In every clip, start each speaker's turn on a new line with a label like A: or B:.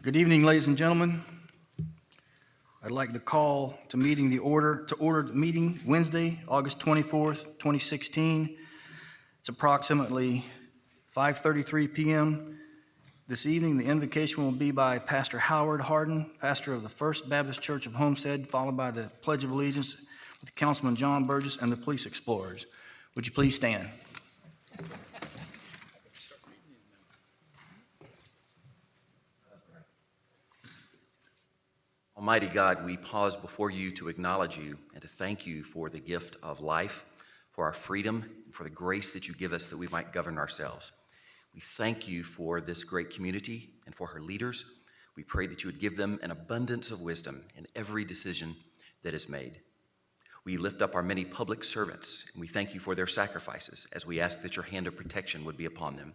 A: Good evening, ladies and gentlemen. I'd like to call to order the meeting Wednesday, August 24th, 2016. It's approximately 5:33 p.m. This evening. The invocation will be by Pastor Howard Harden, pastor of the First Baptist Church of Homestead, followed by the Pledge of Allegiance with Councilman John Burgess and the Police Explorers. Would you please stand?
B: Almighty God, we pause before you to acknowledge you and to thank you for the gift of life, for our freedom, and for the grace that you give us that we might govern ourselves. We thank you for this great community and for her leaders. We pray that you would give them an abundance of wisdom in every decision that is made. We lift up our many public servants, and we thank you for their sacrifices as we ask that your hand of protection would be upon them.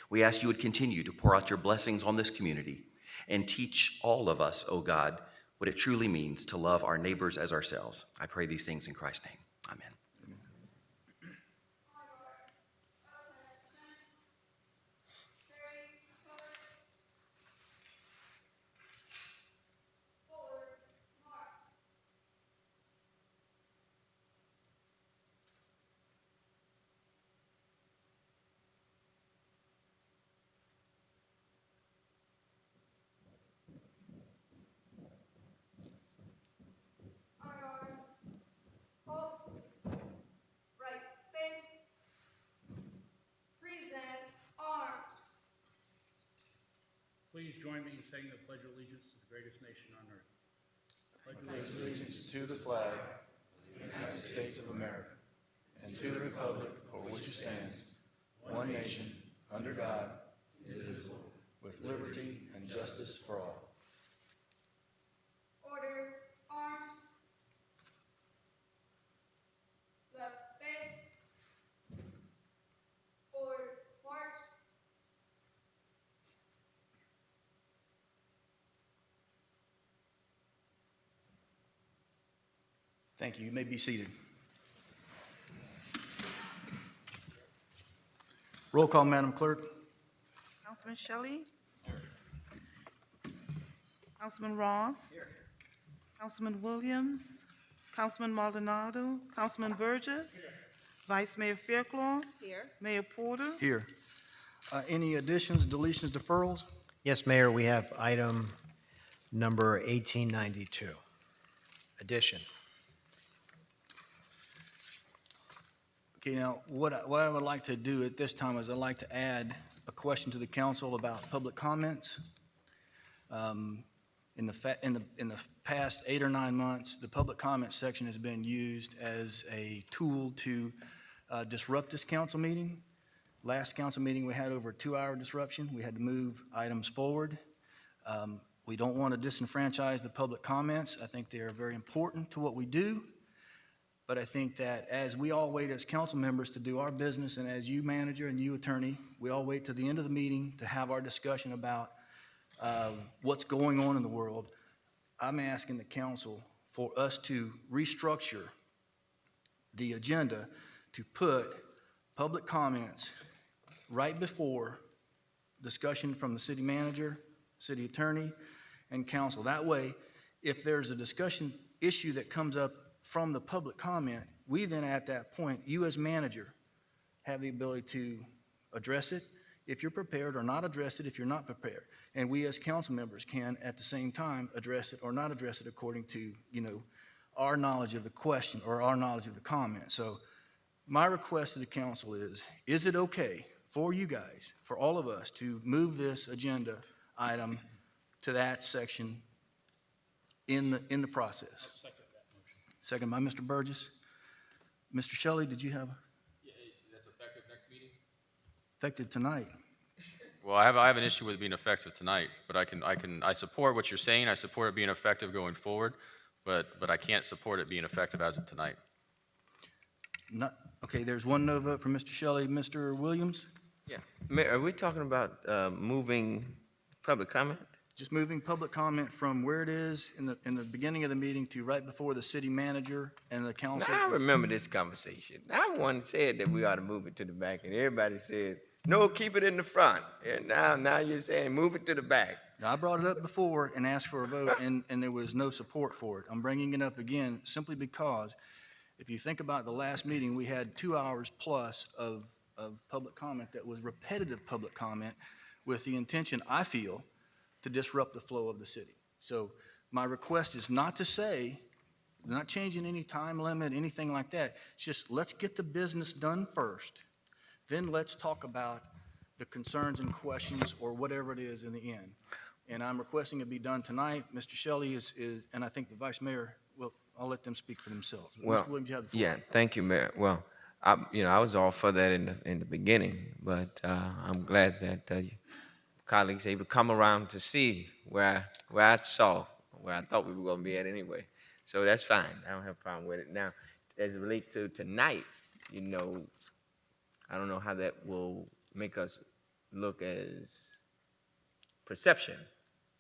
B: We ask you would continue to pour out your blessings on this community and teach all of us, O God, what it truly means to love our neighbors as ourselves. I pray these things in Christ's name. Amen.
C: Please join me in saying the Pledge of Allegiance to the greatest nation on earth.
D: Pledge allegiance to the flag of the United States of America and to the republic for which it stands, one nation, under God, indivisible, with liberty and justice for all.
E: Order, arms, left face, forward march.
A: Thank you. You may be seated. Roll call, Madam Clerk.
F: Councilman Shelley. Councilman Roth.
A: Here.
F: Councilman Williams. Councilman Maldonado. Councilman Burgess. Here. Vice Mayor Faircloth.
E: Here.
F: Mayor Porter.
A: Here. Any additions, deletions, deferrals?
G: Yes, Mayor, we have item number 1892. Addition.
A: Okay, now, what I would like to do at this time is I'd like to add a question to the council about public comments. In the past 8 or 9 months, the public comment section has been used as a tool to disrupt this council meeting. Last council meeting, we had over a 2-hour disruption. We had to move items forward. We don't want to disenfranchise the public comments. I think they are very important to what we do. But I think that as we all wait as council members to do our business, and as you manager and you attorney, we all wait to the end of the meeting to have our discussion about what's going on in the world. I'm asking the council for us to restructure the agenda to put public comments right before discussion from the city manager, city attorney, and council. That way, if there's a discussion issue that comes up from the public comment, we then at that point, you as manager, have the ability to address it if you're prepared, or not address it if you're not prepared. And we as council members can at the same time address it or not address it according to, our knowledge of the question or our knowledge of the comment. So my request to the council is it okay for you guys, for all of us, to move this agenda item to that section in the process? Second by Mr. Burgess. Mr. Shelley, did you have?
H: Yeah, that's effective next meeting?
A: Effective tonight.
H: Well, I have an issue with it being effective tonight, but I support what you're saying. I support it being effective going forward, but I can't support it being effective as of tonight.
A: Okay, there's one no vote for Mr. Shelley. Mr. Williams?
I: Yeah. Mayor, are we talking about moving public comment?
A: Just moving public comment from where it is in the beginning of the meeting to right before the city manager and the council.
I: Now, I remember this conversation. I one said that we ought to move it to the back, and everybody said, no, keep it in the front. And now you're saying move it to the back.
A: Now, I brought it up before and asked for a vote, and there was no support for it. I'm bringing it up again simply because if you think about the last meeting, we had 2 hours plus of public comment that was repetitive public comment with the intention, I feel, to disrupt the flow of the city. So my request is not to say, not changing any time limit, anything like that. It's just, let's get the business done first. Then let's talk about the concerns and questions or whatever it is in the end. And I'm requesting it be done tonight. Mr. Shelley is, and I think the Vice Mayor, well, I'll let them speak for themselves.
I: Well,
A: Mr. Williams, you have the floor.
I: yeah, thank you, Mayor. Well, I was all for that in the beginning, but I'm glad that colleagues able to come around to see where I thought we were going to be at anyway. So that's fine. I don't have a problem with it. Now, as it relates to tonight, I don't know how that will make us look as perception.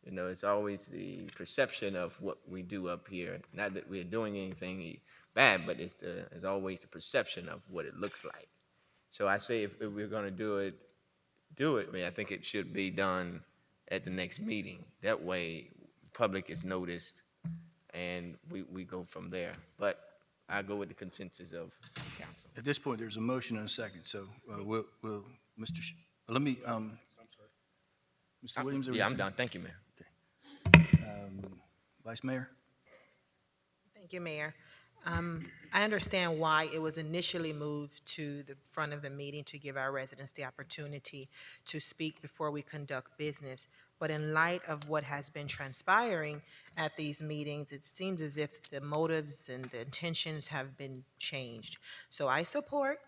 I: It's always the perception of what we do up here. Not that we're doing anything bad, but it's always the perception of what it looks like. So I say if we're going to do it. I mean, I think it should be done at the next meeting. That way, public is noticed, and we go from there. But I go with the consensus of the council.
A: At this point, there's a motion and a second, so we'll let me, Mr. Williams?
I: Yeah, I'm done. Thank you, Mayor.
A: Vice Mayor?
J: Thank you, Mayor. I understand why it was initially moved to the front of the meeting to give our residents the opportunity to speak before we conduct business. But in light of what has been transpiring at these meetings, it seems as if the motives and the intentions have been changed. So I support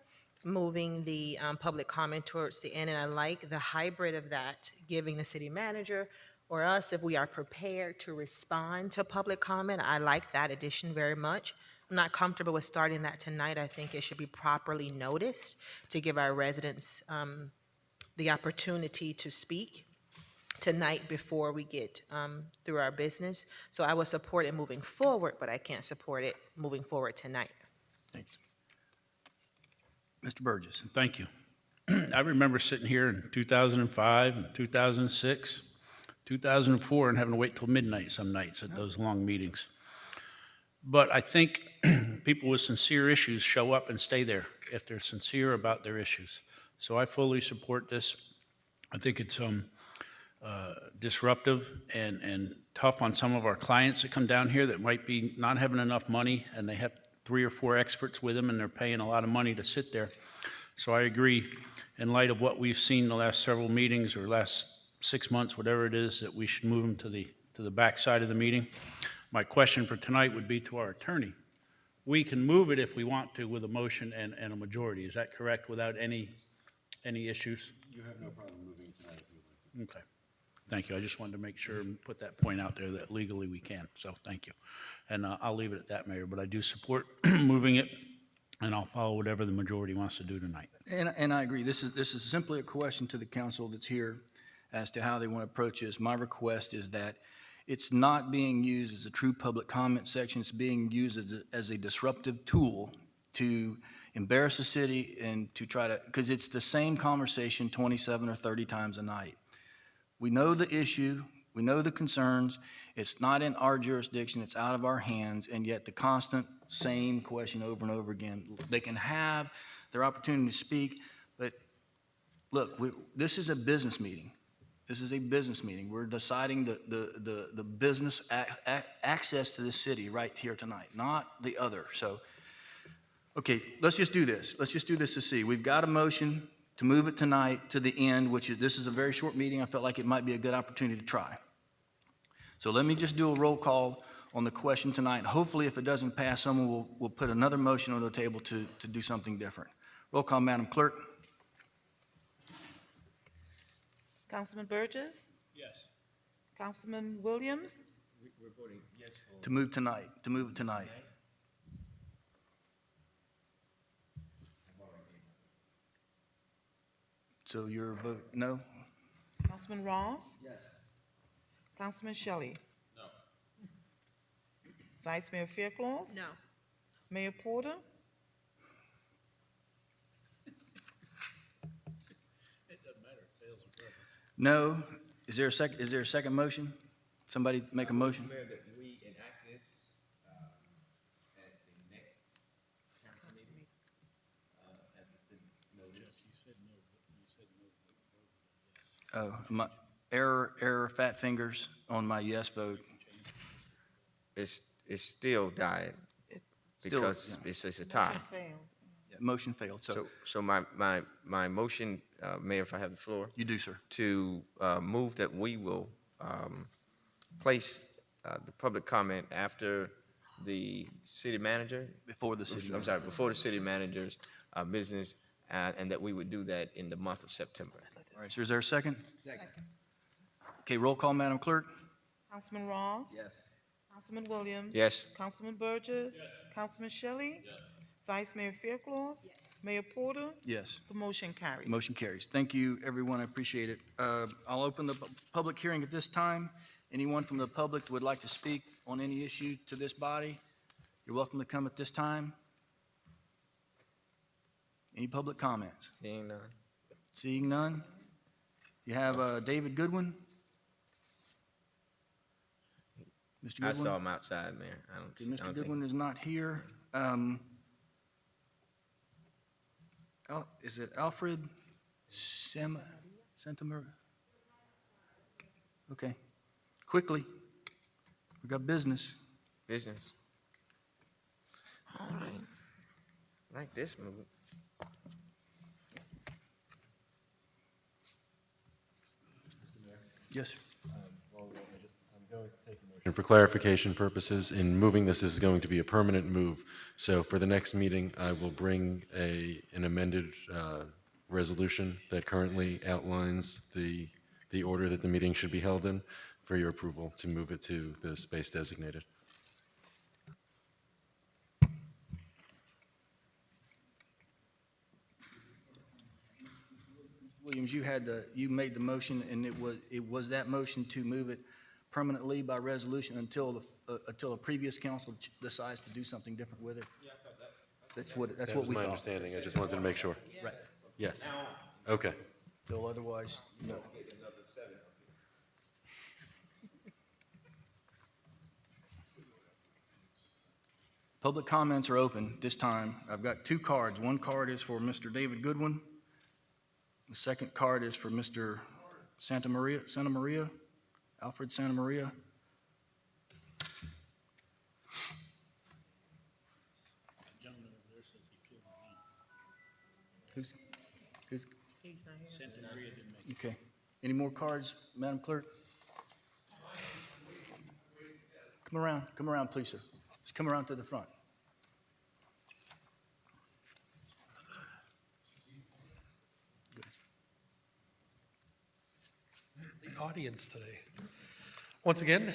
J: moving the public comment towards the end, and I like the hybrid of that, giving the city manager or us, if we are prepared to respond to public comment. I like that addition very much. I'm not comfortable with starting that tonight. I think it should be properly noticed to give our residents the opportunity to speak tonight before we get through our business. So I will support it moving forward, but I can't support it moving forward tonight.
A: Thanks. Mr. Burgess?
C: Thank you. I remember sitting here in 2005 and 2006, 2004, and having to wait till midnight some nights at those long meetings. But I think people with sincere issues show up and stay there if they're sincere about their issues. So I fully support this. I think it's disruptive and tough on some of our clients that come down here that might be not having enough money, and they have 3 or 4 experts with them, and they're paying a lot of money to sit there. So I agree, in light of what we've seen the last several meetings or last 6 months, whatever it is, that we should move them to the back side of the meeting. My question for tonight would be to our attorney. We can move it if we want to with a motion and a majority. Is that correct, without any issues?
K: You have no problem moving it tonight if you would like to.
C: Okay. Thank you. I just wanted to make sure and put that point out there that legally we can. So thank you. And I'll leave it at that, Mayor, but I do support moving it, and I'll follow whatever the majority wants to do tonight.
A: And I agree. This is simply a question to the council that's here as to how they want to approach this. My request is that it's not being used as a true public comment section. It's being used as a disruptive tool to embarrass the city and to try to, because it's the same conversation 27 or 30 times a night. We know the issue. We know the concerns. It's not in our jurisdiction. It's out of our hands, and yet the constant same question over and over again. They can have their opportunity to speak, but look, this is a business meeting. This is a business meeting. We're deciding the business access to the city right here tonight, not the other. So, okay, let's just do this. Let's just do this to see. We've got a motion to move it tonight to the end, which is, this is a very short meeting. I felt like it might be a good opportunity to try. So let me just do a roll call on the question tonight. Hopefully, if it doesn't pass, someone will put another motion on the table to do something different. Roll call, Madam Clerk.
F: Councilman Burgess?
C: Yes.
F: Councilman Williams?
I: We're voting yes for.
A: To move tonight, to move it tonight. So your vote, no?
F: Councilman Roth?
K: Yes.
F: Councilman Shelley?
H: No.
F: Vice Mayor Faircloth?
J: No.
F: Mayor Porter?
C: It doesn't matter. It fails in purpose.
A: No, Is there a second motion? Somebody make a motion?
I: Mayor, that we enact this at the next council meeting, as it's been noted.
A: Oh, my, error, fat fingers on my yes vote.
I: It's still died
A: Still,
I: because
A: yeah.
I: it's a tie.
F: Failed.
A: Yeah, motion failed, so
I: So my motion, Mayor, if I have the floor,
A: you do, sir.
I: to move that we will place the public comment after the city manager.
A: Before the city.
I: I'm sorry, before the city manager's business, and that we would do that in the month of September.
A: All right, so is there a second? Second. Okay, roll call, Madam Clerk.
F: Councilman Roth?
I: Yes.
F: Councilman Williams?
I: Yes.
F: Councilman Burgess? Councilman Shelley? Vice Mayor Faircloth? Mayor Porter?
A: Yes.
F: The motion carries.
A: Motion carries. Thank you, everyone. I appreciate it. I'll open the public hearing at this time. Anyone from the public that would like to speak on any issue to this body, you're welcome to come at this time. Any public comments?
I: Seeing none.
A: Seeing none. You have David Goodwin. Mr.
I: I
A: Goodwin?
I: saw him outside, Mayor.
A: Okay,
I: I
A: Mr.
I: don't think-
A: Goodwin is not here. Is it Alfred Santamaria? Okay. Quickly. We got business.
I: Business. All right. Like this move.
A: Yes, sir.
K: And for clarification purposes, in moving this is going to be a permanent move. So for the next meeting, I will bring an amended resolution that currently outlines the order that the meeting should be held in for your approval to move it to the space designated.
A: Williams, you made the motion, and it was that motion to move it permanently by resolution until a previous council decides to do something different with it? Yeah, I thought that. That's what
K: That
A: we
K: was my
A: thought.
K: understanding. I just wanted to make sure.
A: Right.
K: Yes. Okay.
A: Till otherwise, no. Public comments are open this time. I've got two cards. One card is for Mr. David Goodwin. The second card is for Mr. Santamaria, Alfred Santamaria. Who's? Okay. Any more cards, Madam Clerk? Come around, please, sir. Just come around to the front.
L: The audience today. Once again,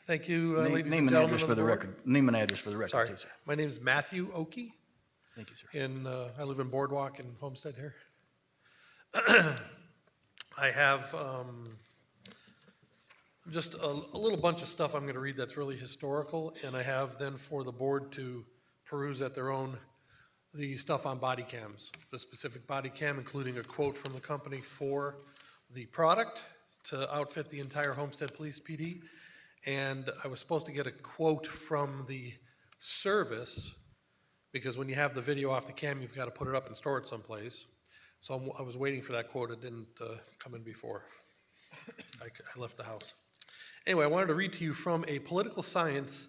L: thank you, ladies
A: Name
L: and
A: and
L: gentlemen
A: address
L: of
A: for
L: the
A: the
L: board.
A: record. Name and address for the record,
L: Sorry,
A: please, sir.
L: my name is Matthew Oakey,
A: Thank you, sir.
L: and I live in Boardwalk in Homestead here. I have just a little bunch of stuff I'm going to read that's really historical, and I have then for the board to peruse at their own the stuff on body cams, the specific body cam, including a quote from the company for the product to outfit the entire Homestead Police PD. And I was supposed to get a quote from the service, because when you have the video off the cam, you've got to put it up and store it someplace. So I was waiting for that quote. It didn't come in before I left the house. Anyway, I wanted to read to you from a political science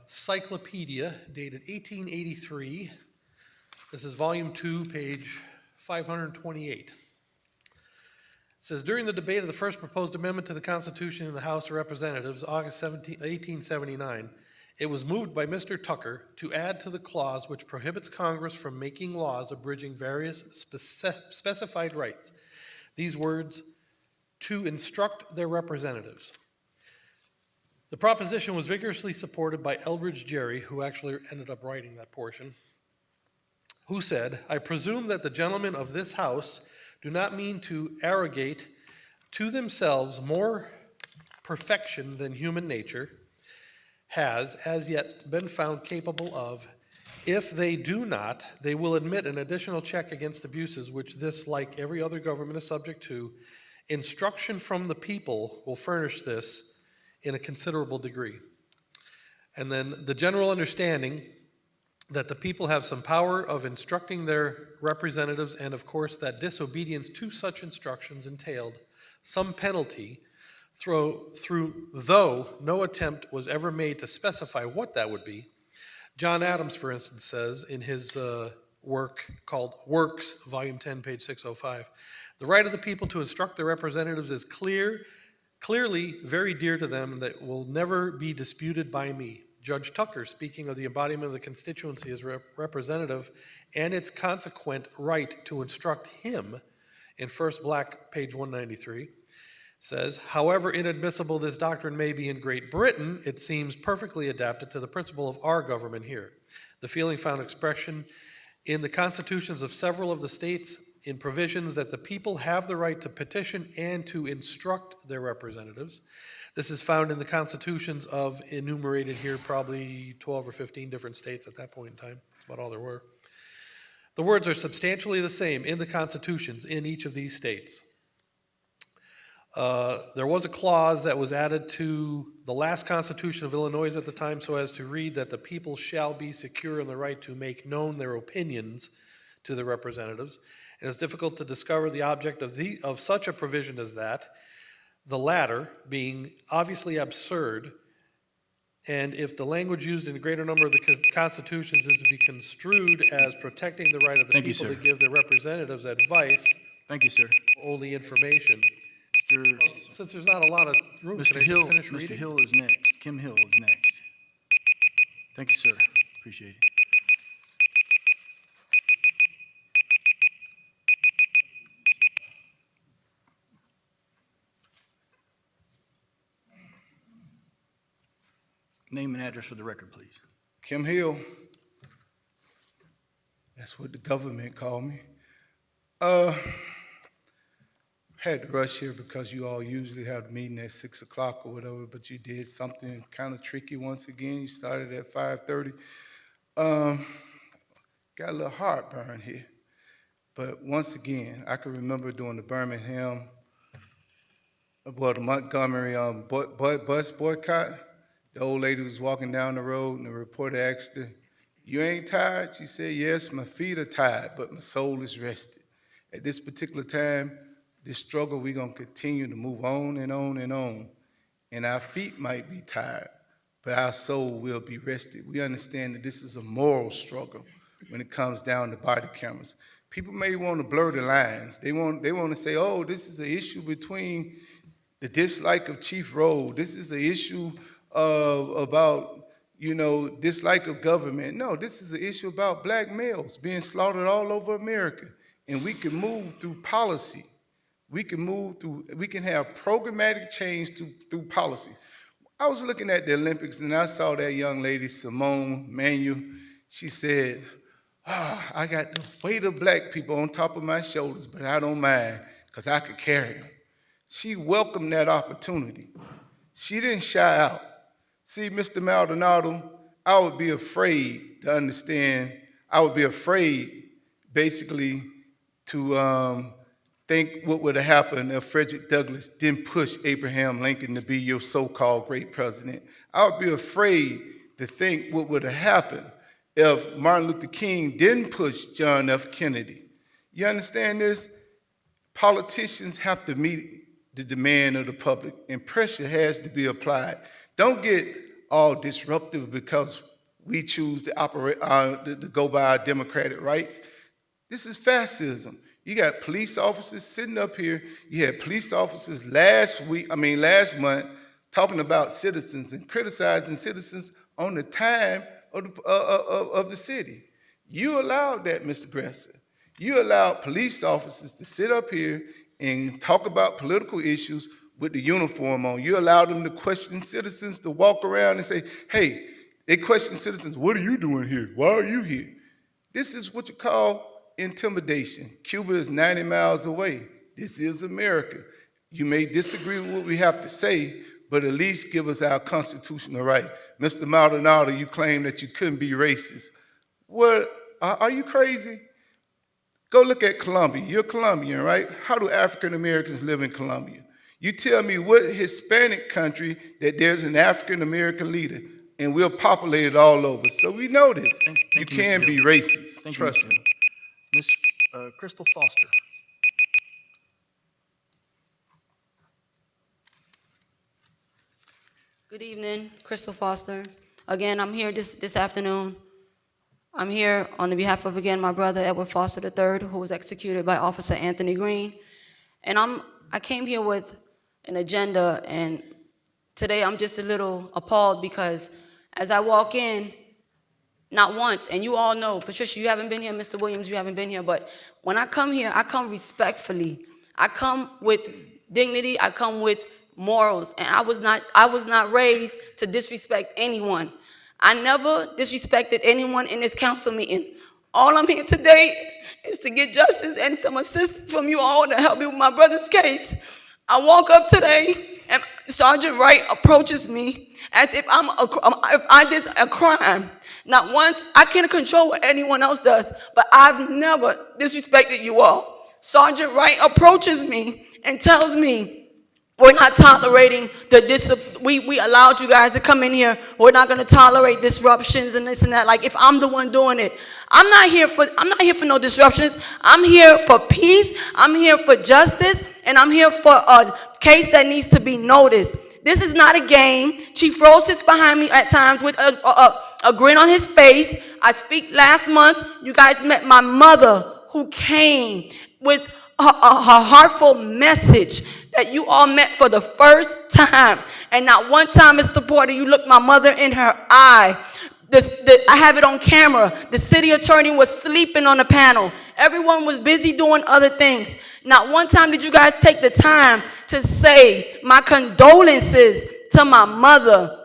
L: cyclopedia dated 1883. This is volume 2, page 528. It says, during the debate of the first proposed amendment to the Constitution in the House of Representatives, August 1879, it was moved by Mr. Tucker to add to the clause which prohibits Congress from making laws abridging various specified rights these words, to instruct their representatives. The proposition was vigorously supported by Elbridge Gerry, who actually ended up writing that portion, who said, I presume that the gentlemen of this House do not mean to arrogate to themselves more perfection than human nature has as yet been found capable of. If they do not, they will admit an additional check against abuses which this, like every other government, is subject to, Instruction from the people will furnish this in a considerable degree. And then the general understanding that the people have some power of instructing their representatives, and of course that disobedience to such instructions entailed some penalty, though no attempt was ever made to specify what that would be. John Adams, for instance, says in his work called Works, Volume 10, page 605, the right of the people to instruct their representatives is clearly very dear to them, and that will never be disputed by me. Judge Tucker, speaking of the embodiment of the constituency as representative and its consequent right to instruct him, in First Black, page 193, says, however inadmissible this doctrine may be in Great Britain, it seems perfectly adapted to the principle of our government here. The feeling found expression in the constitutions of several of the states in provisions that the people have the right to petition and to instruct their representatives. This is found in the constitutions of, enumerated here, probably 12 or 15 different states at that point in time. That's about all there were. The words are substantially the same in the constitutions in each of these states. There was a clause that was added to the last Constitution of Illinois at the time so as to read that the people shall be secure in the right to make known their opinions to the representatives. It is difficult to discover the object of such a provision as that, the latter being obviously absurd, and if the language used in a greater number of the constitutions is to be construed as protecting the right of the
A: Thank you,
L: people
A: sir.
L: to give their representatives advice,
A: Thank you, sir.
L: only information. Since there's not a lot of room, can
A: Mr.
L: I
A: Hill,
L: just finish
A: Mr.
L: reading?
A: Hill is next. Kim Hill is next. Thank you, sir. Appreciate it. Name and address for the record, please.
D: Kim Hill. That's what the government called me. Had to rush here because you all usually have the meeting at 6 o'clock or whatever, but you did something kind of tricky once again. You started at 5:30. Got a little heartburn here. But once again, I can remember during the Birmingham, the Montgomery bus boycott. The old lady was walking down the road, and the reporter asked her, "You ain't tired?" She said, "Yes, my feet are tired, but my soul is rested." At this particular time, this struggle, we're going to continue to move on and on and on. And our feet might be tired, but our soul will be rested. We understand that this is a moral struggle when it comes down to body cameras. People may want to blur the lines. They want to say, oh, this is an issue between the dislike of Chief Rowe. This is an issue about, dislike of government. No, this is an issue about black males being slaughtered all over America. And we can move through policy. We can have programmatic change through policy. I was looking at the Olympics and I saw that young lady, Simone Manuel. She said, I got the weight of black people on top of my shoulders, but I don't mind because I could carry them. She welcomed that opportunity. She didn't shy out. See, Mr. Maldonado, I would be afraid to understand. I would be afraid, basically, to think what would have happened if Frederick Douglass didn't push Abraham Lincoln to be your so-called great president. I would be afraid to think what would have happened if Martin Luther King didn't push John F. Kennedy. You understand this? Politicians have to meet the demand of the public, and pressure has to be applied. Don't get all disruptive because we choose to operate to go by our democratic rights. This is fascism. You got police officers sitting up here. You had police officers last month talking about citizens and criticizing citizens on the time of the city. You allowed that, Mr. Gresser. You allowed police officers to sit up here and talk about political issues with the uniform on. You allowed them to question citizens, to walk around and say, hey, they question citizens, what are you doing here? Why are you here? This is what you call intimidation. Cuba is 90 miles away. This is America. You may disagree with what we have to say, but at least give us our constitutional right. Mr. Maldonado, you claim that you couldn't be racist. What, are you crazy?
M: Go look at Colombia. You're Colombian, right? How do African Americans live in Colombia? You tell me what Hispanic country that there's an African American leader, and we'll populate it all over. So we know this.
A: Thank
M: You
A: you,
M: can
A: Mr.
M: be
A: Hill.
M: racist.
A: Thank you,
M: Trust
A: Mr.
M: me.
A: Hill. Ms. Crystal Foster.
N: Good evening, Crystal Foster. Again, I'm here this afternoon. I'm here on the behalf of, again, my brother Edward Foster III, who was executed by Officer Anthony Green. And I came here with an agenda, and today I'm just a little appalled because as I walk in, not once, and you all know, Patricia, you haven't been here, Mr. Williams, you haven't been here, but when I come here, I come respectfully. I come with dignity, I come with morals, and I was not raised to disrespect anyone. I never disrespected anyone in this council meeting. All I'm here today is to get justice and some assistance from you all to help me with my brother's case. I walk up today and Sergeant Wright approaches me as if if I did a crime. Not once, I can't control what anyone else does, but I've never disrespected you all. Sergeant Wright approaches me and tells me, we're not tolerating we allowed you guys to come in here. We're not going to tolerate disruptions and this and that. Like if I'm the one doing it, I'm not here for no disruptions. I'm here for peace. I'm here for justice, and I'm here for a case that needs to be noticed. This is not a game. Chief Rose sits behind me at times with a grin on his face. I speak last month. You guys met my mother, who came with her heartful message that you all met for the first time. And not one time, Mr. Porter, you looked my mother in her eye. I have it on camera. The city attorney was sleeping on the panel. Everyone was busy doing other things. Not one time did you guys take the time to say my condolences to my mother,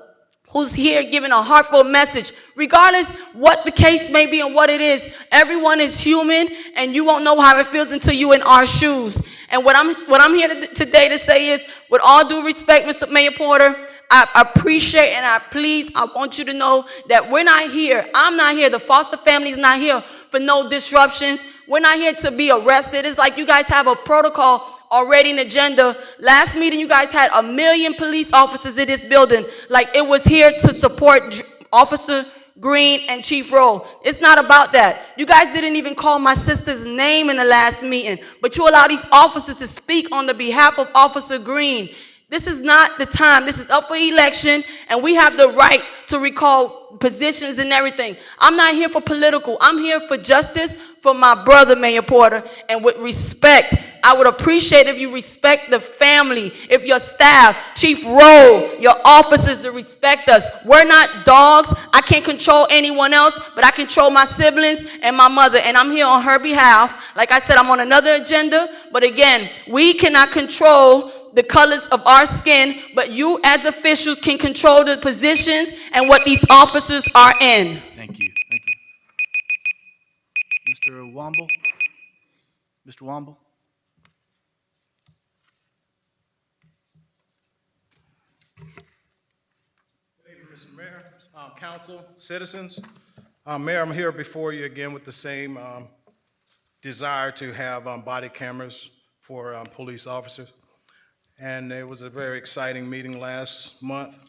N: who's here giving a heartful message. Regardless what the case may be and what it is, everyone is human, and you won't know how it feels until you're in our shoes. And what I'm here today to say is, with all due respect, Mr. Mayor Porter, I appreciate and I want you to know that we're not here. I'm not here. The Foster family's not here for no disruptions. We're not here to be arrested. It's like you guys have a protocol already, an agenda. Last meeting, you guys had 1 million police officers in this building. Like it was here to support Officer Green and Chief Rowe. It's not about that. You guys didn't even call my sister's name in the last meeting, but you allow these officers to speak on the behalf of Officer Green. This is not the time. This is up for election, and we have the right to recall positions and everything. I'm not here for political. I'm here for justice for my brother, Mayor Porter, and with respect. I would appreciate if you respect the family, if your staff, Chief Rowe, your officers, to respect us. We're not dogs. I can't control anyone else, but I control my siblings and my mother, and I'm here on her behalf. Like I said, I'm on another agenda, but again, we cannot control the colors of our skin, but you as officials can control the positions and what these officers are in.
A: Thank you. Thank you. Mr. Womble? Mr. Womble?
D: Mr. Mayor, council, citizens. Mayor, I'm here before you again with the same desire to have body cameras for police officers. And it was a very exciting meeting last month,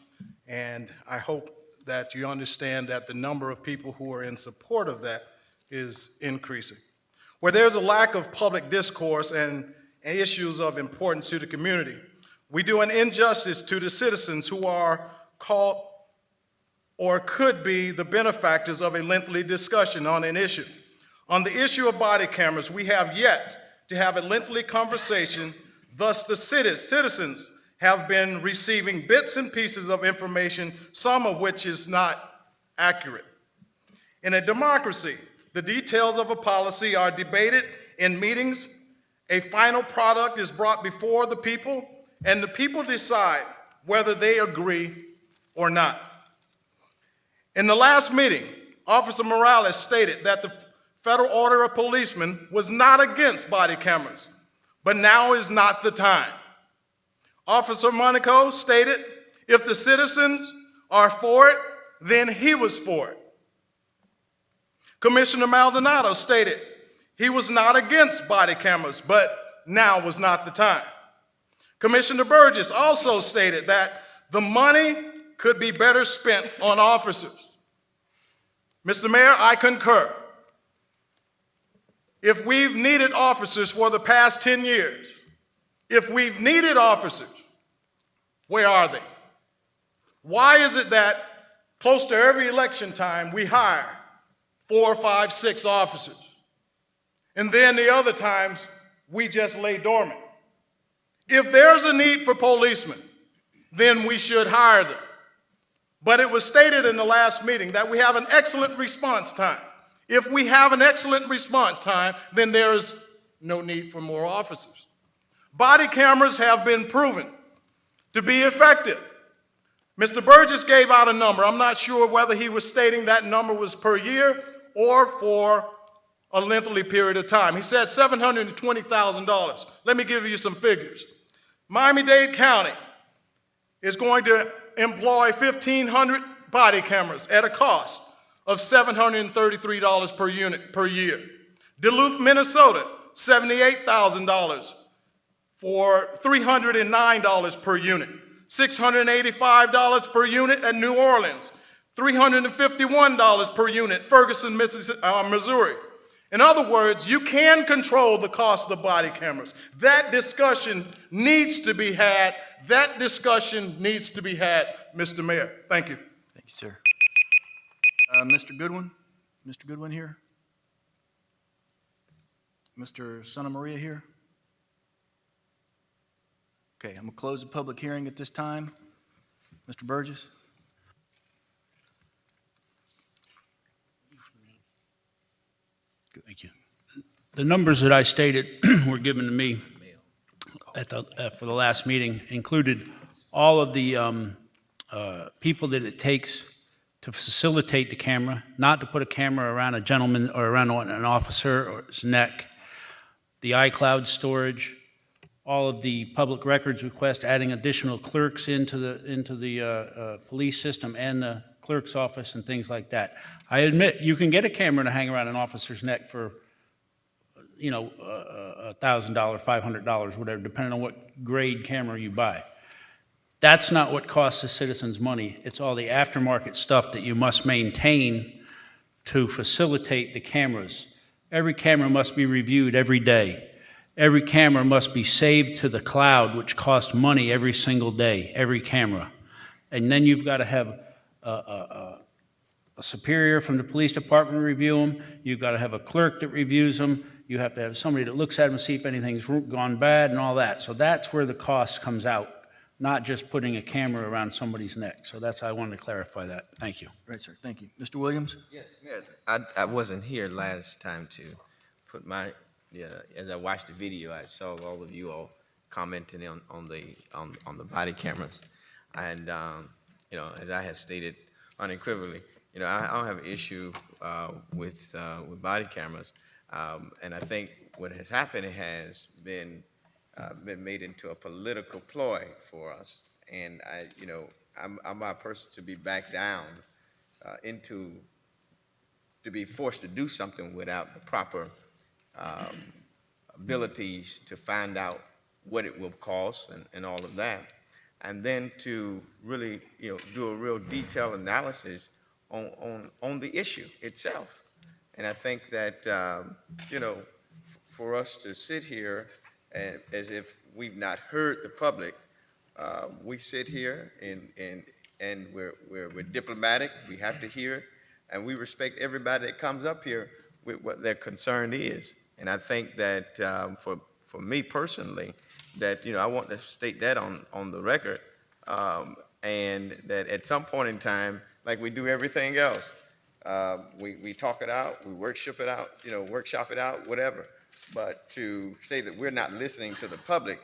D: and I hope that you understand that the number of people who are in support of that is increasing. Where there's a lack of public discourse and issues of importance to the community, we do an injustice to the citizens who are called or could be the benefactors of a lengthy discussion on an issue. On the issue of body cameras, we have yet to have a lengthy conversation. Thus, the citizens have been receiving bits and pieces of information, some of which is not accurate. In a democracy, the details of a policy are debated in meetings, a final product is brought before the people, and the people decide whether they agree or not. In the last meeting, Officer Morales stated that the Federal Order of Policemen was not against body cameras, but now is not the time. Officer Monaco stated, if the citizens are for it, then he was for it. Commissioner Maldonado stated,
O: He was not against body cameras, but now was not the time. Commissioner Burgess also stated that the money could be better spent on officers. Mr. Mayor, I concur. If we've needed officers for the past 10 years, if we've needed officers, where are they? Why is it that close to every election time we hire 4, 5, 6 officers? And then the other times we just lay dormant. If there's a need for policemen, then we should hire them. But it was stated in the last meeting that we have an excellent response time. If we have an excellent response time, then there's no need for more officers. Body cameras have been proven to be effective. Mr. Burgess gave out a number. I'm not sure whether he was stating that number was per year or for a lengthy period of time. He said $720,000. Let me give you some figures. Miami-Dade County is going to employ 1,500 body cameras at a cost of $733 per unit per year. Duluth, Minnesota, $78,000 for $309 per unit. $685 per unit at New Orleans. $351 per unit, Ferguson, Missouri. In other words, you can control the cost of body cameras. That discussion needs to be had. That discussion needs to be had, Mr. Mayor. Thank you.
A: Thank you, sir. Mr. Goodwin? Mr. Goodwin here? Mr. Santa Maria here? Okay, I'm going to close the public hearing at this time. Mr. Burgess?
C: Thank you. The numbers that I stated were given to me for the last meeting included all of the people that it takes to facilitate the camera, not to put a camera around a gentleman or around an officer or his neck, the iCloud storage, all of the public records request, adding additional clerks into the police system and the clerk's office and things like that. I admit you can get a camera to hang around an officer's neck for, $1,000, $500, whatever, depending on what grade camera you buy. That's not what costs the citizens money. It's all the aftermarket stuff that you must maintain to facilitate the cameras. Every camera must be reviewed every day. Every camera must be saved to the cloud, which costs money every single day, every camera. And then you've got to have a superior from the police department review them. You've got to have a clerk that reviews them. You have to have somebody that looks at them and see if anything's gone bad and all that. So that's where the cost comes out, not just putting a camera around somebody's neck. So that's, I wanted to clarify that. Thank you.
A: Right, sir. Thank you. Mr. Williams?
I: Yes, I wasn't here last time to put my, as I watched the video, I saw all of you all commenting on the body cameras. And, as I have stated unequivocally, I don't have an issue with body cameras. And I think what has happened has been made into a political ploy for us. And I'm a person to be backed down to be forced to do something without the proper abilities to find out what it will cost and all of that. And then to really, do a real detailed analysis on the issue itself. And I think that, for us to sit here and as if we've not heard the public, we sit here and we're diplomatic. We have to hear it, and we respect everybody that comes up here with what their concern is. And I think that for me personally, that I want to state that on the record, and that at some point in time, like we do everything else, we talk it out, we workshop it out, whatever. But to say that we're not listening to the public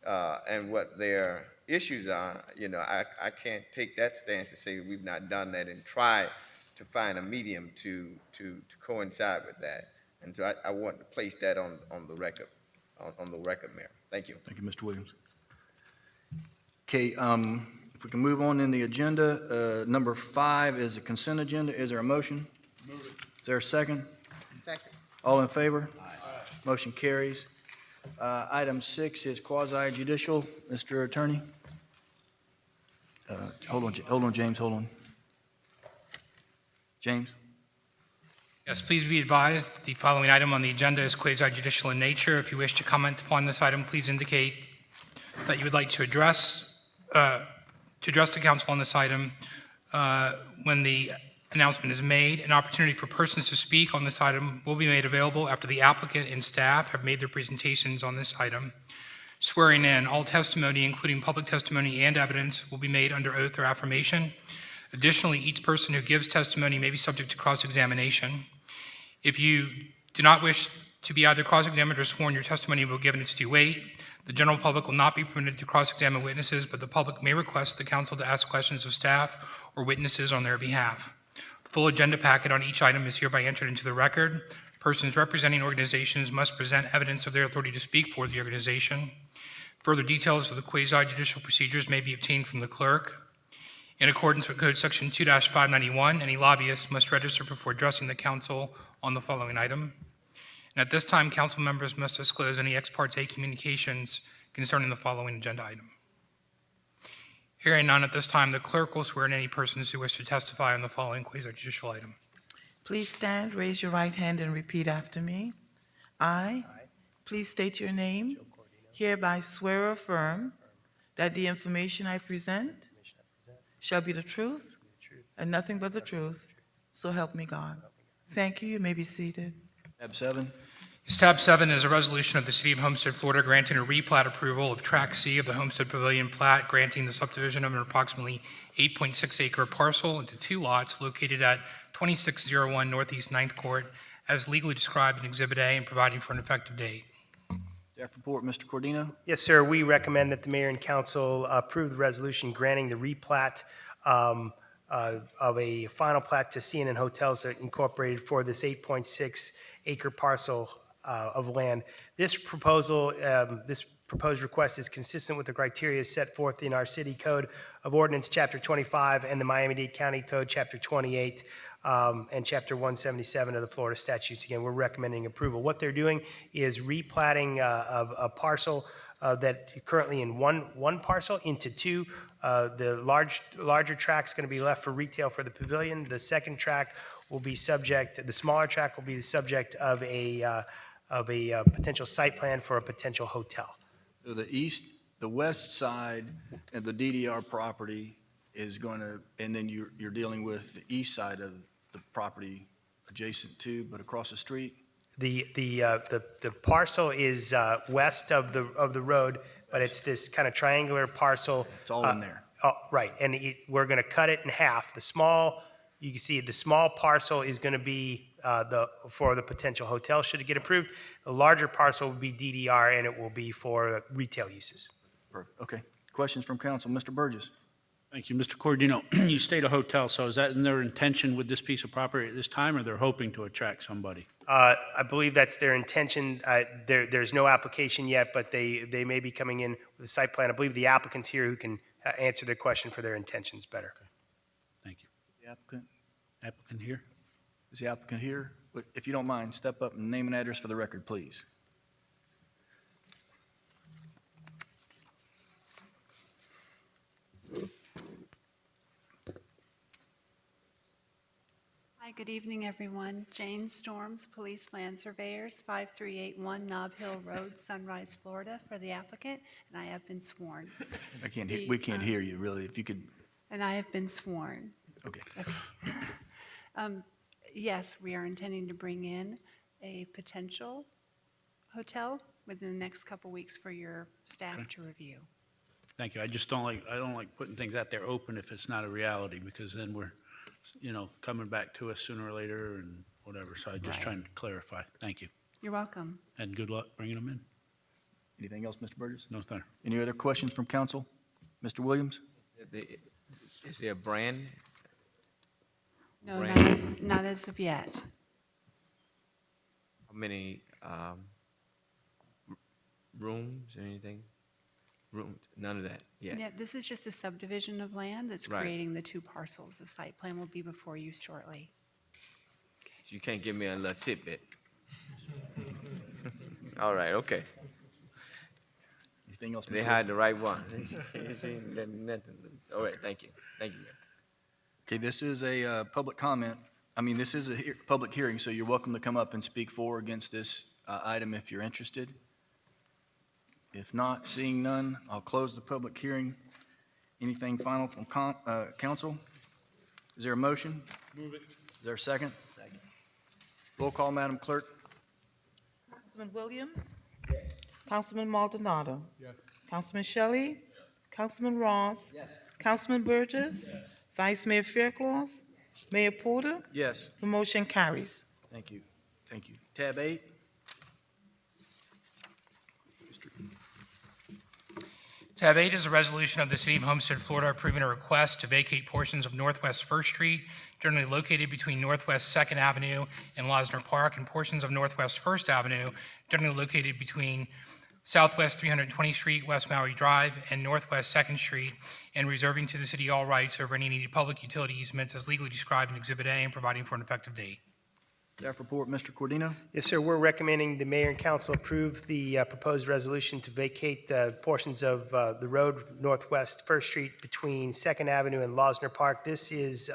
I: and what their issues are, I can't take that stance to say that we've not done that and try to find a medium to coincide with that. And so I want to place that on the record, Mayor. Thank you.
A: Thank you, Mr. Williams. Okay, if we can move on in the agenda, number 5 is a consent agenda. Is there a motion? Move it. Is there a second?
J: Second.
A: All in favor? Motion carries. Item 6 is quasi judicial. Mr. Attorney? Hold on, James, hold on. James?
P: Yes, please be advised, the following item on the agenda is quasi-judicial in nature. If you wish to comment upon this item, please indicate that you would like to address the council on this item when the announcement is made. An opportunity for persons to speak on this item will be made available after the applicant and staff have made their presentations on this item. Swearing in, all testimony, including public testimony and evidence, will be made under oath or affirmation. Additionally, each person who gives testimony may be subject to cross-examination. If you do not wish to be either cross-examined or sworn, your testimony will be given its due weight. The general public will not be permitted to cross-examine witnesses, but the public may request the council to ask questions of staff or witnesses on their behalf. The full agenda packet on each item is hereby entered into the record. Persons representing organizations must present evidence of their authority to speak for the organization. Further details of the quasi-judicial procedures may be obtained from the clerk. In accordance with Code Section 2-591, any lobbyist must register before addressing the council on the following item. And at this time, council members must disclose any ex parte communications concerning the following agenda item. Hearing none at this time, the clerk will swear in any persons who wish to testify on the following quasi-judicial item.
F: Please stand, raise your right hand, and repeat after me. I, please state your name, hereby swear or affirm that the information I present shall be the truth and nothing but the truth, so help me God. Thank you. You may be seated.
A: Tab 7.
P: Tab 7 is a resolution of the City of Homestead, Florida, granting a replat approval of Track C of the Homestead Pavilion plat, granting the subdivision of an approximately 8.6 acre parcel into 2 lots located at 2601 Northeast 9th Court as legally described in Exhibit A and providing for an effective date.
A: Staff report, Mr. Cordino?
Q: Yes, sir. We recommend that the mayor and council approve the resolution granting the replat of a final plat to CNN Hotels Incorporated for this 8.6 acre parcel of land. This proposal, this proposed request is consistent with the criteria set forth in our City Code of Ordinance, Chapter 25, and the Miami-Dade County Code, Chapter 28, and Chapter 177 of the Florida statutes. Again, we're recommending approval. What they're doing is replatting a parcel that currently in one parcel into 2. The larger track's going to be left for retail for the pavilion. The second track will be subject, the smaller track will be the subject of a potential site plan for a potential hotel.
A: So the west side of the DDR property is going to, and then you're dealing with the east side of the property adjacent to, but across the street?
Q: The parcel is west of the road, but it's this kind of triangular parcel.
A: It's all in there.
Q: Oh, right, and we're going to cut it in half. You can see the small parcel is going to be for the potential hotel, should it get approved. The larger parcel will be DDR, and it will be for retail uses.
A: Okay. Questions from council? Mr. Burgess?
C: Thank you, Mr. Cordino. You state a hotel, so is that in their intention with this piece of property at this time, or they're hoping to attract somebody?
Q: I believe that's their intention. There's no application yet, but they may be coming in with a site plan. I believe the applicant's here who can answer their question for their intentions better.
C: Okay. Thank you.
A: The applicant?
C: Applicant here?
A: Is the applicant here? If you don't mind, step up and name and address for the record, please.
R: Hi, good evening, everyone. Jane Storms, Police Land Surveyors, 5381 Nob Hill Road, Sunrise, Florida, for the applicant, and I have been sworn.
A: We can't hear you, really. If you could.
R: And I have been sworn.
A: Okay.
R: Yes, we are intending to bring in a potential hotel within the next couple weeks for your staff to review.
C: Thank you. I don't like putting things out there open if it's not a reality, because then we're, coming back to us sooner or later and whatever. So I'm just trying to clarify. Thank you.
R: You're welcome.
C: And good luck bringing them in.
A: Anything else, Mr. Burgess?
C: No, sir.
A: Any other questions from council? Mr. Williams?
I: Is there a brand?
R: No, not as of yet.
I: How many rooms or anything? Rooms? None of that yet?
R: Yeah, this is just a subdivision of land that's
I: Right.
R: creating the 2 parcels. The site plan will be before you shortly.
I: So you can't give me a little tidbit? All right, okay.
A: Anything else?
I: They
A: Mr.
I: hired the right one. She ain't letting nothing loose. All right, thank you. Thank you, Mayor.
A: Okay, this is a public comment. This is a public hearing, so you're welcome to come up and speak for or against this item if you're interested. If not, seeing none, I'll close the public hearing. Anything final from council? Is there a motion?
L: Move it.
A: Is there a second? Second. Roll call, Madam Clerk.
F: Councilman Williams? Yes. Councilman Maldonado?
L: Yes.
F: Councilman Shelley? Yes. Councilman Roth? Yes. Councilman Burgess? Yes. Vice Mayor Faircloth? Yes. Mayor Porter?
A: Yes.
F: The motion carries.
A: Thank you. Thank you. Tab 8.
P: Tab 8 is a resolution of the City of Homestead, Florida, approving a request to vacate portions of Northwest First Street, generally located between Northwest 2nd Avenue and Losner Park, and portions of Northwest First Avenue, generally located between Southwest 320th Street, West Maui Drive, and Northwest 2nd Street, and reserving to the city all rights over any needed public utility easements as legally described in Exhibit A and providing for an effective date.
A: Staff report, Mr. Cordino.
Q: Yes, sir. We're recommending the mayor and council approve the proposed resolution to vacate the portions of the road Northwest First Street between 2nd Avenue and Losner Park. This is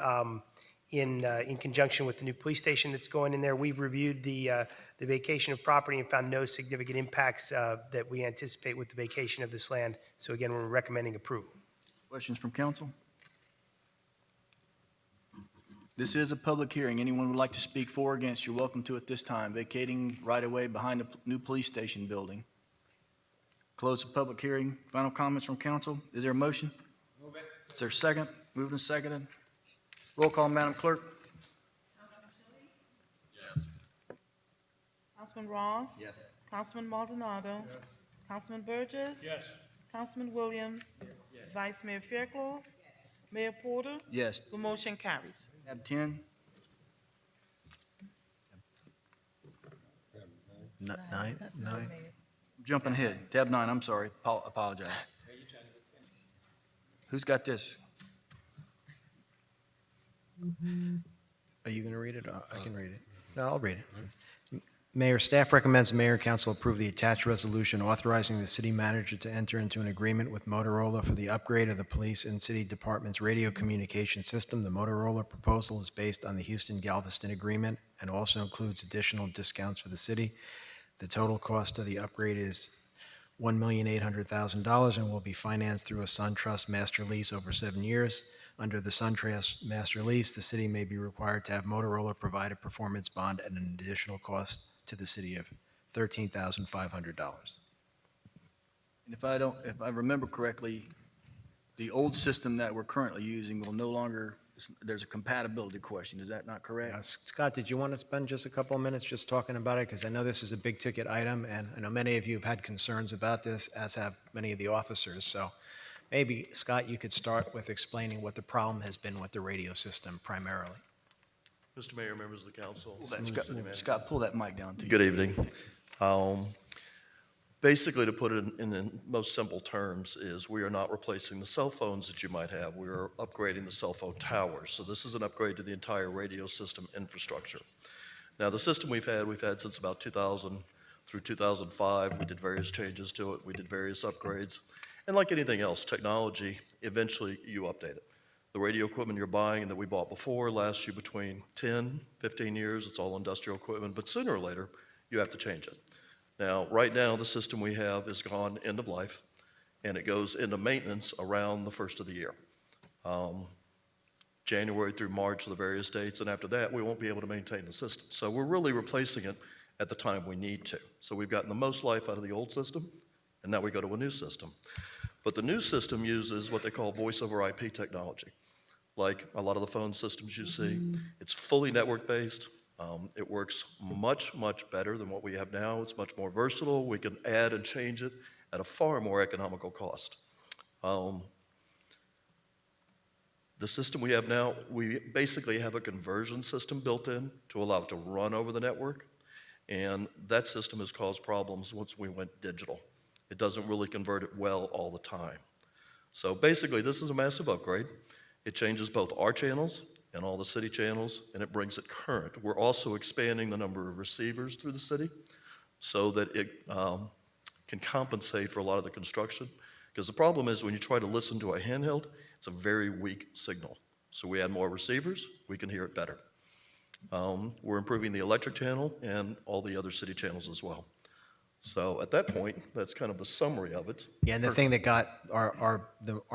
Q: in conjunction with the new police station that's going in there. We've reviewed the vacation of property and found no significant impacts that we anticipate with the vacation of this land. So again, we're recommending approval.
A: Questions from council? This is a public hearing. Anyone would like to speak for or against, you're welcome to at this time. Vacating right-of-way behind the new police station building. Close the public hearing. Final comments from council. Is there a motion?
L: Move it.
A: Is there a second? Moved and seconded. Roll call, Madam Clerk.
F: Councilman Roth?
A: Yes.
F: Councilman Maldonado?
L: Yes.
F: Councilman Burgess?
L: Yes.
F: Councilman Williams? Yes. Vice Mayor Faircloth? Yes. Mayor Porter?
A: Yes.
F: The motion carries.
A: Tab 10.
G: Nine.
A: Jumping ahead. Tab 9, I'm sorry. Apologize. Who's got this?
G: Are you going to read it? I can read it. No, I'll read it. Mayor, staff recommends the mayor and council approve the attached resolution authorizing the city manager to enter into an agreement with Motorola for the upgrade of the police and city department's radio communication system. The Motorola proposal is based on the Houston-Galveston agreement and also includes additional discounts for the city. The total cost of the upgrade is $1,800,000 and will be financed through a SunTrust master lease over 7 years. Under the SunTrust master lease, the city may be required to have Motorola provide a performance bond at an additional cost to the city of $13,500.
A: And if I remember correctly, the old system that we're currently using will no longer, there's a compatibility question. Is that not correct?
G: Scott, did you want to spend just a couple of minutes just talking about it? Because I know this is a big ticket item, and I know many of you have had concerns about this, as have many of the officers. So maybe, Scott, you could start with explaining what the problem has been with the radio system primarily.
S: Mr. Mayor, members of the council.
A: Scott, pull that mic down to you.
S: Good evening. Basically, to put it in the most simple terms, is we are not replacing the cell phones that you might have. We are upgrading the cell phone towers. So this is an upgrade to the entire radio system infrastructure. Now, the system we've had since about 2000 through 2005. We did various changes to it. We did various upgrades. And like anything else, technology, eventually you update it. The radio equipment you're buying and that we bought before lasts you between 10, 15 years. It's all industrial equipment, but sooner or later, you have to change it. Now, right now, the system we have is gone end of life, and it goes into maintenance around the first of the year. January through March are the various dates, and after that, we won't be able to maintain the system. So we're really replacing it at the time we need to. So we've gotten the most life out of the old system, and now we go to a new system. But the new system uses what they call voice over IP technology. Like a lot of the phone systems you see, it's fully network-based. It works much, much better than what we have now. It's much more versatile. We can add and change it at a far more economical cost. The system we have now, we basically have a conversion system built in to allow it to run over the network. And that system has caused problems once we went digital. It doesn't really convert it well all the time. So basically, this is a massive upgrade. It changes both our channels and all the city channels, and it brings it current. We're also expanding the number of receivers through the city. so that it can compensate for a lot of the construction. Because the problem is when you try to listen to a handheld, it's a very weak signal. So we add more receivers, we can hear it better. We're improving the electric channel and all the other city channels as well. So at that point, that's kind of the summary of it.
G: Yeah, and the thing that got our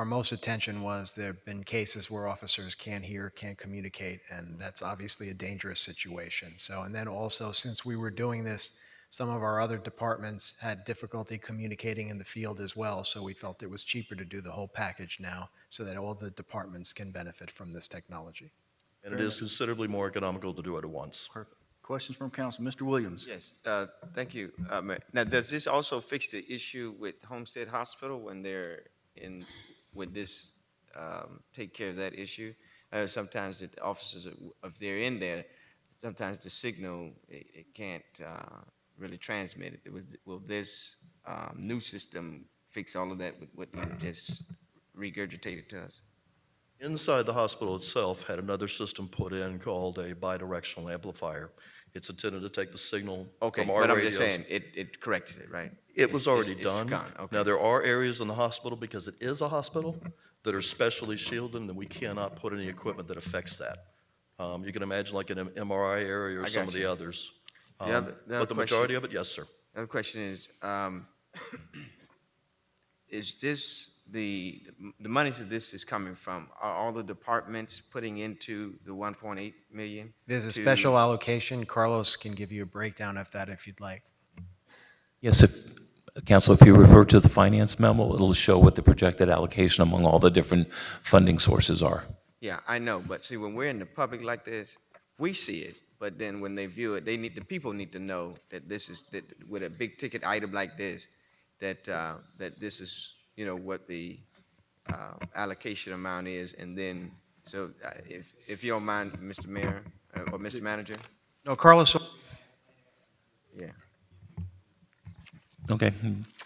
G: most attention was there have been cases where officers can't hear, can't communicate, and that's obviously a dangerous situation. So, and then also, since we were doing this, some of our other departments had difficulty communicating in the field as well, so we felt it was cheaper to do the whole package now so that all the departments can benefit from this technology.
S: And it is considerably more economical to do it at once.
A: Perfect. Questions from council? Mr. Williams?
I: Yes, thank you. Now, does this also fix the issue with Homestead Hospital when they're in, would this take care of that issue? Sometimes the officers, if they're in there, sometimes the signal, it can't really transmit it. Will this new system fix all of that with what you just regurgitated to us?
S: Inside the hospital itself had another system put in called a bidirectional amplifier. It's intended to take the signal from our radios.
I: But I'm just saying, it corrects it, right?
S: It was already done.
I: It's gone, okay.
S: Now, there are areas in the hospital, because it is a hospital, that are specially shielded, and we cannot put any equipment that affects that. You can imagine like an MRI area or some of the others. But the majority of it, yes, sir.
I: The other question is this the money to this is coming from? Are all the departments putting into the 1.8 million?
G: There's a special allocation. Carlos can give you a breakdown of that if you'd like.
T: Yes, Council, if you refer to the finance memo, it'll show what the projected allocation among all the different funding sources are.
I: Yeah, I know, but see, when we're in the public like this, we see it, but then when they view it, the people need to know that this is, that with a big ticket item like this, that this is, what the allocation amount is, and then, so if you don't mind, Mr. Mayor, or Mr. Manager?
G: No, Carlos.
I: Yeah.
T: Okay,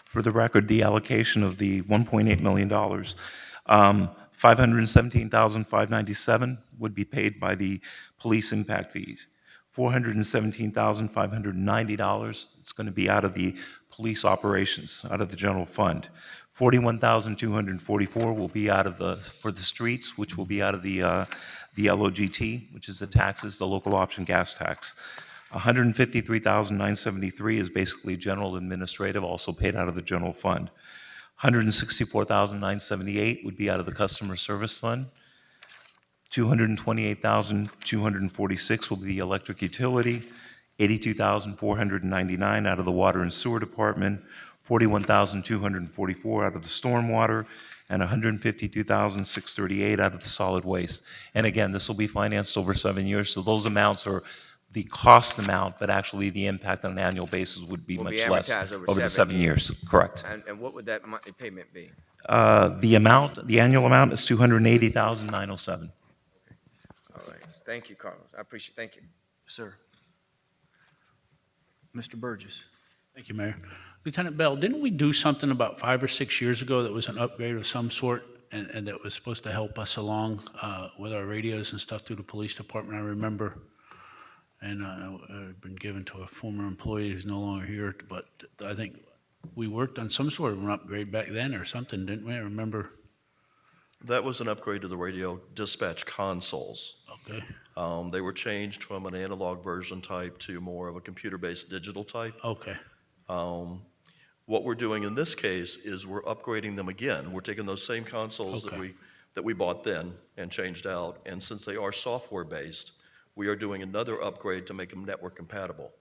T: for the record, the allocation of the $1.8 million, $517,597 would be paid by the police impact fees. $417,590, it's going to be out of the police operations, out of the general fund. $41,244 will be out of for the streets, which will be out of the LOGT, which is the taxes, the local option gas tax. $153,973 is basically general administrative, also paid out of the general fund. $164,978 would be out of the customer service fund. $228,246 will be the electric utility. $82,499 out of the water and sewer department. $41,244 out of the stormwater, and $152,638 out of the solid waste. And again, this will be financed over 7 years, so those amounts are the cost amount, but actually the impact on an annual basis would be much less over the 7 years. Correct.
I: And what would that monthly payment be?
T: The annual amount is $280,907.
I: All right. Thank you, Carlos. I appreciate. Thank you,
A: sir. Mr. Burgess.
C: Thank you, Mayor. Lieutenant Bell, didn't we do something about 5 or 6 years ago that was an upgrade of some sort, and that was supposed to help us along with our radios and stuff through the police department? I remember, and it been given to a former employee who's no longer here, but I think we worked on some sort of an upgrade back then or something, didn't we? I remember.
S: That was an upgrade to the radio dispatch consoles.
C: Okay.
S: They were changed from an analog version type to more of a computer-based digital type.
C: Okay.
S: What we're doing in this case is we're upgrading them again. We're taking those same consoles that we bought then and changed out, and since they are software-based, we are doing another upgrade to make them network compatible.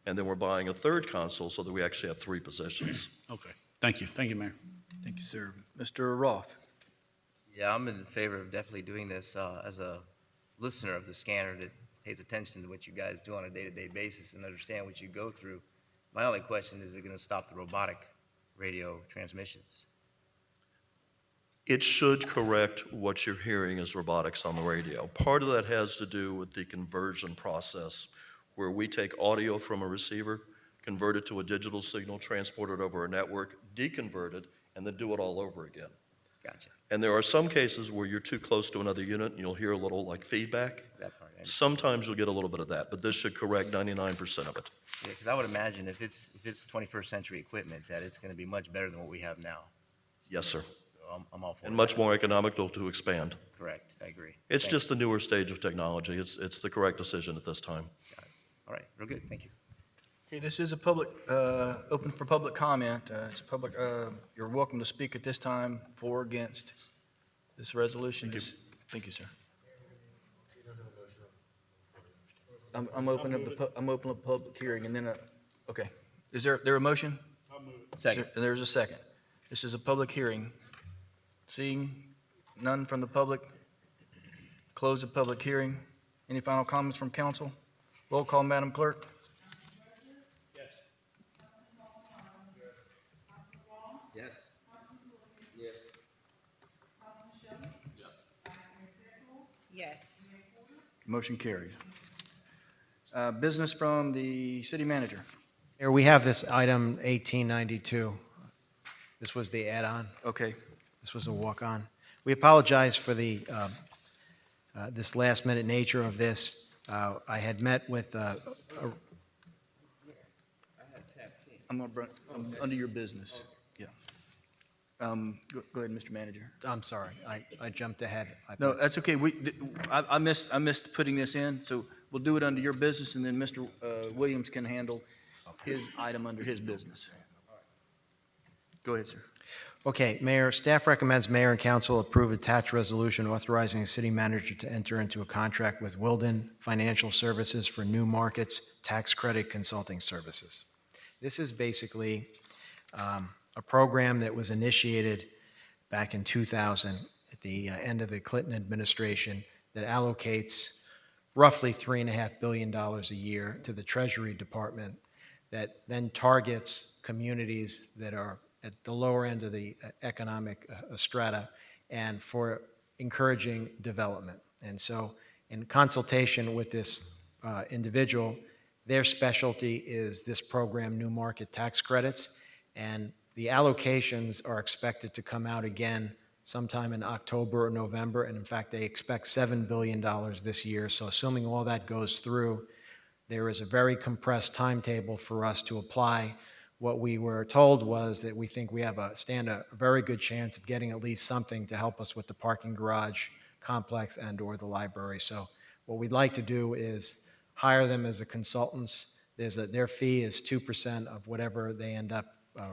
S: And then we're buying a third console so that we actually have 3 positions.
C: Okay. Thank you. Thank you, Mayor.
A: Thank you, sir. Mr. Roth.
U: Yeah, I'm in favor of definitely doing this as a listener of the scanner that pays attention to what you guys do on a day-to-day basis and understand what you go through. My only question is it going to stop the robotic radio transmissions?
S: It should correct what you're hearing as robotics on the radio. Part of that has to do with the conversion process, where we take audio from a receiver, convert it to a digital signal, transport it over a network, deconvert it, and then do it all over again.
U: Gotcha.
S: And there are some cases where you're too close to another unit and you'll hear a little like feedback.
U: That part.
S: Sometimes you'll get a little bit of that, but this should correct 99% of it.
U: Yeah, because I would imagine if it's 21st century equipment, that it's going to be much better than what we have now.
S: Yes, sir.
U: So I'm all for it.
S: And much more economical to expand.
U: Correct, I agree.
S: It's
U: Thank
S: just the newer stage of technology. It's the correct decision at this time.
U: All right, real good, thank you.
A: Okay, this is a public, open for public comment. It's public, you're welcome to speak at this time for or against this resolution. Thank you, sir. I'm opening up the public hearing and then, okay. Is there a motion?
U: Second.
A: There's a second. This is a public hearing. Seeing none from the public, close the public hearing. Any final comments from council? Roll call, Madam Clerk.
I: Yes.
J: Yes.
A: Motion carries. Business from the city manager.
G: Mayor, we have this item 1892. This was the add-on.
A: Okay.
G: This was a walk-on. We apologize for the, this last-minute nature of this. I had met with,
A: I'm going to bring, under your business. Yeah. Go ahead, Mr. Manager.
G: I'm sorry, I jumped ahead.
A: No, that's okay. I missed putting this in, so we'll do it under your business, and then Mr. Williams can handle his item under his business. Go ahead, sir.
G: Okay, Mayor, staff recommends mayor and council approve attached resolution authorizing the city manager to enter into a contract with Wilden Financial Services for New Markets Tax Credit Consulting Services. This is basically a program that was initiated back in 2000 at the end of the Clinton administration that allocates roughly $3.5 billion a year to the Treasury Department that then targets communities that are at the lower end of the economic strata and for encouraging development. And so in consultation with this individual, their specialty is this program, New Market Tax Credits, and the allocations are expected to come out again sometime in October or November, and in fact, they expect $7 billion this year. So assuming all that goes through, there is a very compressed timetable for us to apply. What we were told was that we think we have a very good chance of getting at least something to help us with the parking garage complex and or the library. So what we'd like to do is hire them as a consultants. Their fee is 2% of whatever they end up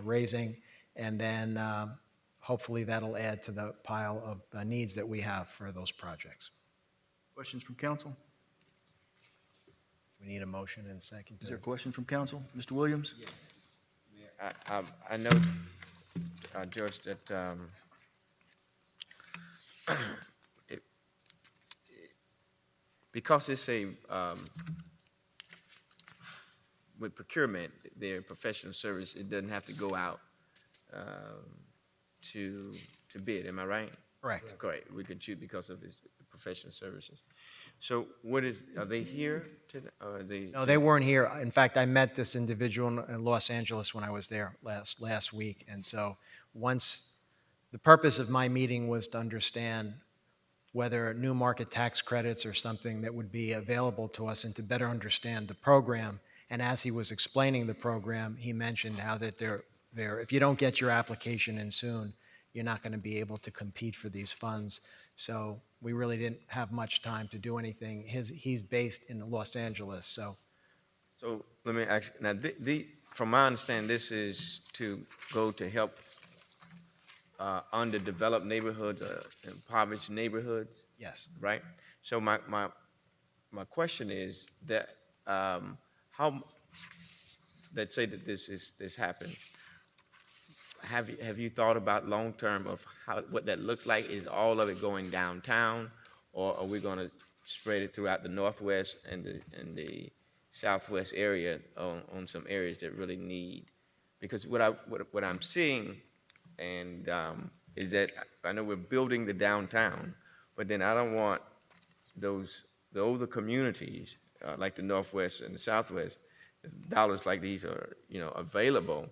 G: raising, and then hopefully that'll add to the pile of needs that we have for those projects.
A: Questions from council?
G: We need a motion and a second.
A: Is there a question from council? Mr. Williams?
I: Yes. I know, George, that because it's a, with procurement, their professional service, it doesn't have to go out to bid, am I right?
G: Correct.
I: Correct, we can choose because of his professional services. So are they here today, or are they?
G: No, they weren't here. In fact, I met this individual in Los Angeles when I was there last week. And so the purpose of my meeting was to understand whether new market tax credits are something that would be available to us and to better understand the program. And as he was explaining the program, he mentioned how that if you don't get your application in soon, you're not going to be able to compete for these funds. So we really didn't have much time to do anything. He's based in Los Angeles, so.
I: So let me ask, now, from my understanding, this is to go to help underdeveloped neighborhoods, impoverished neighborhoods?
G: Yes.
I: Right? So my question is that let's say that this happens. Have you thought about long-term of what that looks like? Is all of it going downtown, or are we going to spread it throughout the northwest and the southwest area on some areas that really need? Because what I'm seeing and is that I know we're building the downtown, but then I don't want the older communities like the northwest and the southwest. If dollars like these are available,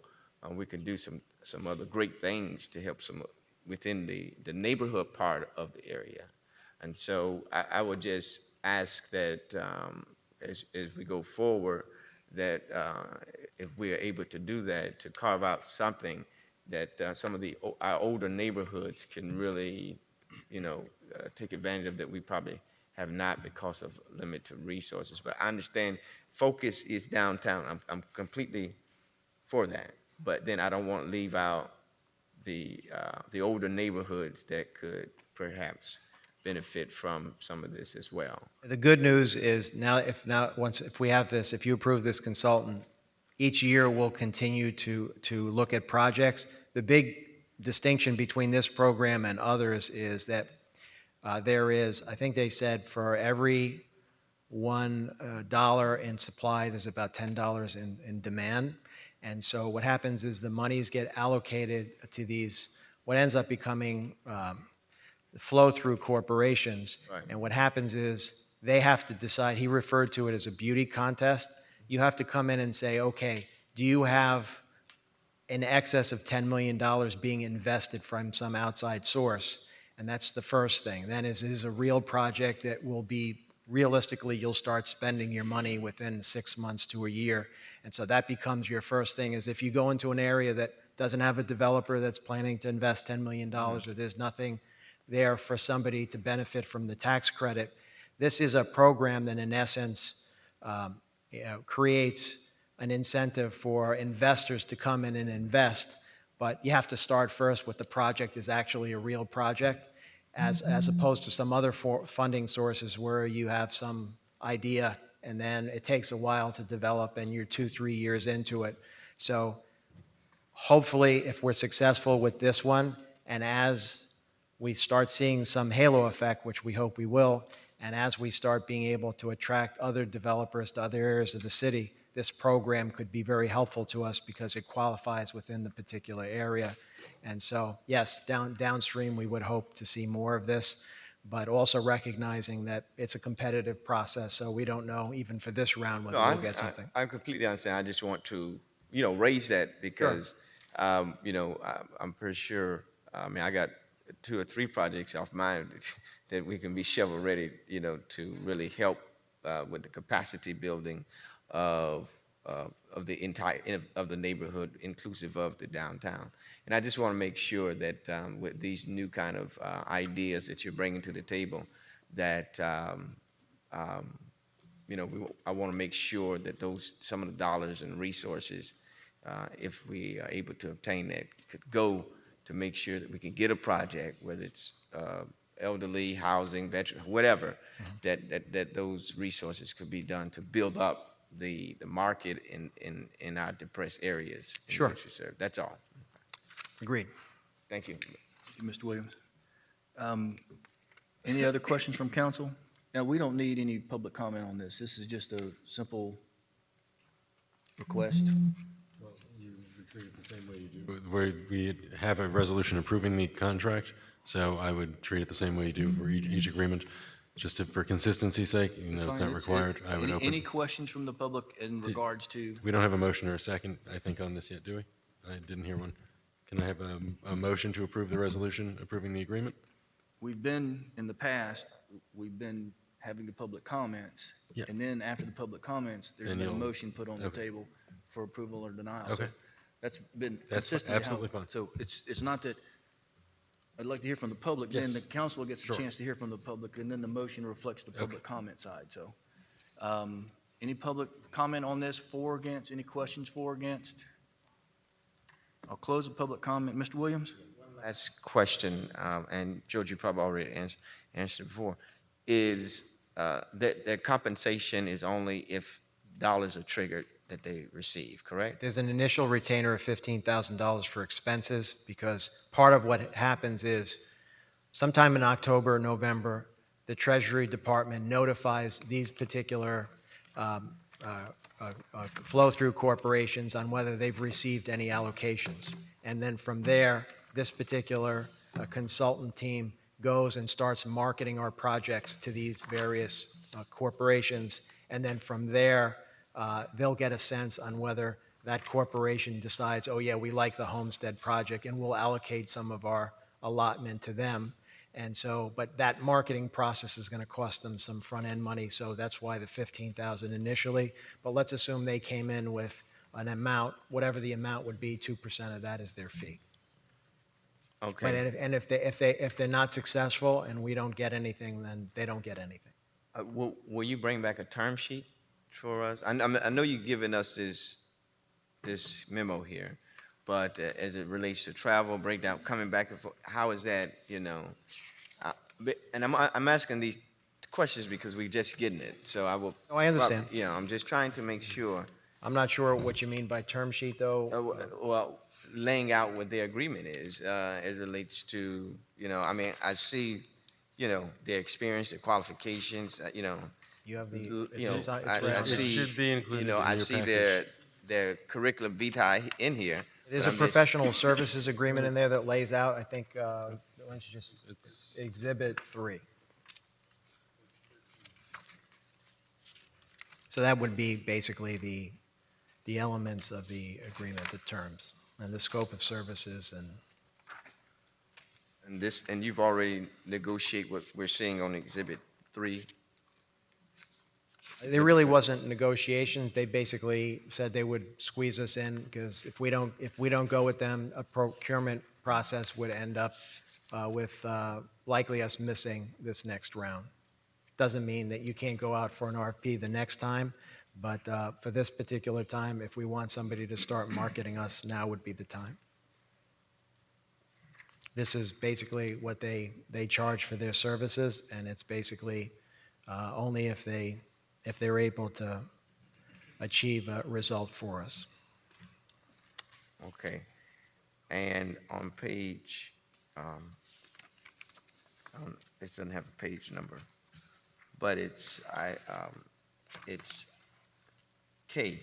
I: we can do some other great things to help some within the neighborhood part of the area. And so I would just ask that as we go forward, that if we are able to do that, to carve out something that some of our older neighborhoods can really, take advantage of, that we probably have not because of limited resources. But I understand focus is downtown. I'm completely for that. But then I don't want to leave out the older neighborhoods that could perhaps benefit from some of this as well.
G: The good news is if we have this, if you approve this consultant, each year we'll continue to look at projects. The big distinction between this program and others is that there is, I think they said, for every $1 in supply, there's about $10 in demand. And so what happens is the monies get allocated to these, what ends up becoming flow-through corporations.
I: Right.
G: And what happens is they have to decide, he referred to it as a beauty contest. You have to come in and say, okay, do you have in excess of $10 million being invested from some outside source? And that's the first thing. Then is a real project that will be, realistically, you'll start spending your money within 6 months to a year. And so that becomes your first thing, is if you go into an area that doesn't have a developer that's planning to invest $10 million, or there's nothing there for somebody to benefit from the tax credit, this is a program that in essence creates an incentive for investors to come in and invest. But you have to start first with the project is actually a real project, as opposed to some other funding sources where you have some idea and then it takes a while to develop and you're 2-3 years into it. So hopefully if we're successful with this one, and as we start seeing some halo effect, which we hope we will, and as we start being able to attract other developers to other areas of the city, this program could be very helpful to us because it qualifies within the particular area. And so, yes, downstream, we would hope to see more of this, but also recognizing that it's a competitive process, so we don't know, even for this round, whether we'll get something.
I: I completely understand. I just want to, raise that because, I'm pretty sure, I got 2 or 3 projects off mine that we can be shovel-ready, to really help with the capacity building of the entire of the neighborhood, inclusive of the downtown. And I just want to make sure that with these new kind of ideas that you're bringing to the table, that I want to make sure that some of the dollars and resources, if we are able to obtain that, could go to make sure that we can get a project, whether it's elderly, housing, veteran, whatever, that those resources could be done to build up the market in our depressed areas.
G: Sure.
I: Which we serve. That's all.
G: Agreed.
I: Thank you.
A: Thank you, Mr. Williams. Any other questions from council? Now, we don't need any public comment on this. This is just a simple request.
K: Well, you would treat it the same way you do. Where we have a resolution approving the contract, so I would treat it the same way you do for each agreement. Just for consistency's sake, even though it's not required, I would open.
A: Any questions from the public in regards to?
K: We don't have a motion or a second, I think, on this yet, do we? I didn't hear one. Can I have a motion to approve the resolution approving the agreement?
A: We've been, in the past, we've been having the public comments.
K: Yeah.
A: And then after the public comments, there's
K: Then
A: been a
K: you'll-
A: motion put on the
K: okay.
A: table for approval or denial. So
K: Okay.
A: that's been
K: That's
A: consistently how.
K: absolutely fine.
A: So it's not that, I'd like to hear from the public, then the
K: Yes.
A: council gets a
K: Sure.
A: chance to hear from the public, and then the motion reflects the public comment side, so. Any public comment on this, for or against, any questions for or against? I'll close the public comment. Mr. Williams?
I: Last question, and George, you probably already answered it before, is that compensation is only if dollars are triggered that they receive, correct?
G: There's an initial retainer of $15,000 for expenses, because part of what happens is sometime in October or November, the Treasury Department notifies these particular flow-through corporations on whether they've received any allocations. And then from there, this particular consultant team goes and starts marketing our projects to these various corporations. And then from there, they'll get a sense on whether that corporation decides, oh yeah, we like the Homestead project, and we'll allocate some of our allotment to them. And so, but that marketing process is going to cost them some front-end money, so that's why the 15,000 initially. But let's assume they came in with an amount, whatever the amount would be, 2% of that is their fee. But
I: Okay.
G: if they're not successful and we don't get anything, then they don't get anything.
I: Will you bring back a term sheet for us? I know you've given us this memo here, but as it relates to travel, breakdown, coming back and forth, how is that, and I'm asking these questions because we're just getting it, so I will.
G: Oh, I understand.
I: I'm just trying to make sure.
G: I'm not sure what you mean by term sheet, though.
I: Well, laying out what their agreement is, as it relates to, I see, their experience, their qualifications,
G: You have the,
I: I see,
K: It should be included in
I: I
K: your
I: see
K: package.
I: their curriculum vitae in here.
G: There's
I: but
G: a
I: I'm just-
G: professional services agreement in there that lays out, I think, why don't you just, Exhibit 3. So that would be basically the elements of the agreement, the terms, and the scope of services and.
I: And you've already negotiated what we're seeing on Exhibit 3?
G: There really wasn't negotiations. They basically said they would squeeze us in because if we don't go with them, a procurement process would end up with likely us missing this next round. Doesn't mean that you can't go out for an RFP the next time, but for this particular time, if we want somebody to start marketing us, now would be the time. This is basically what they charge for their services, and it's basically only if they're able to achieve a result for us.
I: Okay. And on page, this doesn't have a page number, but it's K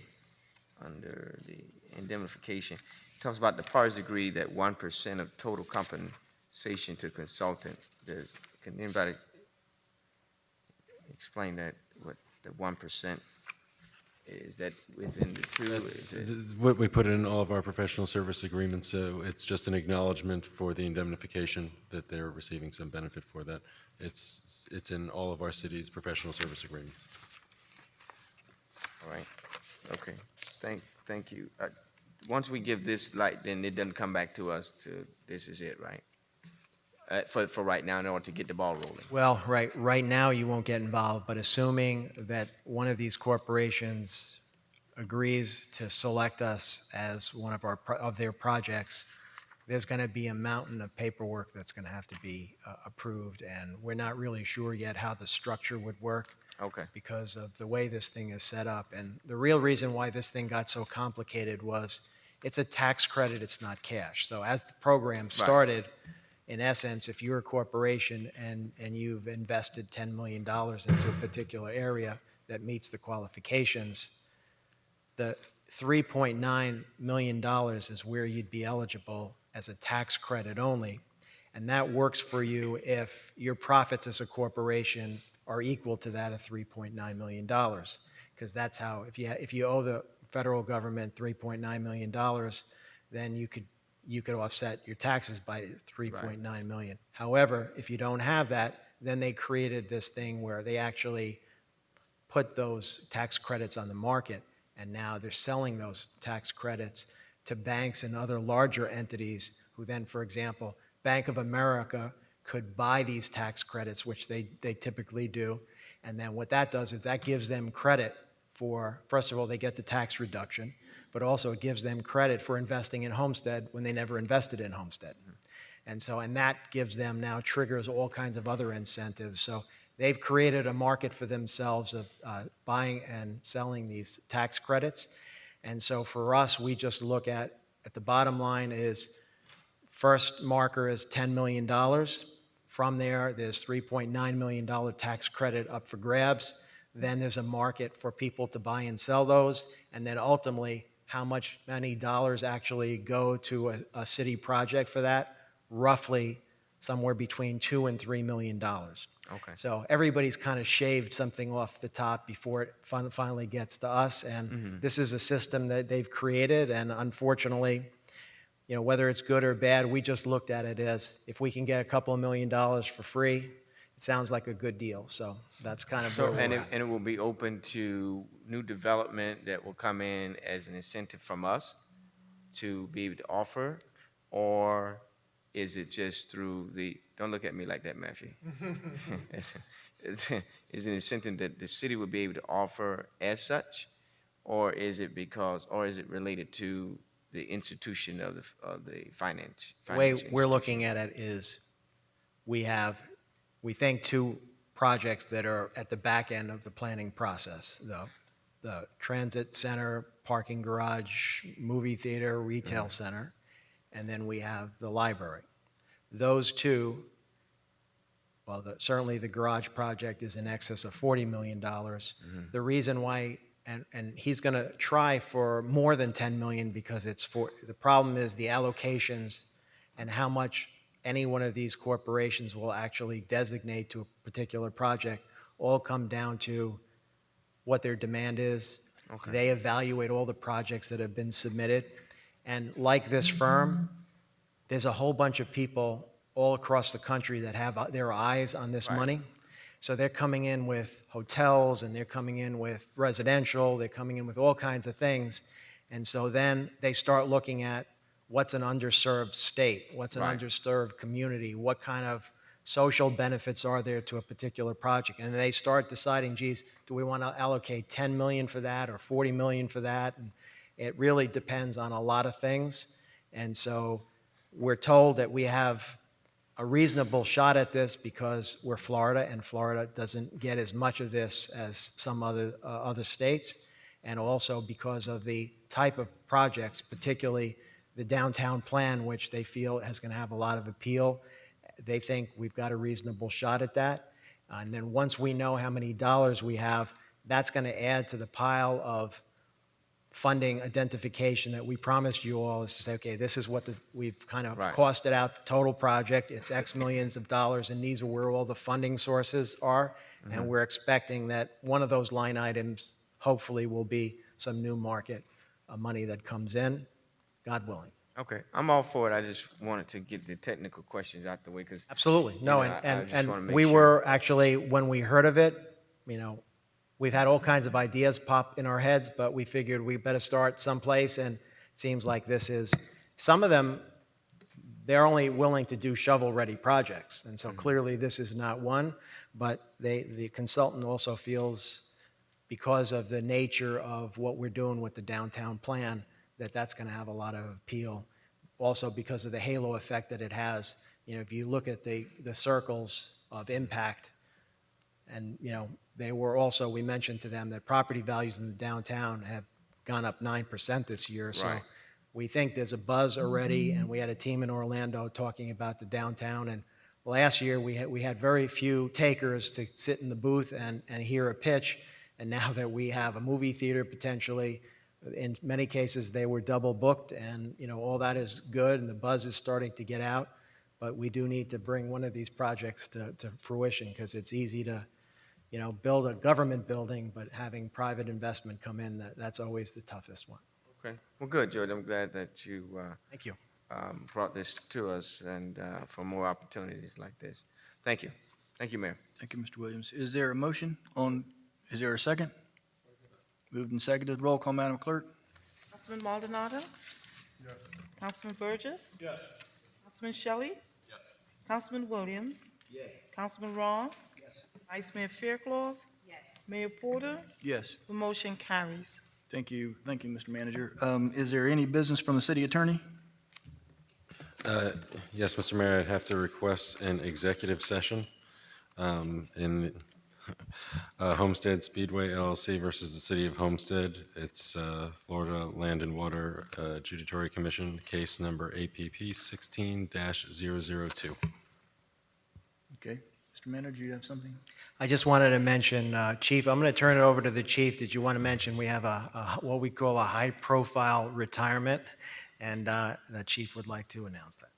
I: under the indemnification. It talks about the parties agree that 1% of total compensation to consultant. Can anybody explain that, what the 1%? Is that within the two?
K: That's
I: Is it?
K: what we put in all of our professional service agreements, so it's just an acknowledgement for the indemnification that they're receiving some benefit for that. It's in all of our city's professional service agreements.
I: All right, okay, thank you. Once we give this light, then it doesn't come back to us to, this is it, right? For right now, in order to get the ball rolling.
G: Well, right now you won't get involved, but assuming that one of these corporations agrees to select us as one of their projects, there's going to be a mountain of paperwork that's going to have to be approved, and we're not really sure yet how the structure would work.
I: Okay.
G: Because of the way this thing is set up. And the real reason why this thing got so complicated was it's a tax credit, it's not cash. So as the program started, in essence, if you're a corporation and you've invested $10 million into a particular area that meets the qualifications, the $3.9 million is where you'd be eligible as a tax credit only. And that works for you if your profits as a corporation are equal to that of $3.9 million. Because that's how, if you owe the federal government $3.9 million, then you could offset your taxes by $3.9 million. However, if you don't have that, then they created this thing where they actually put those tax credits on the market, and now they're selling those tax credits to banks and other larger entities who then, for example, Bank of America could buy these tax credits, which they typically do, and then what that does is that gives them credit for, first of all, they get the tax reduction, but also it gives them credit for investing in Homestead when they never invested in Homestead. And that gives them now, triggers all kinds of other incentives. So they've created a market for themselves of buying and selling these tax credits. And so for us, we just look at the bottom line is, first marker is $10 million. From there, there's $3.9 million tax credit up for grabs. Then there's a market for people to buy and sell those. And then ultimately, how many dollars actually go to a city project for that? Roughly somewhere between $2 and $3 million.
I: Okay.
G: So everybody's kind of shaved something off the top before it finally gets to us. And this is a system that they've created. And unfortunately, whether it's good or bad, we just looked at it as if we can get a couple of $1 million for free, it sounds like a good deal. So that's kind of where
I: So,
G: we're
I: and
G: at.
I: it will be open to new development that will come in as an incentive from us to be able to offer? Or is it just through don't look at me like that, Matthew. Is it an incentive that the city would be able to offer as such? Or is it related to the institution of the finance?
G: The way we're looking at it is we think two projects that are at the back end of the planning process, the transit center, parking garage, movie theater, retail center, and then we have the library. Those two, well, certainly the garage project is in excess of $40 million. The reason why, and he's going to try for more than $10 million because the problem is the allocations and how much any one of these corporations will actually designate to a particular project all come down to what their demand is.
I: Okay.
G: They evaluate all the projects that have been submitted. And like this firm, there's a whole bunch of people all across the country that have their eyes on this money. So they're coming in with hotels, and they're coming in with residential, they're coming in with all kinds of things. And so then they start looking at what's an underserved state, what's an underserved community, what kind of social benefits are there to a particular project. And they start deciding, geez, do we want to allocate 10 million for that or 40 million for that? And it really depends on a lot of things. And so we're told that we have a reasonable shot at this because we're Florida, and Florida doesn't get as much of this as some other states, and also because of the type of projects, particularly the downtown plan, which they feel is going to have a lot of appeal. They think we've got a reasonable shot at that. And then once we know how many dollars we have, that's going to add to the pile of funding identification that we promised you all, is to say, okay, this is what we've kind of costed out the total project. It's X millions of dollars, and these are where all the funding sources are. And we're expecting that one of those line items hopefully will be some new market money that comes in, God willing.
I: Okay, I'm all for it. I just wanted to get the technical questions out the way because
G: Absolutely. No,
I: I just wanna
G: and
I: make
G: we
I: sure.
G: were actually, when we heard of it, we've had all kinds of ideas pop in our heads, but we figured we better start someplace, and it seems like this is, some of them, they're only willing to do shovel-ready projects, and so clearly this is not one, but the consultant also feels, because of the nature of what we're doing with the downtown plan, that that's going to have a lot of appeal. Also because of the halo effect that it has. If you look at the circles of impact, and they were also, we mentioned to them that property values in the downtown have gone up 9% this year. So we think there's a buzz already, and we had a team in Orlando talking about the downtown. And last year we had very few takers to sit in the booth and hear a pitch. And now that we have a movie theater potentially, in many cases they were double booked, and all that is good, and the buzz is starting to get out. But we do need to bring one of these projects to fruition, because it's easy to build a government building, but having private investment come in, that's always the toughest one.
I: Okay, well, good, George. I'm glad that you
G: Thank you.
I: Brought this to us, and for more opportunities like this. Thank you. Thank you, Mayor.
A: Thank you, Mr. Williams. Is there a motion on, is there a second? Moved and seconded. Roll call, Madam Clerk.
F: Councilman Maldonado?
L: Yes.
F: Councilman Burgess?
L: Yes.
F: Councilman Shelley?
L: Yes.
F: Councilman Williams?
L: Yes.
F: Councilman Roth?
L: Yes.
F: Vice Mayor Faircloth?
R: Yes.
F: Mayor Porter?
A: Yes.
F: The motion carries.
A: Thank you, Mr. Manager. Is there any business from the city attorney?
K: Yes, Mr. Mayor, I'd have to request an executive session in Homestead Speedway LLC versus the City of Homestead. It's Florida Land and Water Adjudicatory Commission, case number APP 16-002.
A: Okay. Mr. Manager, you have something?
G: I just wanted to mention, Chief, I'm going to turn it over to the chief. Did you want to mention we have what we call a high-profile retirement, and the chief would like to announce that.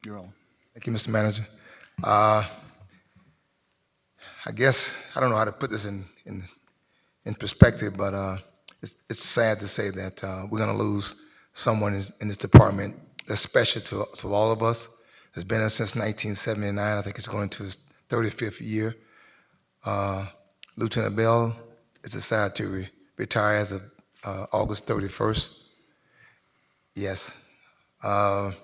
A: You're on.
B: Thank you, Mr. Manager. I guess, I don't know how to put this in perspective, but it's sad to say that we're going to lose someone in this department that's special to all of us. Has been there since 1979. I think it's going to his 35th year. Lieutenant Bell is decided to retire as of August 31st. Yes. To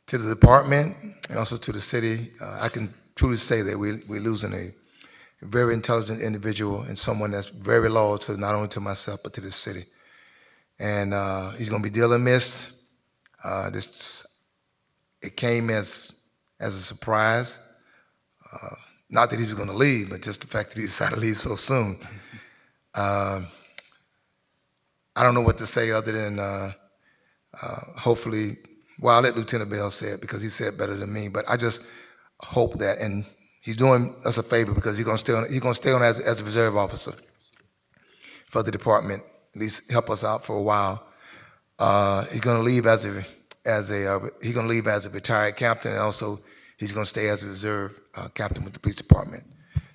B: the department and also to the city, I can truly say that we're losing a very intelligent individual and someone that's very loyal to not only to myself but to the city. And he's going to be dearly missed. It came as a surprise. Not that he was going to leave, but just the fact that he decided to leave so soon. I don't know what to say other than hopefully, well, I'll let Lieutenant Bell say it because he said it better than me, but I just hope that, and he's doing us a favor because he's going to stay on as a reserve officer for the department, at least help us out for a while. He's going to leave as a retired captain, and also he's going to stay as a reserve captain with the police department.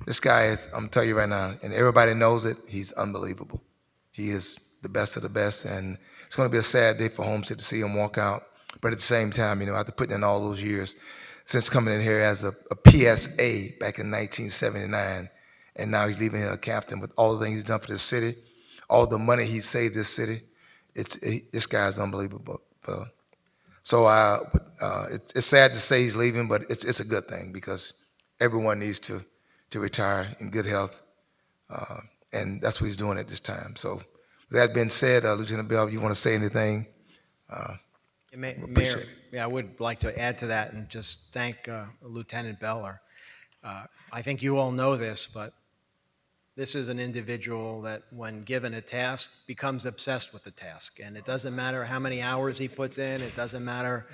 B: This guy is, I'm telling you right now, and everybody knows it, he's unbelievable. He is the best of the best, and it's going to be a sad day for Homestead to see him walk out. But at the same time, after putting in all those years, since coming in here as a PSA back in 1979, and now he's leaving here a captain with all the things he's done for the city, all the money he saved this city, this guy's unbelievable. So it's sad to say he's leaving, but it's a good thing because everyone needs to retire in good health, and that's what he's doing at this time. So with that being said, Lieutenant Bell, you want to say anything?
G: Mayor, I would like to add to that and just thank Lieutenant Beller. I think you all know this, but this is an individual that, when given a task, becomes obsessed with the task. And it doesn't matter how many hours he puts in, it doesn't matter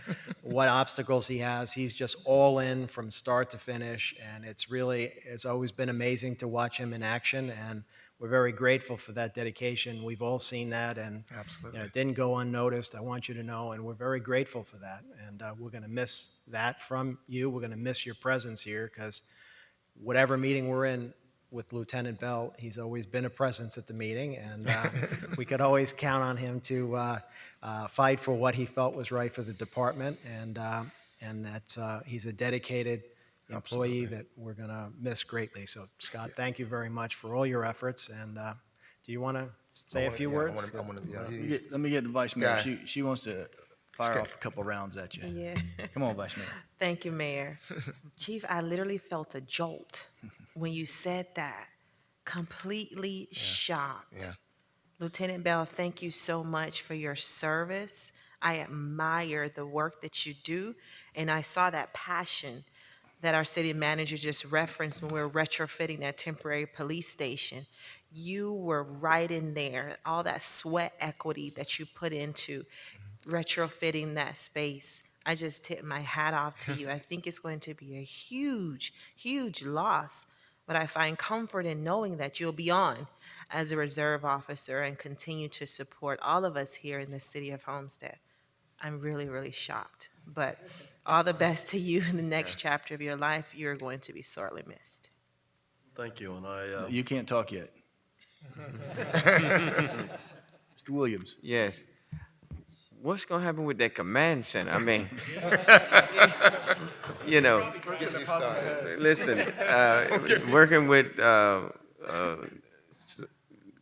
G: what obstacles he has, he's just all in from start to finish. And it's always been amazing to watch him in action, and we're very grateful for that dedication. We've all seen that, and
B: absolutely,
G: it didn't go unnoticed, I want you to know, and we're very grateful for that. And we're going to miss that from you. We're going to miss your presence here, because whatever meeting we're in with Lieutenant Bell, he's always been a presence at the meeting, and we could always count on him to fight for what he felt was right for the department, and that he's a dedicated employee that we're going to miss greatly. So, Scott, thank you very much for all your efforts. And do you want to say a few words?
A: Let me get the Vice Mayor. She wants to fire off a couple rounds at you.
J: Yeah.
A: Come on, Vice Mayor.
J: Thank you, Mayor. Chief, I literally felt a jolt when you said that. Completely shocked.
B: Yeah.
J: Lieutenant Bell, thank you so much for your service. I admire the work that you do, and I saw that passion that our city manager just referenced when we were retrofitting that temporary police station. You were right in there, all that sweat equity that you put into retrofitting that space. I just tip my hat off to you. I think it's going to be a huge, huge loss, but I find comfort in knowing that you'll be on as a reserve officer and continue to support all of us here in the city of Homestead. I'm really, really shocked, but all the best to you in the next chapter of your life. You're going to be sorely missed.
S: Thank you, and
A: You can't talk yet. Mr. Williams.
I: Yes. What's going to happen with that command center? I mean, listen, working with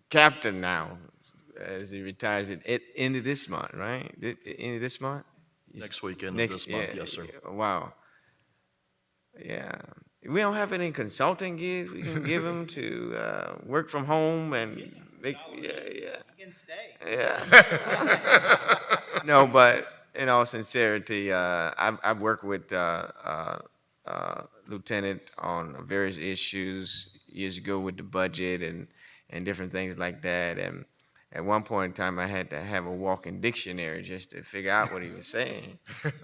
I: Captain now, as he retires at end of this month, right? End of this month?
S: next weekend of this month, yes, sir.
I: Wow. Yeah. We don't have any consulting gigs we can give them to work from home and make, You can stay. Yeah. No, but in all sincerity, I've worked with Lieutenant on various issues years ago with the budget and different things like that. And at one point in time, I had to have a walking dictionary just to figure out what he was saying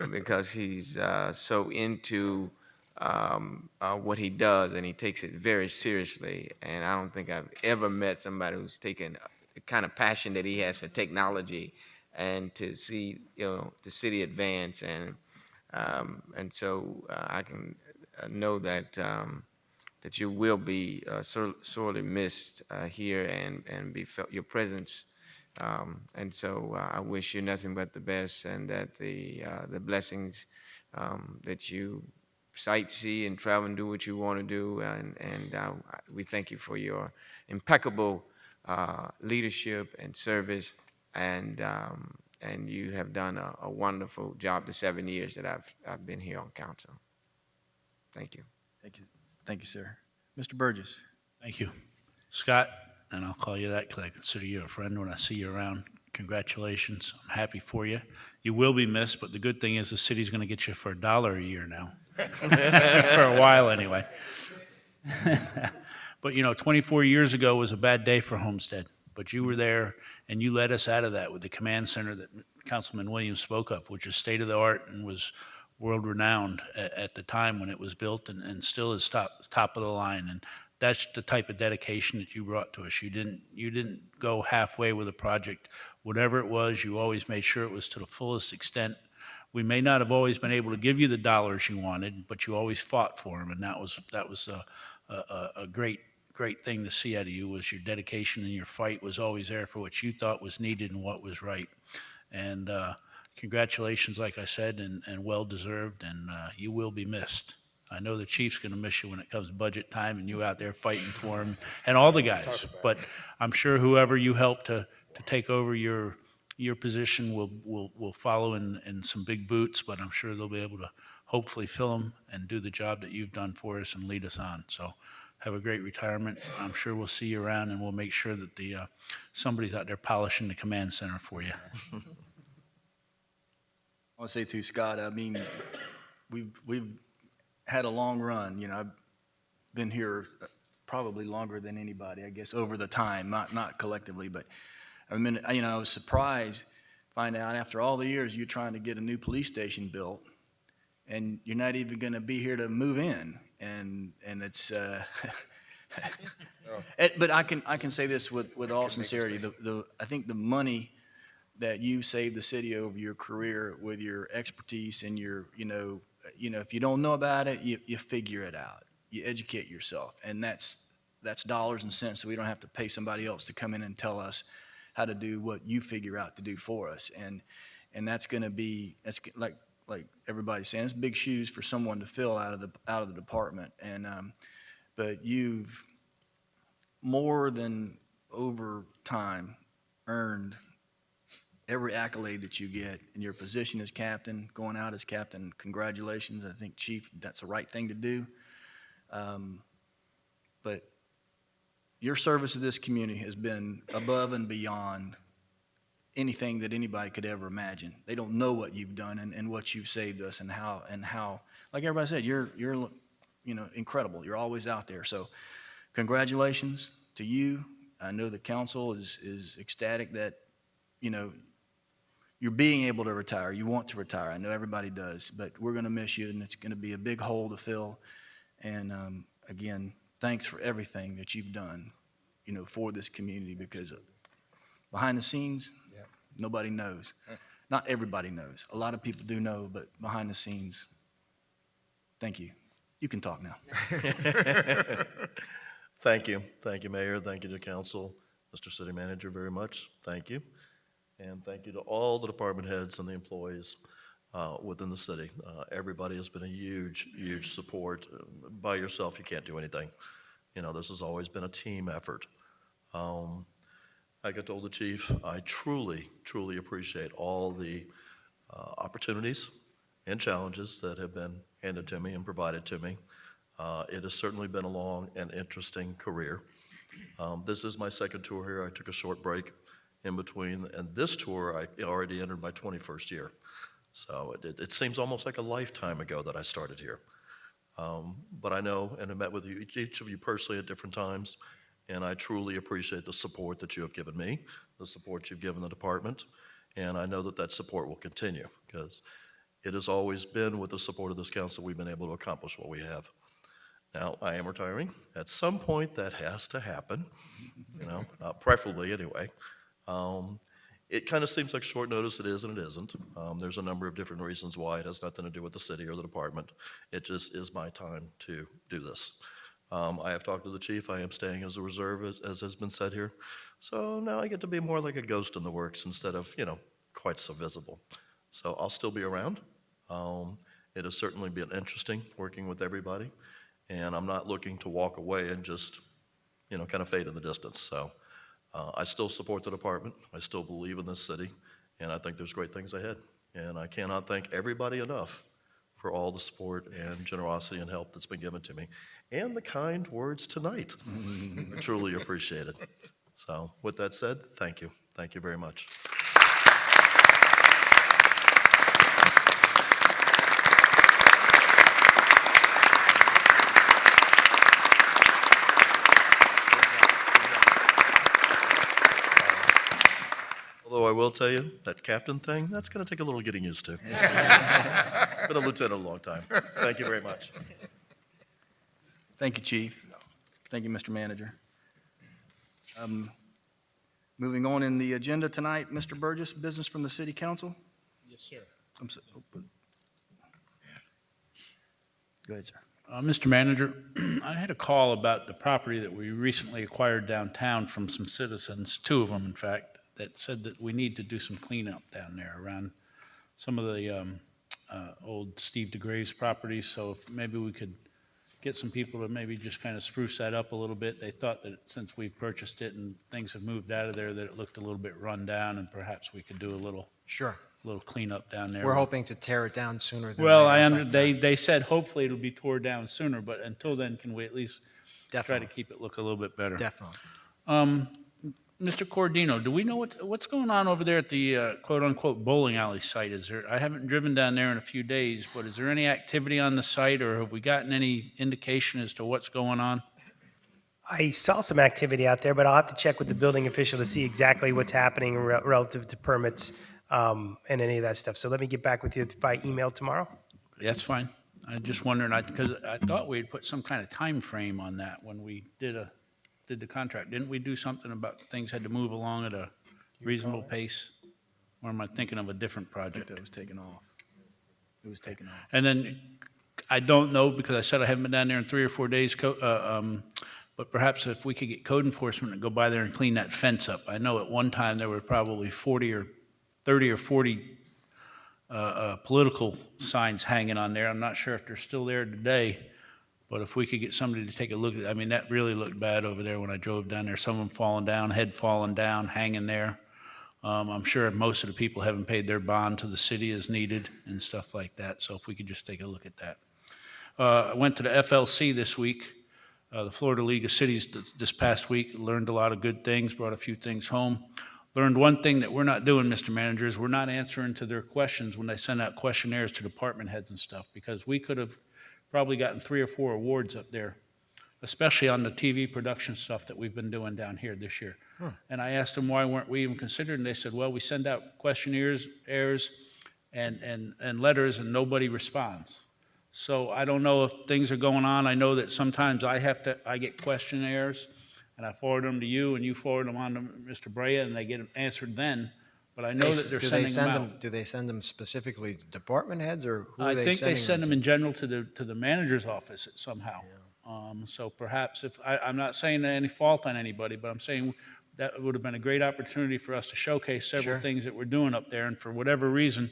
I: because he's so into what he does, and he takes it very seriously. And I don't think I've ever met somebody who's taken the kind of passion that he has for technology and to see, the city advance. And so I can know that that you will be sorely missed here and be felt. Your presence
E: And so I wish you nothing but the best, and that the blessings that you sightsee and travel and do what you want to do. And we thank you for your impeccable leadership and service. And you have done a wonderful job the 7 years that I've been here on council. Thank you.
A: Thank you, sir. Mr. Burgess.
C: Thank you. Scott, and I'll call you that because I consider you a friend when I see you around. Congratulations. I'm happy for you. You will be missed, but the good thing is the city's going to get you for $1 a year now. For a while, anyway. But, 24 years ago was a bad day for Homestead. But you were there, and you led us out of that with the command center that Councilman Williams spoke of, which is state-of-the-art and was world-renowned at the time when it was built, and still is top of the line. And that's the type of dedication that you brought to us. You didn't go halfway with a project. Whatever it was, you always made sure it was to the fullest extent. We may not have always been able to give you the dollars you wanted, but you always fought for them, and that was a great thing to see out of you. Was your dedication, and your fight was always there for what you thought was needed and what was right. And congratulations, like I said, and well-deserved, and you will be missed. I know the chief's going to miss you when it comes budget time and you out there fighting for him and all the guys. But I'm sure whoever you help to take over your position will follow in some big boots, but I'm sure they'll be able to hopefully fill them and do the job that you've done for us and lead us on. So have a great retirement. I'm sure we'll see you around, and we'll make sure that somebody's out there polishing the command center for you.
A: I want to say too, Scott, I mean, we've had a long run. I've been here probably longer than anybody, I guess, over the time, not collectively, but I mean, I was surprised to find out after all the years you're trying to get a new police station built, and you're not even going to be here to move in, and it's. But I can say this with all sincerity: I think the money that you saved the city over your career with your expertise and your if you don't know about it, you figure it out. You educate yourself, and that's dollars and cents. So we don't have to pay somebody else to come in and tell us how to do what you figure out to do for us. And that's going to be like everybody's saying, it's big shoes for someone to fill out of the department. And but you've more than over time earned every accolade that you get in your position as captain, going out as captain. Congratulations. I think, Chief, that's the right thing to do. But your service to this community has been above and beyond anything that anybody could ever imagine. They don't know what you've done and what you've saved us and how, like everybody said, you're incredible. You're always out there. So congratulations to you. I know the council is ecstatic that, you're being able to retire. You want to retire. I know everybody does, but we're going to miss you, and it's going to be a big hole to fill. And again, thanks for everything that you've done, for this community, because behind the scenes, nobody knows. Not everybody knows. A lot of people do know, but behind the scenes, thank you. You can talk now.
S: Thank you. Thank you, Mayor. Thank you to council, Mr. City Manager, very much. Thank you. And thank you to all the department heads and the employees within the city. Everybody has been a huge, huge support. By yourself, you can't do anything. This has always been a team effort. Like I told the chief, I truly, truly appreciate all the opportunities and challenges that have been handed to me and provided to me. It has certainly been a long and interesting career. This is my second tour here. I took a short break in between, and this tour, I already entered my 21st year. So it seems almost like a lifetime ago that I started here. But I know, and I met with you, each of you personally at different times, and I truly appreciate the support that you have given me, the support you've given the department, and I know that that support will continue, because it has always been with the support of this council we've been able to accomplish what we have. Now, I am retiring. At some point, that has to happen, preferably anyway. It kind of seems like short notice. It is and it isn't. There's a number of different reasons why. It has nothing to do with the city or the department. It just is my time to do this. I have talked to the chief. I am staying as a reserve, as has been said here. So now I get to be more like a ghost in the works instead of, quite so visible. So I'll still be around. It has certainly been interesting working with everybody, and I'm not looking to walk away and just, kind of fade in the distance. So I still support the department. I still believe in this city, and I think there's great things ahead. And I cannot thank everybody enough for all the support and generosity and help that's been given to me, and the kind words tonight. I truly appreciate it. So with that said, thank you. Thank you very much. Although I will tell you, that captain thing, that's going to take a little getting used to. Been a lieutenant a long time. Thank you very much.
A: Thank you, Chief. Thank you, Mr. Manager. Moving on in the agenda tonight, Mr. Burgess, business from the City Council.
C: Yes, sir.
A: Go ahead, sir.
C: Mr. Manager, I had a call about the property that we recently acquired downtown from some citizens, 2 of them, in fact, that said that we need to do some cleanup down there around some of the old Steve DeGrave's properties. So if maybe we could get some people to maybe just kind of spruce that up a little bit. They thought that since we purchased it and things have moved out of there, that it looked a little bit run down, and perhaps we could do a little cleanup down there.
G: We're hoping to tear it down sooner than
C: Well,
G: later.
C: they said hopefully it'll be tore down sooner, but until then, can we at least try to keep it look a little bit better?
G: Definitely.
C: Mr. Cordino, do we know what's going on over there at the quote-unquote bowling alley site? I haven't driven down there in a few days, but is there any activity on the site, or have we gotten any indication as to what's going on?
Q: I saw some activity out there, but I'll have to check with the building official to see exactly what's happening relative to permits and any of that stuff. So let me get back with you by email tomorrow.
C: That's fine. I'm just wondering, because I thought we had put some kind of time frame on that when we did the contract. Didn't we do something about things had to move along at a reasonable pace? Or am I thinking of a different project?
A: That was taken off. It was taken off.
C: And then, I don't know, because I said I haven't been down there in 3 or 4 days, but perhaps if we could get code enforcement to go by there and clean that fence up. I know at one time there were probably 30 or 40 political signs hanging on there. I'm not sure if they're still there today, but if we could get somebody to take a look at it, I mean, that really looked bad over there when I drove down there. Some of them falling down, head falling down, hanging there. I'm sure most of the people haven't paid their bond to the city as needed and stuff like that, so if we could just take a look at that. I went to the FLC this week, the Florida League of Cities this past week, learned a lot of good things, brought a few things home. Learned one thing that we're not doing, Mr. Manager, is we're not answering to their questions when they send out questionnaires to department heads and stuff, because we could have probably gotten 3 or 4 awards up there, especially on the TV production stuff that we've been doing down here this year. And I asked them why weren't we even considered, and they said, well, we send out questionnaires and letters, and nobody responds. So I don't know if things are going on. I know that sometimes I get questionnaires, and I forward them to you, and you forward them on to Mr. Brea, and they get answered then. But I know that they're sending them out.
G: Do they send them specifically to department heads, or who are they sending them to?
C: I think they send them in general to the manager's office somehow. So perhaps I'm not saying any fault on anybody, but I'm saying that would have been a great opportunity for us to showcase several things that we're doing up there, and for whatever reason,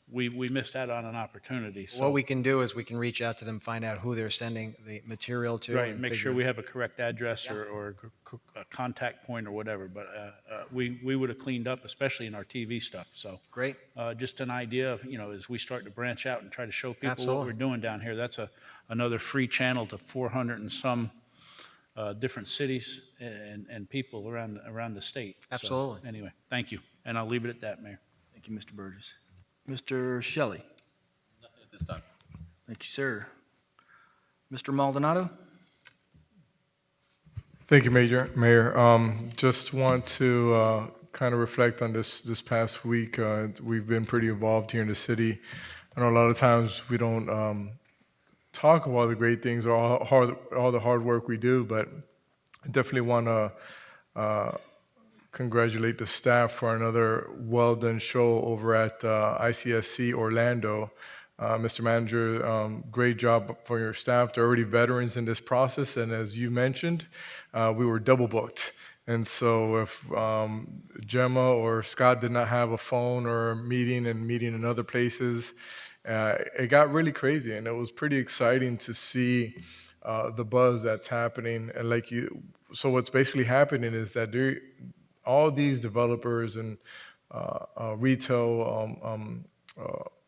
C: we missed out on an opportunity. So
G: what we can do is we can reach out to them, find out who they're sending the material to.
C: Right, make sure we have a correct address or a contact point or whatever, but we would have cleaned up, especially in our TV stuff, so.
G: Great.
C: Just an idea of, as we start to branch out and try to show people what we're doing down here, that's another free channel to 400 and some different cities and people around the state.
G: Absolutely.
C: So, anyway, thank you, and I'll leave it at that, Mayor.
A: Thank you, Mr. Burgess. Mr. Shelley.
H: Nothing at this time.
A: Thank you, sir. Mr. Maldonado?
V: Thank you, Mayor. Just want to kind of reflect on this past week. We've been pretty involved here in the city. I know a lot of times we don't talk of all the great things or all the hard work we do, but I definitely want to congratulate the staff for another well-done show over at ICSC Orlando. Mr. Manager, great job for your staff. They're already veterans in this process, and as you mentioned, we were double booked. And so if Gemma or Scott did not have a phone or a meeting in other places, it got really crazy, and it was pretty exciting to see the buzz that's happening. And so what's basically happening is that all these developers and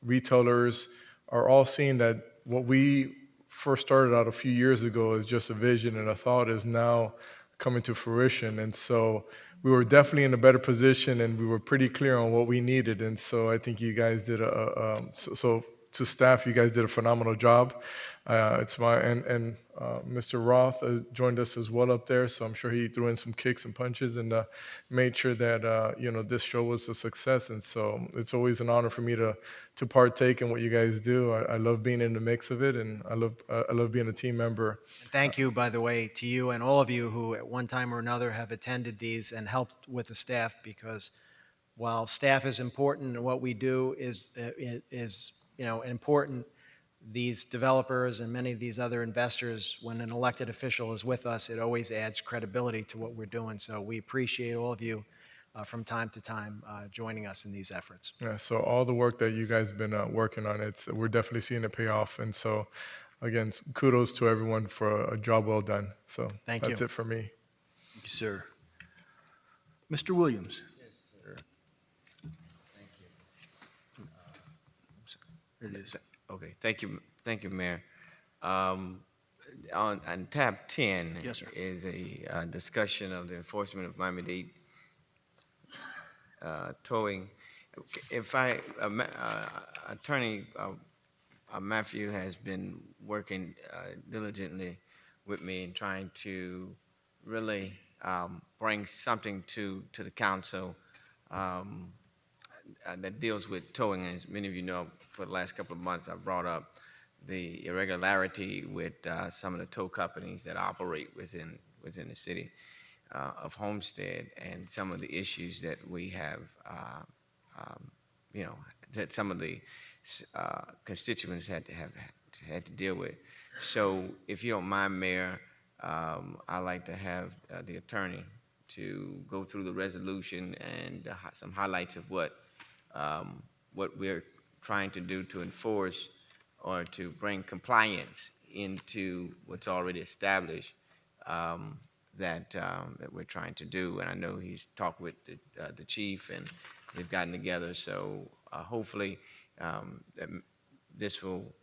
V: retailers are all seeing that what we first started out a few years ago as just a vision and a thought is now coming to fruition. And so we were definitely in a better position, and we were pretty clear on what we needed. And so I think you guys did so to staff, you guys did a phenomenal job. Mr. Roth joined us as well up there, so I'm sure he threw in some kicks and punches and made sure that this show was a success. And so it's always an honor for me to partake in what you guys do. I love being in the mix of it, and I love being a team member.
G: Thank you, by the way, to you and all of you who at one time or another have attended these and helped with the staff, because while staff is important and what we do is important, these developers and many of these other investors, when an elected official is with us, it always adds credibility to what we're doing. So we appreciate all of you from time to time joining us in these efforts.
V: Yeah, so all the work that you guys have been working on, we're definitely seeing it pay off. And so, again, kudos to everyone for a job well done. So that's it for me.
A: Thank you, sir. Mr. Williams.
E: Yes, sir. Thank you.
A: There it is.
E: Okay, thank you, Mayor. On tab 10
A: Yes, sir.
E: is a discussion of the enforcement of Miami-Dade towing. If Attorney Matthew has been working diligently with me in trying to really bring something to the council that deals with towing. As many of you know, for the last couple of months, I've brought up the irregularity with some of the tow companies that operate within the city of Homestead, and some of the issues that we have, that some of the constituents had to deal with. So, if you don't mind, Mayor, I'd like to have the attorney to go through the resolution and some highlights of what we're trying to do to enforce or to bring compliance into what's already established that we're trying to do. And I know he's talked with the chief, and they've gotten together. So hopefully this will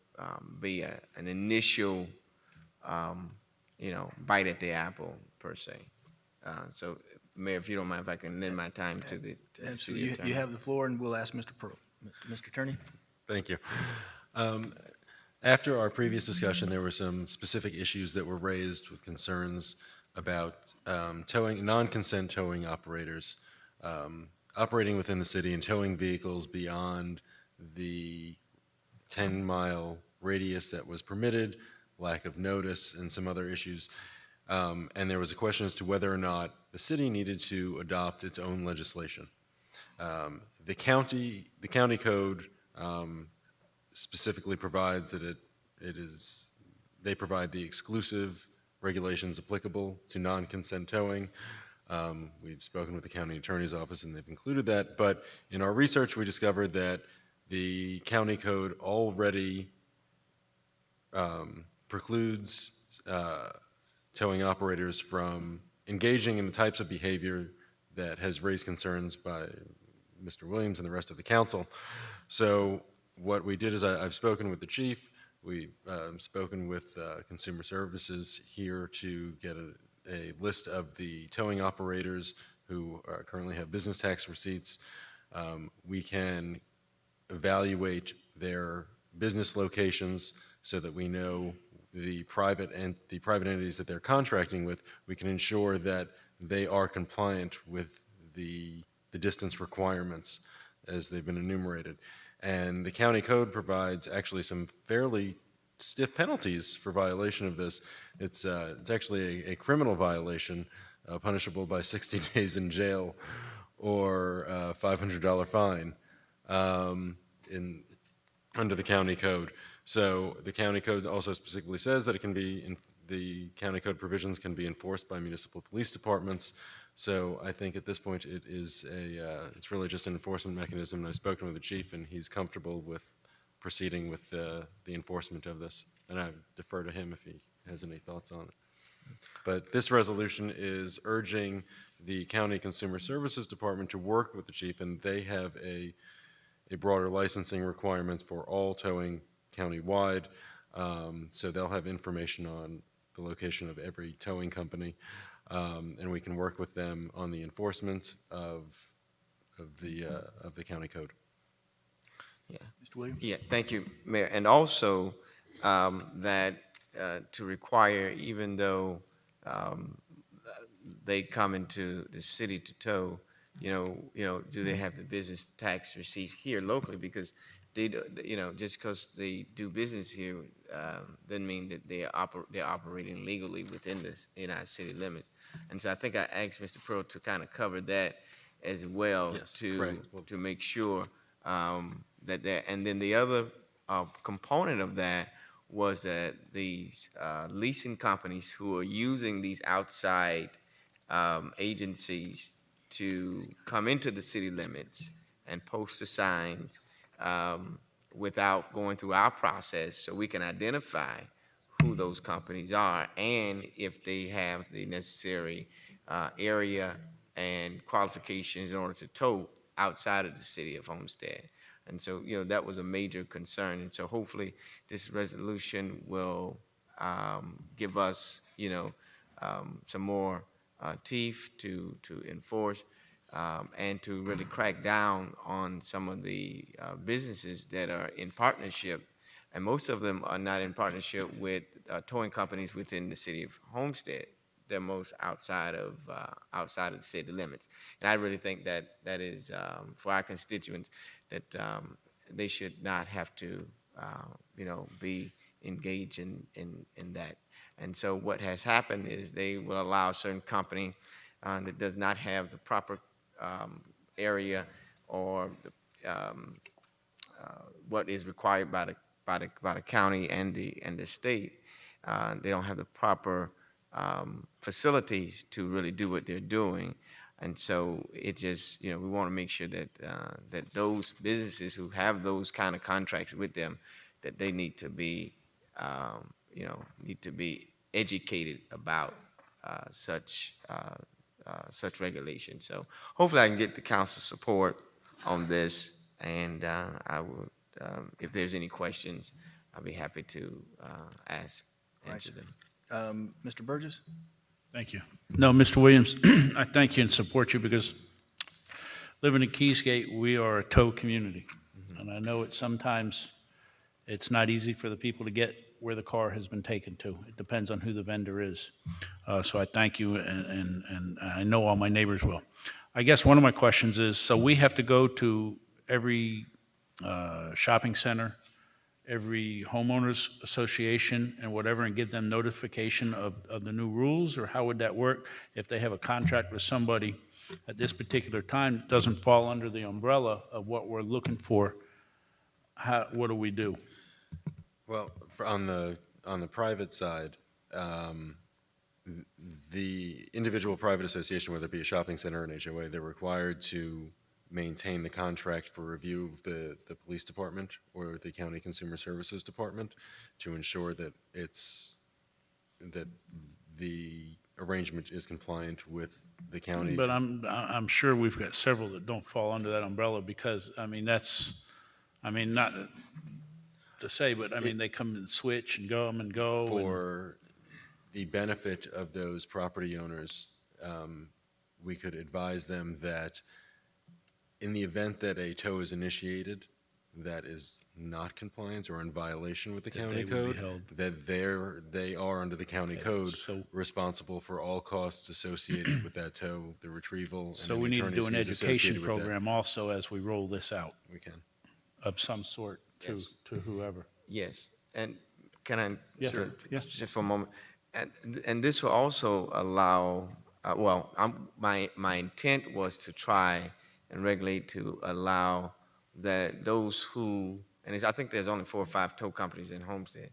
E: be an initial, bite at the apple per se. So, Mayor, if you don't mind, if I can lend my time to the
A: Absolutely. You have the floor, and we'll ask Mr. Pearl. Mr. Attorney?
K: Thank you. After our previous discussion, there were some specific issues that were raised with concerns about non-consent towing operators operating within the city and towing vehicles beyond the 10-mile radius that was permitted, lack of notice, and some other issues. And there was a question as to whether or not the city needed to adopt its own legislation. The county code specifically provides that they provide the exclusive regulations applicable to non-consent towing. We've spoken with the county attorney's office, and they've included that. But in our research, we discovered that the county code already precludes towing operators from engaging in the types of behavior that has raised concerns by Mr. Williams and the rest of the council. So what we did is I've spoken with the chief. We've spoken with Consumer Services here to get a list of the towing operators who currently have business tax receipts. We can evaluate their business locations so that we know the private entities that they're contracting with. We can ensure that they are compliant with the distance requirements as they've been enumerated. And the county code provides actually some fairly stiff penalties for violation of this. It's actually a criminal violation, punishable by 60 days in jail or a $500 fine. under the county code. So the county code also specifically says that it can be, the county code provisions can be enforced by municipal police departments. So I think at this point it is it's really just an enforcement mechanism. And I've spoken with the chief and he's comfortable with proceeding with the enforcement of this. And I defer to him if he has any thoughts on it. But this resolution is urging the County Consumer Services Department to work with the chief, and they have a broader licensing requirement for all towing countywide. So they'll have information on the location of every towing company, and we can work with them on the enforcement of the county code.
E: Yeah.
A: Mr. Williams?
E: Yeah, thank you, Mayor. And also, that to require, even though they come into the city to tow, do they have the business tax receipt here locally? Because they, just because they do business here doesn't mean that they're operating legally within the United City limits. And so I think I asked Mr. Pearl to kind of cover that as well,
K: Yes,
E: to
K: correct.
E: to make sure that there. And then the other component of that was that these leasing companies who are using these outside agencies to come into the city limits and post a sign without going through our process, so we can identify who those companies are and if they have the necessary area and qualifications in order to tow outside of the city of Homestead. And so, that was a major concern. And so hopefully this resolution will give us, some more teeth to enforce and to really crack down on some of the businesses that are in partnership. And most of them are not in partnership with towing companies within the city of Homestead. They're most outside of the city limits. And I really think that is, for our constituents, that they should not have to, be engaged in that. And so what has happened is they will allow a certain company that does not have the proper area or what is required by the county and the state. They don't have the proper facilities to really do what they're doing. And so it just, we want to make sure that that those businesses who have those kind of contracts with them, that they need to be, educated about such regulation. So hopefully I can get the council support on this, and I will, if there's any questions, I'll be happy to answer them.
A: Mr. Burgess?
C: Thank you. No, Mr. Williams, I thank you and support you because living in Keysgate, we are a tow community. And I know sometimes it's not easy for the people to get where the car has been taken to. It depends on who the vendor is. So I thank you, and I know all my neighbors will. I guess one of my questions is, so we have to go to every shopping center, every homeowners association and whatever, and give them notification of the new rules, or how would that work if they have a contract with somebody at this particular time that doesn't fall under the umbrella of what we're looking for? What do we do?
K: Well, on the private side, the individual private association, whether it be a shopping center or an HOA, they're required to maintain the contract for review of the police department or the county consumer services department to ensure that that the arrangement is compliant with the county.
C: But I'm sure we've got several that don't fall under that umbrella because, not to say, but they come and switch and go and go.
K: For the benefit of those property owners, we could advise them that in the event that a tow is initiated that is not compliant or in violation with the county code, that they are under the county code responsible for all costs associated with that tow, the retrievil, and
C: So we need to do an education program also as we roll this out.
K: We can.
C: Of some sort to whoever.
E: Yes, and can I,
C: Yeah,
E: sure,
C: yeah.
E: just for a moment, and this will also allow, my intent was to try and regulate to allow that those who, and I think there's only 4 or 5 tow companies in Homestead,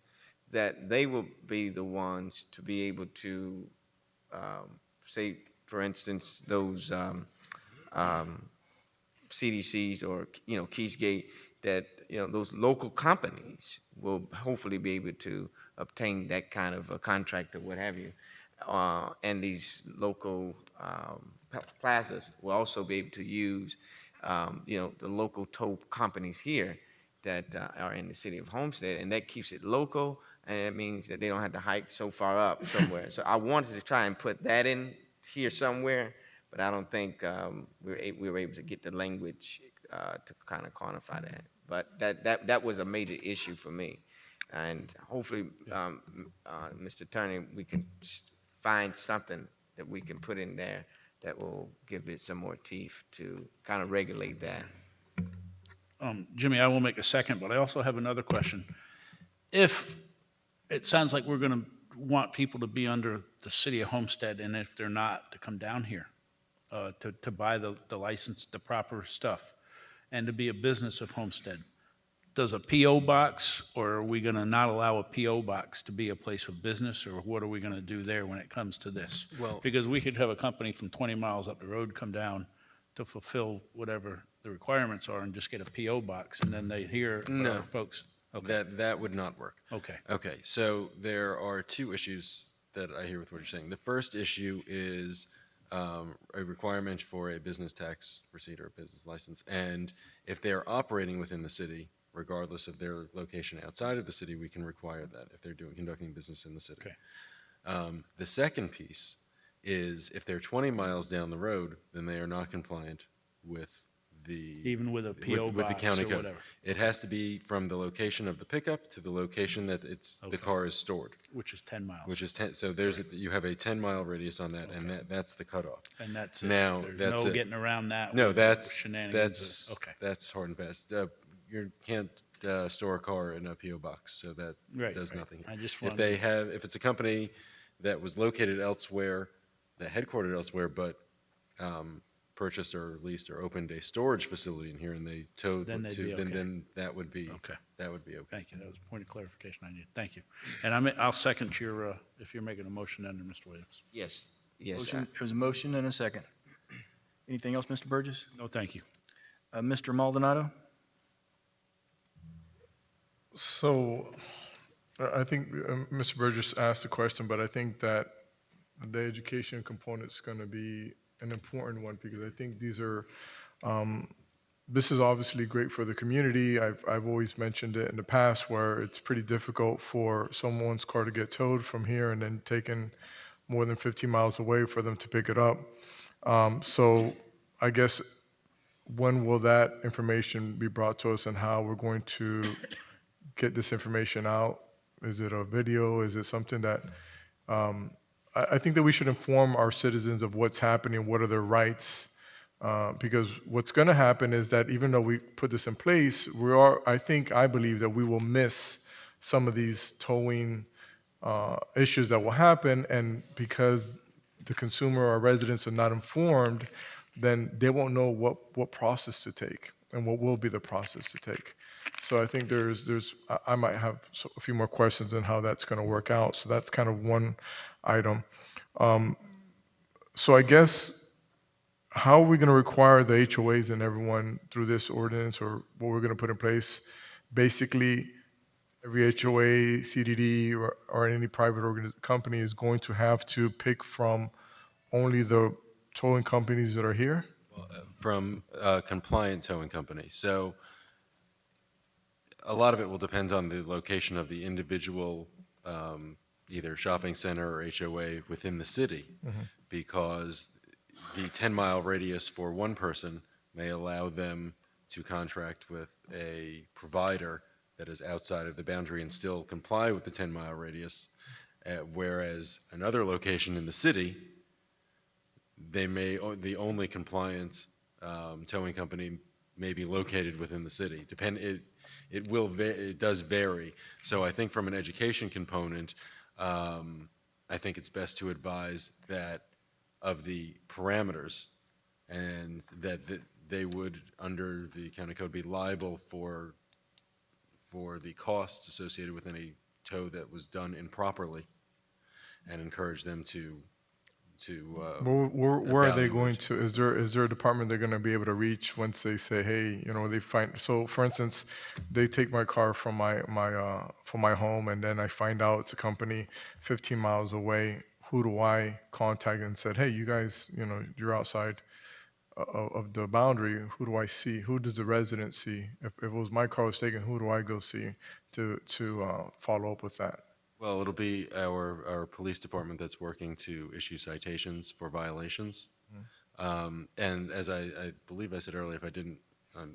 E: that they will be the ones to be able to, say, for instance, those CDCs or, Keysgate, that, those local companies will hopefully be able to obtain that kind of a contract or what have you. And these local plazas will also be able to use, the local tow companies here that are in the city of Homestead, and that keeps it local, and it means that they don't have to hike so far up somewhere. So I wanted to try and put that in here somewhere, but I don't think we were able to get the language to kind of quantify that. But that was a major issue for me. And hopefully, Mr. Attorney, we can find something that we can put in there that will give it some more teeth to kind of regulate that.
C: Jimmy, I will make a second, but I also have another question. If it sounds like we're going to want people to be under the city of Homestead, and if they're not, to come down here to buy the license, the proper stuff, and to be a business of Homestead, does a P.O. box, or are we going to not allow a P.O. box to be a place of business, or what are we going to do there when it comes to this?
K: Well-
C: Because we could have a company from 20 miles up the road come down to fulfill whatever the requirements are and just get a P.O. box, and then they hear
K: No.
C: our folks. Okay.
K: That would not work.
C: Okay.
K: Okay, so there are 2 issues that I hear with what you're saying. The first issue is a requirement for a business tax receipt or a business license, and if they're operating within the city, regardless of their location outside of the city, we can require that if they're conducting business in the city.
C: Okay.
K: The second piece is if they're 20 miles down the road, then they are not compliant with the...
C: Even with a P.O.
K: with the
C: box
K: county
C: or
K: code.
C: whatever.
K: It has to be from the location of the pickup to the location that the car is stored.
C: Which is 10 miles.
K: Which is 10, so you have a 10-mile radius on that, and that's the cutoff.
C: And that's it.
K: Now,
C: There's
K: that's
C: no
K: it.
C: getting around that
K: No,
C: with
K: that's,
C: shenanigans. Okay.
K: that's hard and fast. You can't store a car in a P.O. box, so that
C: Right,
K: does
C: right.
K: nothing.
C: I just
K: If
C: wanted-
K: if it's a company that was located elsewhere, that headquartered elsewhere, but purchased or leased or opened a storage facility in here and they towed,
C: Then they'd be okay.
K: then that would be,
C: Okay.
K: that would be okay.
C: Thank you. That was a point of clarification I needed. Thank you. And I'll second your, if you're making a motion under Mr. Williams.
E: Yes, yes.
A: Motion, there's a motion and a second. Anything else, Mr. Burgess?
C: No, thank you.
A: Mr. Maldonado?
V: So, I think Mr. Burgess asked a question, but I think that the education component is going to be an important one because I think these are, this is obviously great for the community. I've always mentioned it in the past where it's pretty difficult for someone's car to get towed from here and then taken more than 15 miles away for them to pick it up. So I guess when will that information be brought to us and how we're going to get this information out? Is it a video? Is it something that, I think that we should inform our citizens of what's happening, what are their rights, because what's going to happen is that even though we put this in place, I believe that we will miss some of these towing issues that will happen, and because the consumer or residents are not informed, then they won't know what process to take and what will be the process to take. So I think I might have a few more questions on how that's going to work out. So that's kind of one item. So I guess, how are we going to require the HOAs and everyone through this ordinance or what we're going to put in place? Basically, every HOA, CDD, or any private company is going to have to pick from only the towing companies that are here?
K: From a compliant towing company. So a lot of it will depend on the location of the individual, either shopping center or HOA within the city, because the 10-mile radius for one person may allow them to contract with a provider that is outside of the boundary and still comply with the 10-mile radius, whereas another location in the city, the only compliant towing company may be located within the city. It does vary. So I think from an education component, I think it's best to advise that of the parameters, and that they would, under the county code, be liable for for the costs associated with any tow that was done improperly and encourage them to
V: Where are they
K: evaluate.
V: going to? Is there a department they're going to be able to reach once they say, hey, they find? So, for instance, they take my car from my home, and then I find out it's a company 15 miles away. Who do I contact and said, hey, you guys, you're outside of the boundary? Who do I see? Who does the resident see? If it was my car was taken, who do I go see to follow up with that?
K: Well, it'll be our police department that's working to issue citations for violations. And as I believe I said earlier, if I didn't,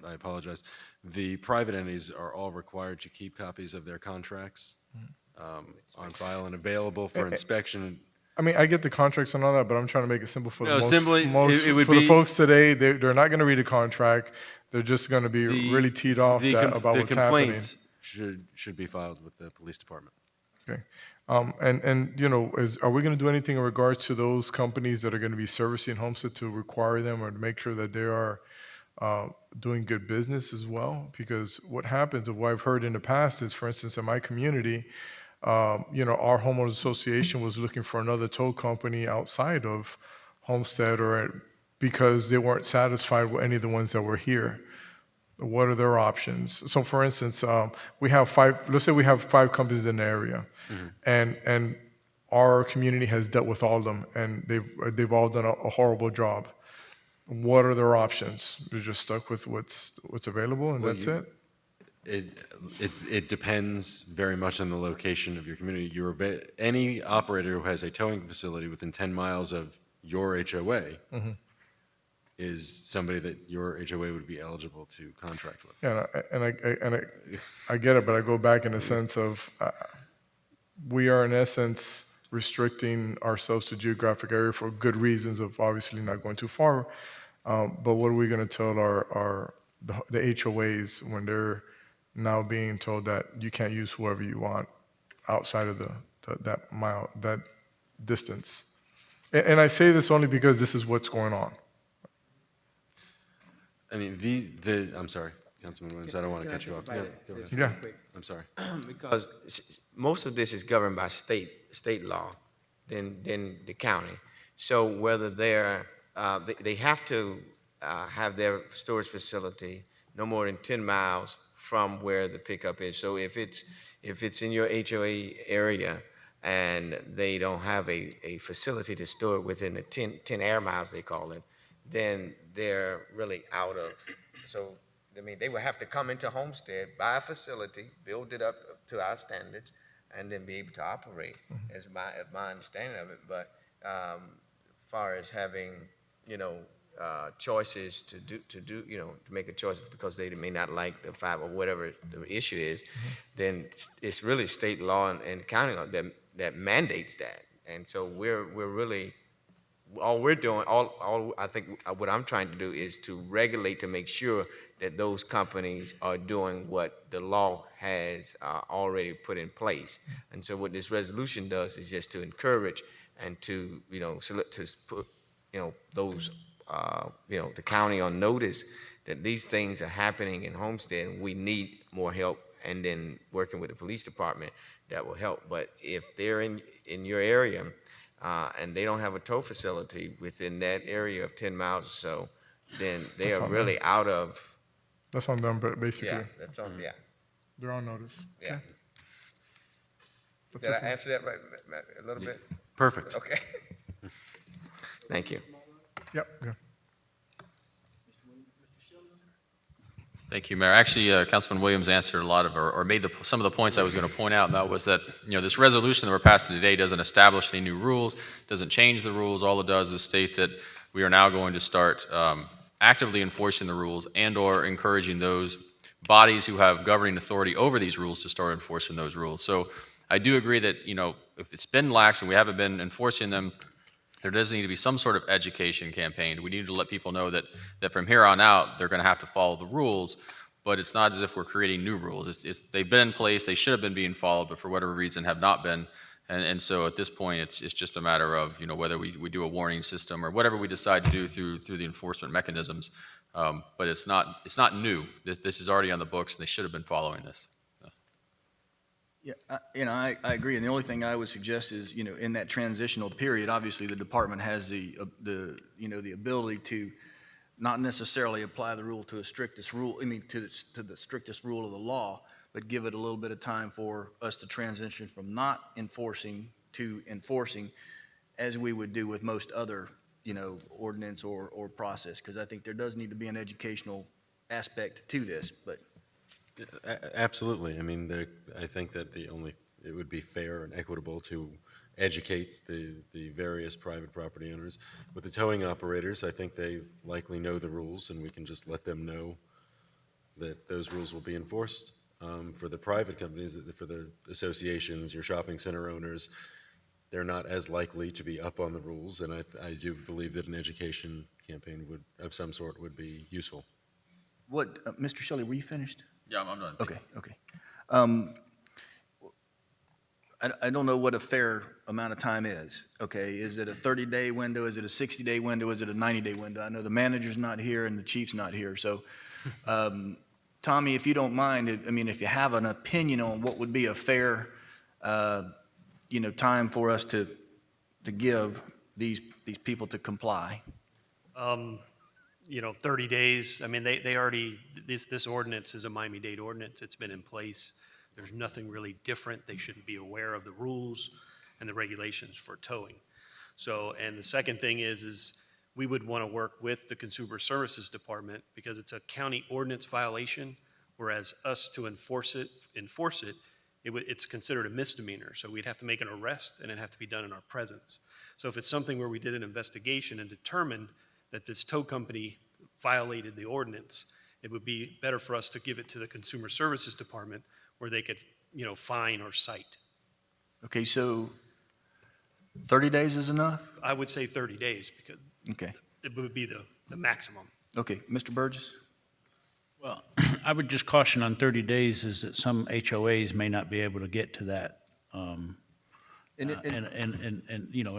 K: I apologize. The private entities are all required to keep copies of their contracts on file and available for inspection.
V: I mean, I get the contracts and all that, but I'm trying to make it simple for
K: No,
V: the
K: simply, it would
V: for
K: be,
V: the folks today. They're not going to read a contract. They're just going to be really teed off about what's happening.
K: The complaint should be filed with the police department.
V: Okay. Are we going to do anything in regards to those companies that are going to be servicing Homestead to require them or to make sure that they are doing good business as well? Because what happens, what I've heard in the past is, for instance, in my community, our homeowners association was looking for another tow company outside of Homestead because they weren't satisfied with any of the ones that were here. What are their options? So, for instance, we have let's say we have 5 companies in the area, and our community has dealt with all of them, and they've all done a horrible job. What are their options? They're just stuck with what's available, and that's it?
K: It depends very much on the location of your community. Any operator who has a towing facility within 10 miles of your HOA is somebody that your HOA would be eligible to contract with.
V: Yeah, I get it, but I go back in the sense of we are in essence restricting ourselves to geographic area for good reasons of obviously not going too far. But what are we going to tell the HOAs when they're now being told that you can't use whoever you want outside of that distance? And I say this only because this is what's going on.
K: I mean, I'm sorry, Councilman Williams, I don't want to cut you off. Go ahead.
V: Yeah.
K: I'm sorry.
E: Because most of this is governed by state law than the county. So whether they have to have their storage facility no more than 10 miles from where the pickup is. So if it's in your HOA area and they don't have a facility to store it within the 10 air miles, they call it, then they're really out of. So, I mean, they would have to come into Homestead, buy a facility, build it up to our standards, and then be able to operate, as my understanding of it. But far as having, choices to make a choice because they may not like the 5 or whatever the issue is, then it's really state law and county law that mandates that. And so we're really, all we're doing, I think what I'm trying to do is to regulate to make sure that those companies are doing what the law has already put in place. And so what this resolution does is just to encourage and to, to put, those, the county on notice that these things are happening in Homestead and we need more help, and then working with the police department that will help. But if they're in your area, and they don't have a tow facility within that area of 10 miles or so, then they are really out of.
V: That's on them, but basically.
E: Yeah, that's on, yeah.
V: They're on notice.
E: Yeah.
V: Okay.
E: Did I answer that right, Matt, a little bit?
K: Perfect.
E: Okay. Thank you.
V: Yep. Yeah.
H: Thank you, Mayor. Actually, Councilman Williams answered a lot of, or made some of the points I was going to point out, and that was that, this resolution that we're passing today doesn't establish any new rules, doesn't change the rules. All it does is state that we are now going to start actively enforcing the rules and/or encouraging those bodies who have governing authority over these rules to start enforcing those rules. So I do agree that, if it's been lax and we haven't been enforcing them, there does need to be some sort of education campaign. We need to let people know that from here on out, they're going to have to follow the rules, but it's not as if we're creating new rules. They've been in place, they should have been being followed, but for whatever reason have not been. And so at this point, it's just a matter of, whether we do a warning system or whatever we decide to do through the enforcement mechanisms. But it's not new. This is already on the books, and they should have been following this.
A: Yeah, I agree, and the only thing I would suggest is, in that transitional period, obviously, the department has the ability to not necessarily apply the rule to the strictest rule, to the strictest rule of the law, but give it a little bit of time for us to transition from not enforcing to enforcing, as we would do with most other, ordinance or process, because I think there does need to be an educational aspect to this, but.
K: Absolutely. I mean, I think that it would be fair and equitable to educate the various private property owners. With the towing operators, I think they likely know the rules, and we can just let them know that those rules will be enforced. For the private companies, for the associations, your shopping center owners, they're not as likely to be up on the rules, and I do believe that an education campaign of some sort would be useful.
A: What, Mr. Shelley, were you finished?
H: Yeah, I'm done.
A: Okay. I don't know what a fair amount of time is, okay? Is it a 30-day window? Is it a 60-day window? Is it a 90-day window? I know the manager's not here and the chief's not here, so, Tommy, if you don't mind, if you have an opinion on what would be a fair, time for us to give these people to comply.
M: 30 days, they already, this ordinance is a Miami-Dade ordinance. It's been in place. There's nothing really different. They should be aware of the rules and the regulations for towing. So, and the second thing is we would want to work with the Consumer Services Department because it's a county ordinance violation, whereas us to enforce it, it's considered a misdemeanor. So we'd have to make an arrest and it'd have to be done in our presence. So if it's something where we did an investigation and determined that this tow company violated the ordinance, it would be better for us to give it to the Consumer Services Department where they could, fine or cite.
A: Okay, so 30 days is enough?
M: I would say 30 days because
A: Okay.
M: it would be the maximum.
A: Okay, Mr. Burgess?
C: Well, I would just caution on 30 days is that some HOAs may not be able to get to that. In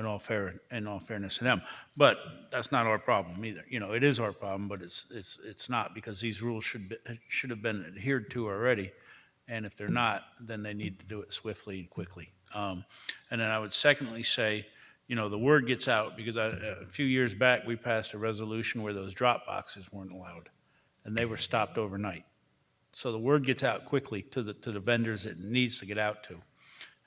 C: all fairness to them, but that's not our problem either. It is our problem, but it's not, because these rules should have been adhered to already, and if they're not, then they need to do it swiftly and quickly. And then I would secondly say, the word gets out, because a few years back we passed a resolution where those drop boxes weren't allowed, and they were stopped overnight. So the word gets out quickly to the vendors it needs to get out to.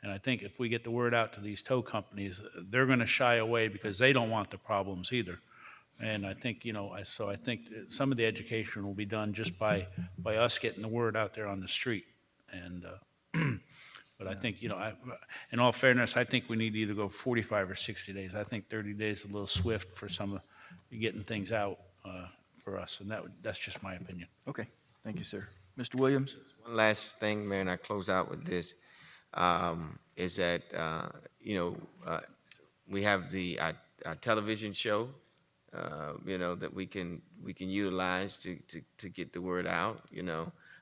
C: And I think if we get the word out to these tow companies, they're going to shy away because they don't want the problems either. And I think, I think some of the education will be done just by us getting the word out there on the street. And, but I think, in all fairness, I think we need to either go 45 or 60 days. I think 30 days is a little swift for some of getting things out for us. And that's just my opinion.
A: Okay, thank you, sir. Mr. Williams?
E: One last thing, Mayor, and I close out with this. Is that we have our television show, that we can utilize to get the word out.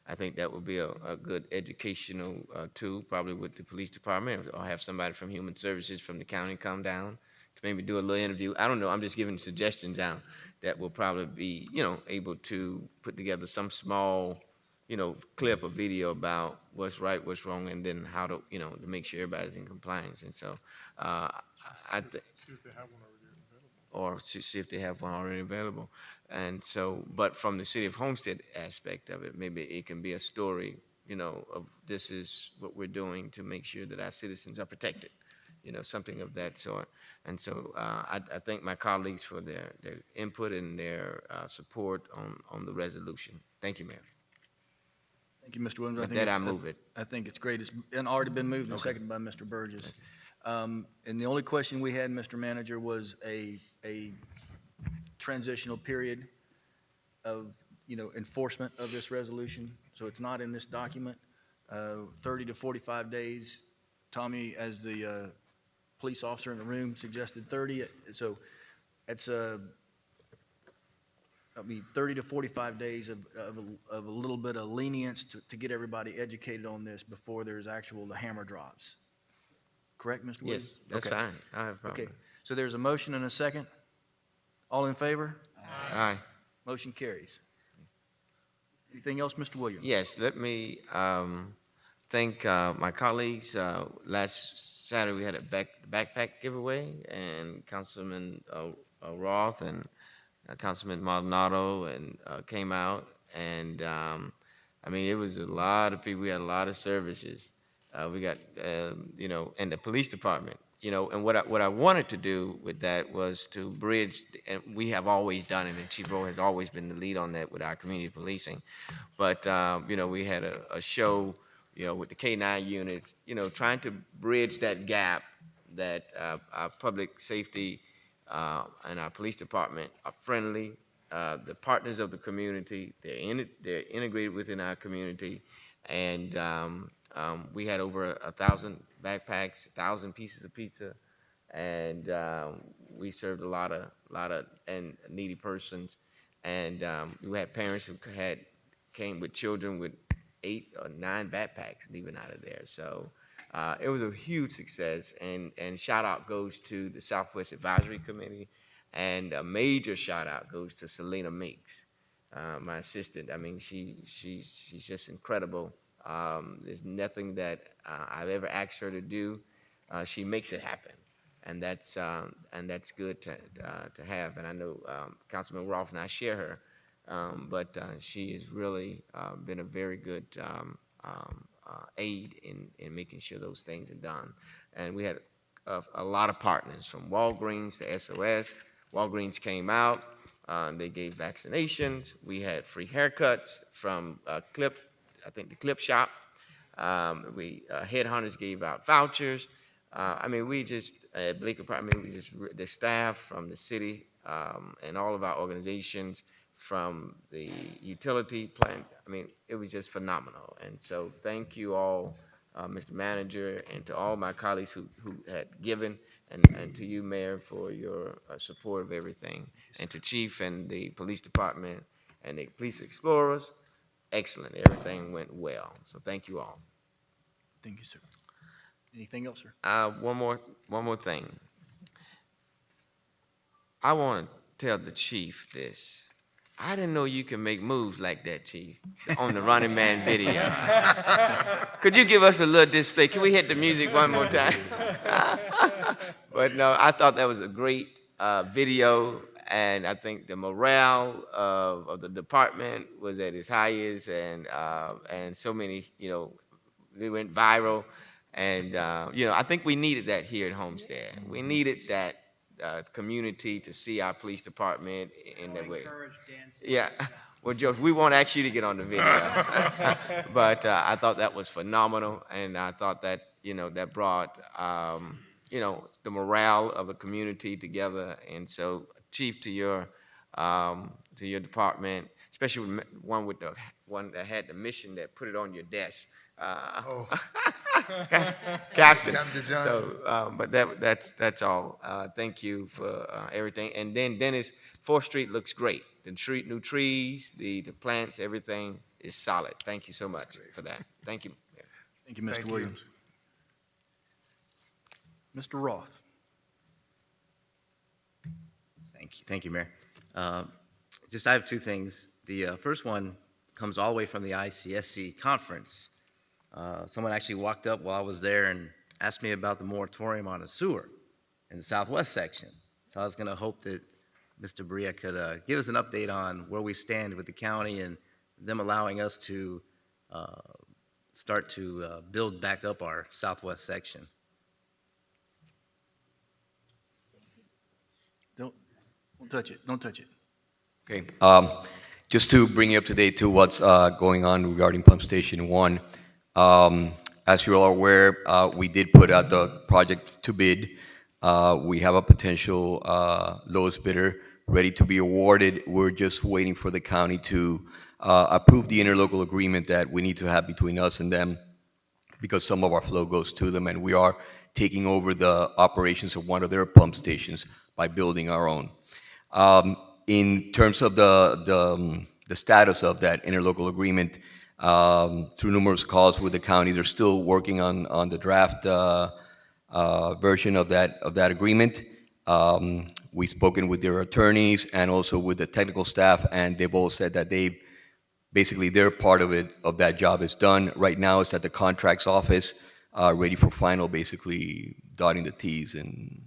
E: I think that would be a good educational tool, probably with the police department, or have somebody from Human Services from the county come down to maybe do a little interview. I don't know. I'm just giving suggestions out that will probably be able to put together some small clip or video about what's right, what's wrong, and then how to, to make sure everybody's in compliance. And so, see if they have one already available. And so, but from the city of Homestead aspect of it, maybe it can be a story, of this is what we're doing to make sure that our citizens are protected, something of that sort. And so, I thank my colleagues for their input and their support on the resolution. Thank you, Mayor.
A: Thank you, Mr. Williams.
E: With that, I move it.
A: I think it's great. It's already been moved and seconded by Mr. Burgess. And the only question we had, Mr. Manager, was a transitional period of, enforcement of this resolution. So it's not in this document. 30 to 45 days. Tommy, as the police officer in the room, suggested 30. So it's 30 to 45 days of a little bit of lenience to get everybody educated on this before there's the hammer drops. Correct, Mr. Williams?
E: Yes, that's fine. I have a problem.
A: Okay, so there's a motion and a second. All in favor?
E: Aye.
A: Motion carries. Anything else, Mr. Williams?
E: Yes, let me thank my colleagues. Last Saturday, we had a backpack giveaway, and Councilman Roth and Councilman Maldonado and came out, and I mean, it was a lot of people. We had a lot of services. We got, you know, and the police department, you know, and what I wanted to do with that was to bridge, and we have always done it, and Chief Rowe has always been the lead on that with our community policing. But, you know, we had a show, you know, with the K-9 units, you know, trying to bridge that gap that our public safety and our police department are friendly. The partners of the community, they're integrated within our community, and we had over 1,000 backpacks, 1,000 pieces of pizza, and we served a lot of and needy persons, and we had parents who came with children with 8 or 9 backpacks leaving out of there. So it was a huge success, and shout out goes to the Southwest Advisory Committee. And a major shout out goes to Selena Meeks, my assistant. I mean, she's just incredible. There's nothing that I've ever asked her to do. She makes it happen, and that's good to have. And I know Councilman Rolfe and I share her, but she has really been a very good aid in making sure those things are done. And we had a lot of partners, from Walgreens to SOS. Walgreens came out, they gave vaccinations. We had free haircuts from Clip, I think the Clip Shop. Headhunters gave out vouchers. I mean, we just, at Blake Apartment, the staff from the city and all of our organizations, from the utility plant, I mean, it was just phenomenal. And so thank you all, Mr. Manager, and to all my colleagues who had given, and to you, Mayor, for your support of everything, and to Chief and the police department and the police explorers. Excellent. Everything went well. So thank you all.
A: Thank you, sir. Anything else, sir?
E: One more thing. I want to tell the Chief this. I didn't know you can make moves like that, Chief, on the Running Man video. Could you give us a little display? Can we hit the music one more time? But no, I thought that was a great video, and I think the morale of the department was at its highest, and so many, you know, we went viral, and you know, I think we needed that here at Homestead. We needed that community to see our police department in that way. Yeah. Well, George, we won't ask you to get on the video, but I thought that was phenomenal, and I thought that, you know, that brought, you know, the morale of the community together. And so, Chief, to your department, especially one that had the mission that put it on your desk. Captain.
B: John.
E: So, but that's all. Thank you for everything. And then Dennis, 4th Street looks great. The new trees, the plants, everything is solid. Thank you so much for that. Thank you.
A: Thank you, Mr. Williams. Mr. Roth.
D: Thank you, Mayor. I have 2 things. The first one comes all the way from the ICSC conference. Someone actually walked up while I was there and asked me about the moratorium on the sewer in the southwest section. So I was going to hope that Mr. Berea could give us an update on where we stand with the county and them allowing us to start to build back up our southwest section.
A: Don't touch it. Don't touch it.
N: Okay. Just to bring you up to date to what's going on regarding Pump Station 1. As you're all aware, we did put out the project to bid. We have a potential lowest bidder ready to be awarded. We're just waiting for the county to approve the interlocal agreement that we need to have between us and them, because some of our flow goes to them, and we are taking over the operations of one of their pump stations by building our own. In terms of the status of that interlocal agreement, through numerous calls with the county, they're still working on the draft version of that agreement. We've spoken with their attorneys and also with the technical staff, and they've all said that they basically their part of it, of that job is done. Right now, it's at the contracts office, ready for final, basically dotting the Ts and,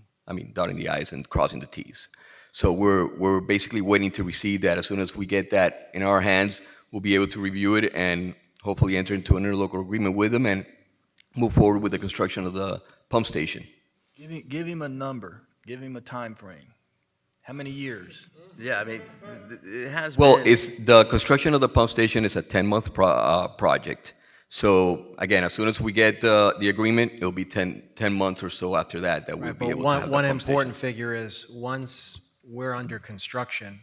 N: dotting the Is and crossing the Ts. So we're basically waiting to receive that. As soon as we get that in our hands, we'll be able to review it and hopefully enter into an interlocal agreement with them and move forward with the construction of the pump station.
A: Give him a number, give him a time frame. How many years?
U: Yeah, I mean, it has
N: Well,
U: been.
N: it's the construction of the pump station is a 10-month project. So again, as soon as we get the agreement, it'll be 10 months or so after that we'll
G: Right,
N: be
G: but
N: able to have the
G: one
N: pump
G: important
N: station.
G: figure is, once we're under construction,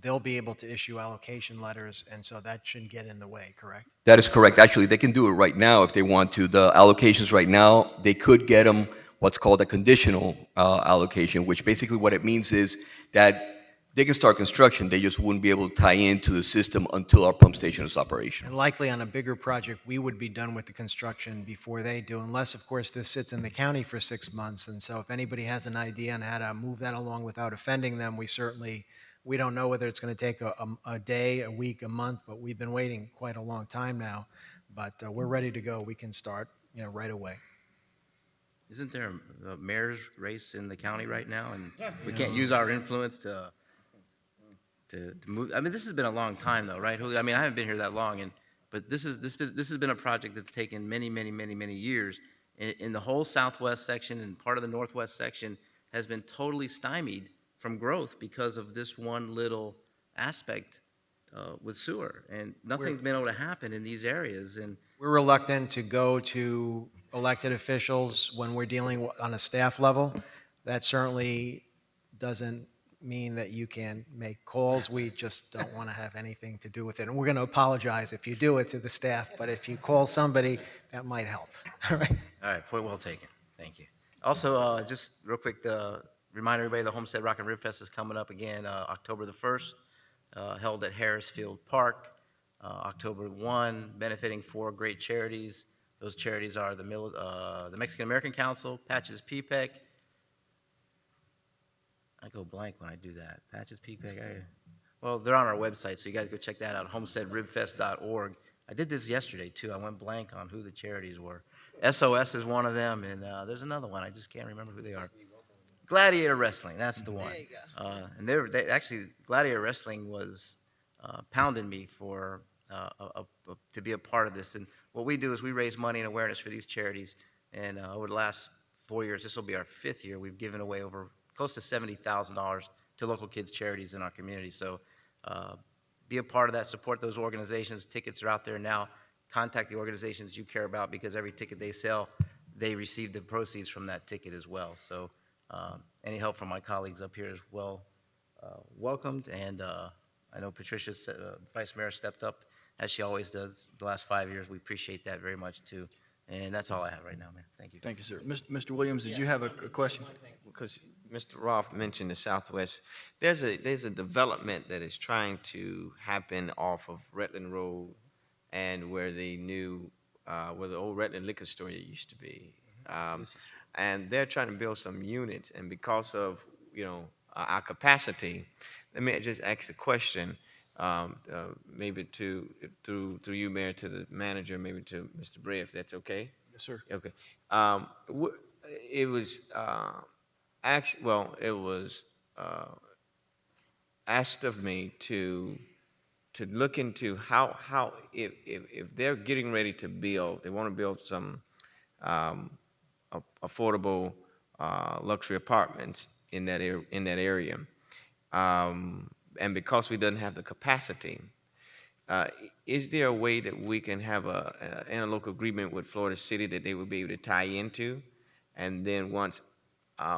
G: they'll be able to issue allocation letters, and so that shouldn't get in the way, correct?
N: That is correct. Actually, they can do it right now if they want to. The allocations right now, they could get them what's called a conditional allocation, which basically what it means is that they can start construction, they just wouldn't be able to tie into the system until our pump station is operational.
G: And likely on a bigger project, we would be done with the construction before they do, unless, of course, this sits in the county for 6 months. And so if anybody has an idea on how to move that along without offending them, we don't know whether it's going to take a day, a week, a month, but we've been waiting quite a long time now. But we're ready to go. We can start, right away.
U: Isn't there a mayor's race in the county right now? And we can't use our influence to move. I mean, this has been a long time though, right, Julio? I mean, I haven't been here that long, but this has been a project that's taken many, many, many, many years. In the whole southwest section and part of the northwest section has been totally stymied from growth because of this one little aspect with sewer, and nothing's been able to happen in these areas. And
G: We're reluctant to go to elected officials when we're dealing on a staff level. That certainly doesn't mean that you can make calls. We just don't want to have anything to do with it. And we're going to apologize if you do it to the staff, but if you call somebody, that might help. All right.
U: all right, point well taken. Thank you. Also, just real quick, remind everybody the Homestead Rock and Rib Fest is coming up again October the 1st, held at Harrisfield Park. October 1, benefiting 4 great charities. Those charities are the Mexican American Council, Patches PPEC. I go blank when I do that. Patches PPEC. Well, they're on our website, so you guys go check that out, homesteadribfest.org. I did this yesterday, too. I went blank on who the charities were. SOS is one of them, and there's another one. I just can't remember who they are. Gladiator Wrestling, that's the one. There you go. And actually, Gladiator Wrestling was pounding me for to be a part of this. And what we do is we raise money and awareness for these charities. And over the last 4 years, this will be our 5th year, we've given away over close to $70,000 to local kids' charities in our community. So be a part of that, support those organizations. Tickets are out there now. Contact the organizations you care about, because every ticket they sell, they receive the proceeds from that ticket as well. So any help from my colleagues up here is well welcomed. And I know Patricia, Vice Mayor, stepped up as she always does the last 5 years. We appreciate that very much too. And that's all I have right now, Mayor. Thank you.
A: Thank you, sir. Mr. Williams, did you have a question?
E: Because Mr. Roth mentioned the Southwest, there's a development that is trying to happen off of Redland Road and where the old Redland liquor store used to be. And they're trying to build some units, and because of, our capacity, let me just ask a question, maybe through you, Mayor, to the manager, maybe to Mr. Bray, if that's okay?
A: Yes, sir.
E: Okay. It was asked of me to look into how if they're getting ready to build, they want to build some affordable luxury apartments in that area, and because we don't have the capacity, is there a way that we can have an interlocal agreement with Florida City that they would be able to tie into, and then once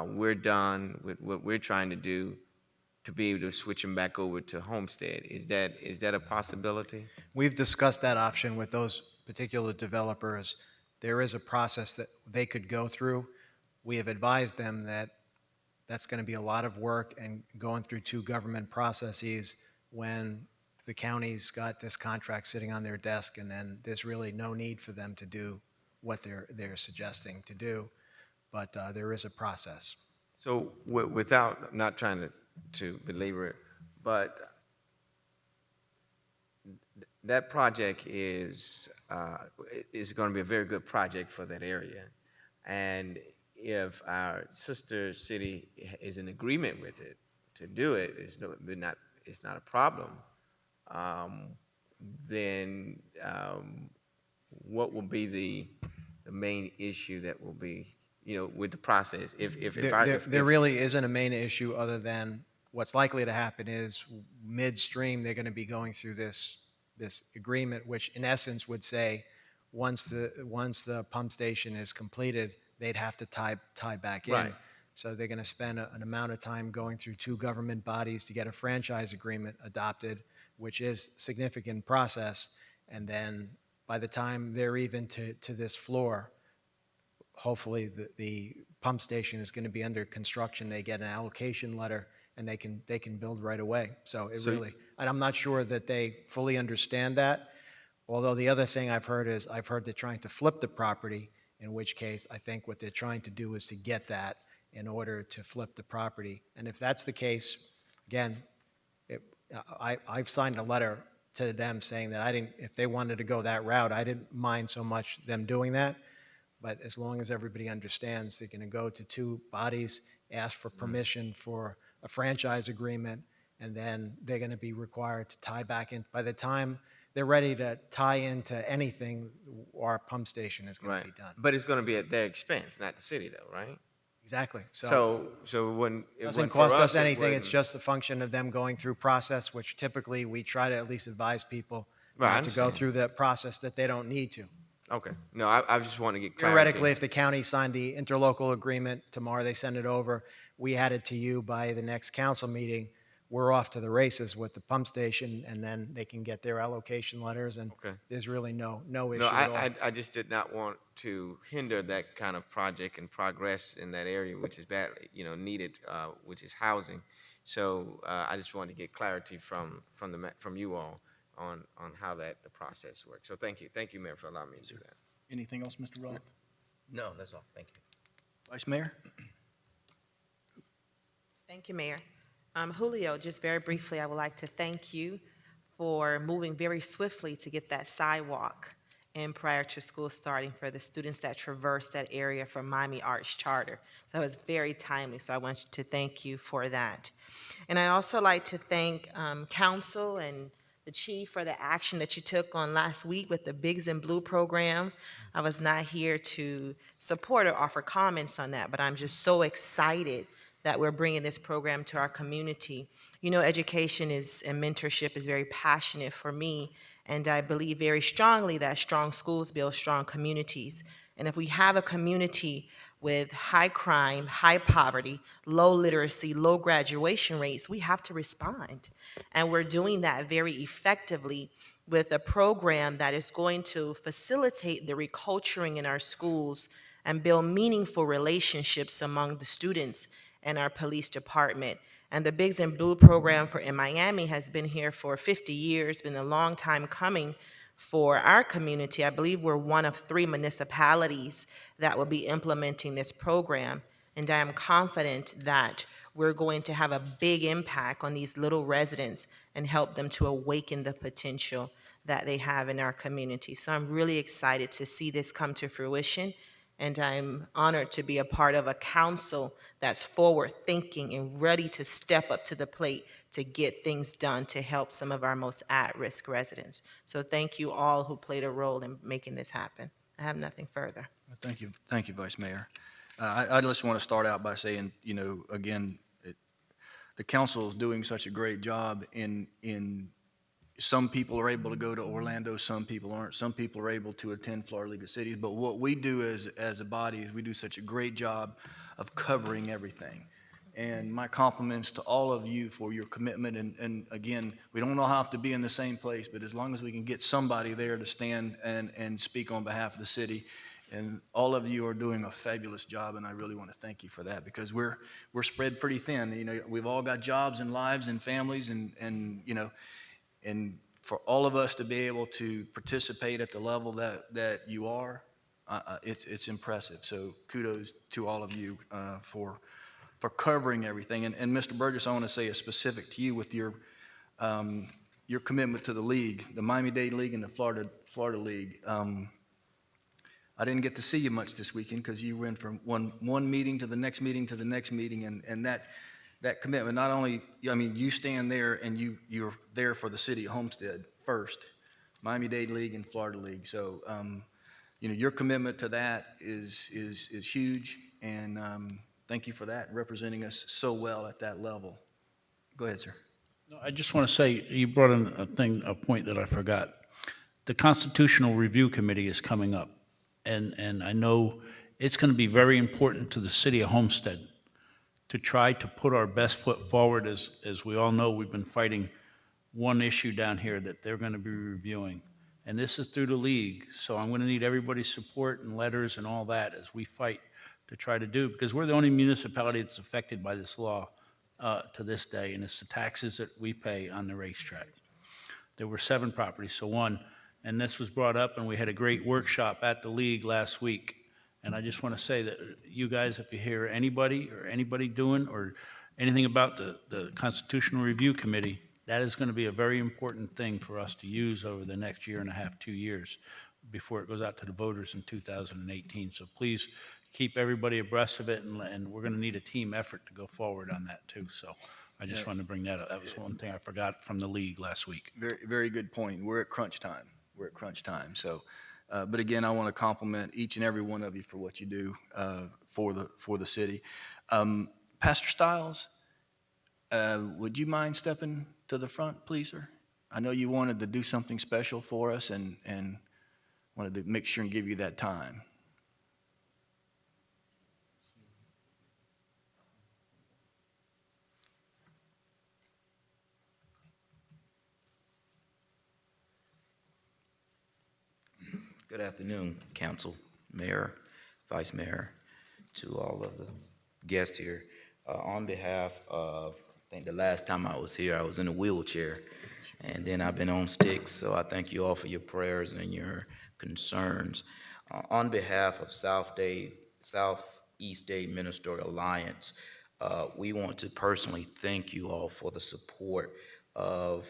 E: we're done with what we're trying to do, to be able to switch them back over to Homestead? Is that a possibility?
G: We've discussed that option with those particular developers. There is a process that they could go through. We have advised them that that's going to be a lot of work and going through 2 government processes when the county's got this contract sitting on their desk, and then there's really no need for them to do what they're suggesting to do. But there is a process.
E: So without, not trying to belabor it, but that project is going to be a very good project for that area. And if our sister city is in agreement with it to do it, it's not a problem. Then what will be the main issue that will be, with the process?
G: There really isn't a main issue other than what's likely to happen is midstream, they're going to be going through this agreement, which in essence would say, once the pump station is completed, they'd have to tie back in.
E: Right.
G: So they're going to spend an amount of time going through two government bodies to get a franchise agreement adopted, which is a significant process. And then by the time they're even to this floor, hopefully the pump station is going to be under construction. They get an allocation letter and they can build right away. So and I'm not sure that they fully understand that. Although the other thing I've heard they're trying to flip the property, in which case I think what they're trying to do is to get that in order to flip the property. And if that's the case, again, I've signed a letter to them saying that if they wanted to go that route, I didn't mind so much them doing that. But as long as everybody understands, they're going to go to two bodies, ask for permission for a franchise agreement, and then they're going to be required to tie back in. By the time they're ready to tie into anything, our pump station is going to be done.
E: But it's going to be at their expense, not the city, though, right?
G: Exactly.
E: So when
G: it doesn't cost us anything. It's just a function of them going through process, which typically we try to at least advise people not to go through the process that they don't need to.
E: Okay. No, I just want to get clarity.
G: Theoretically, if the county signed the interlocal agreement, tomorrow they send it over, we had it to you by the next council meeting, we're off to the races with the pump station, and then they can get their allocation letters, and there's really no issue at all.
E: I just did not want to hinder that kind of project and progress in that area, which is badly, needed, which is housing. So I just wanted to get clarity from you all on how the process works. So thank you, Mayor, for allowing me to do that.
A: Anything else, Mr. Roth?
U: No, that's all. Thank you.
A: Vice Mayor?
J: Thank you, Mayor. Julio, just very briefly, I would like to thank you for moving very swiftly to get that sidewalk in prior to school starting for the students that traverse that area from Miami Arts Charter. So it was very timely, so I want to thank you for that. And I'd also like to thank council and the chief for the action that you took on last week with the Bigs in Blue program. I was not here to support or offer comments on that, but I'm just so excited that we're bringing this program to our community. Education and mentorship is very passionate for me, and I believe very strongly that strong schools build strong communities. And if we have a community with high crime, high poverty, low literacy, low graduation rates, we have to respond. And we're doing that very effectively with a program that is going to facilitate the reculturing in our schools and build meaningful relationships among the students and our police department. And the Bigs in Blue program in Miami has been here for 50 years, been a long time coming for our community. I believe we're one of 3 municipalities that will be implementing this program. And I am confident that we're going to have a big impact on these little residents and help them to awaken the potential that they have in our community. So I'm really excited to see this come to fruition. And I'm honored to be a part of a council that's forward-thinking and ready to step up to the plate to get things done to help some of our most at-risk residents. So thank you all who played a role in making this happen. I have nothing further.
A: Thank you. Thank you, Vice Mayor. I just want to start out by saying, again, the council is doing such a great job in some people are able to go to Orlando, some people aren't. Some people are able to attend Florida League of Cities. But what we do as a body is we do such a great job of covering everything. And my compliments to all of you for your commitment. And again, we don't all have to be in the same place, but as long as we can get somebody there to stand and speak on behalf of the city, and all of you are doing a fabulous job, and I really want to thank you for that, because we're spread pretty thin. We've all got jobs and lives and families, and for all of us to be able to participate at the level that you are, it's impressive. So kudos to all of you for covering everything. And Mr. Burgess, I want to say a specific to you with your your commitment to the league, the Miami-Dade League and the Florida League. I didn't get to see you much this weekend because you went from one meeting to the next meeting to the next meeting, and that commitment, not only, I mean, you stand there and you're there for the city of Homestead first, Miami-Dade League and Florida League. So, your commitment to that is huge, and thank you for that, representing us so well at that level. Go ahead, sir.
C: No, I just want to say, you brought in a point that I forgot. The Constitutional Review Committee is coming up, and I know it's going to be very important to the city of Homestead to try to put our best foot forward. As we all know, we've been fighting one issue down here that they're going to be reviewing, and this is through the league. So I'm going to need everybody's support and letters and all that as we fight to try to do, because we're the only municipality that's affected by this law to this day, and it's the taxes that we pay on the racetrack. There were 7 properties, so one, and this was brought up, and we had a great workshop at the league last week. And I just want to say that you guys, if you hear anybody doing or anything about the Constitutional Review Committee, that is going to be a very important thing for us to use over the next year and a half, 2 years, before it goes out to the voters in 2018. So please keep everybody abreast of it, and we're going to need a team effort to go forward on that too. So I just wanted to bring that up. That was one thing I forgot from the league last week.
A: Very, very good point. We're at crunch time. So, but again, I want to compliment each and every one of you for what you do for the city. Pastor Stiles, would you mind stepping to the front, please, sir? I know you wanted to do something special for us, and wanted to make sure and give you that time.
O: Good afternoon, council, mayor, vice mayor, to all of the guests here. On behalf of, I think the last time I was here, I was in a wheelchair, and then I've been on sticks, so I thank you all for your prayers and your concerns. On behalf of Southeast Dade Ministerial Alliance, we want to personally thank you all for the support of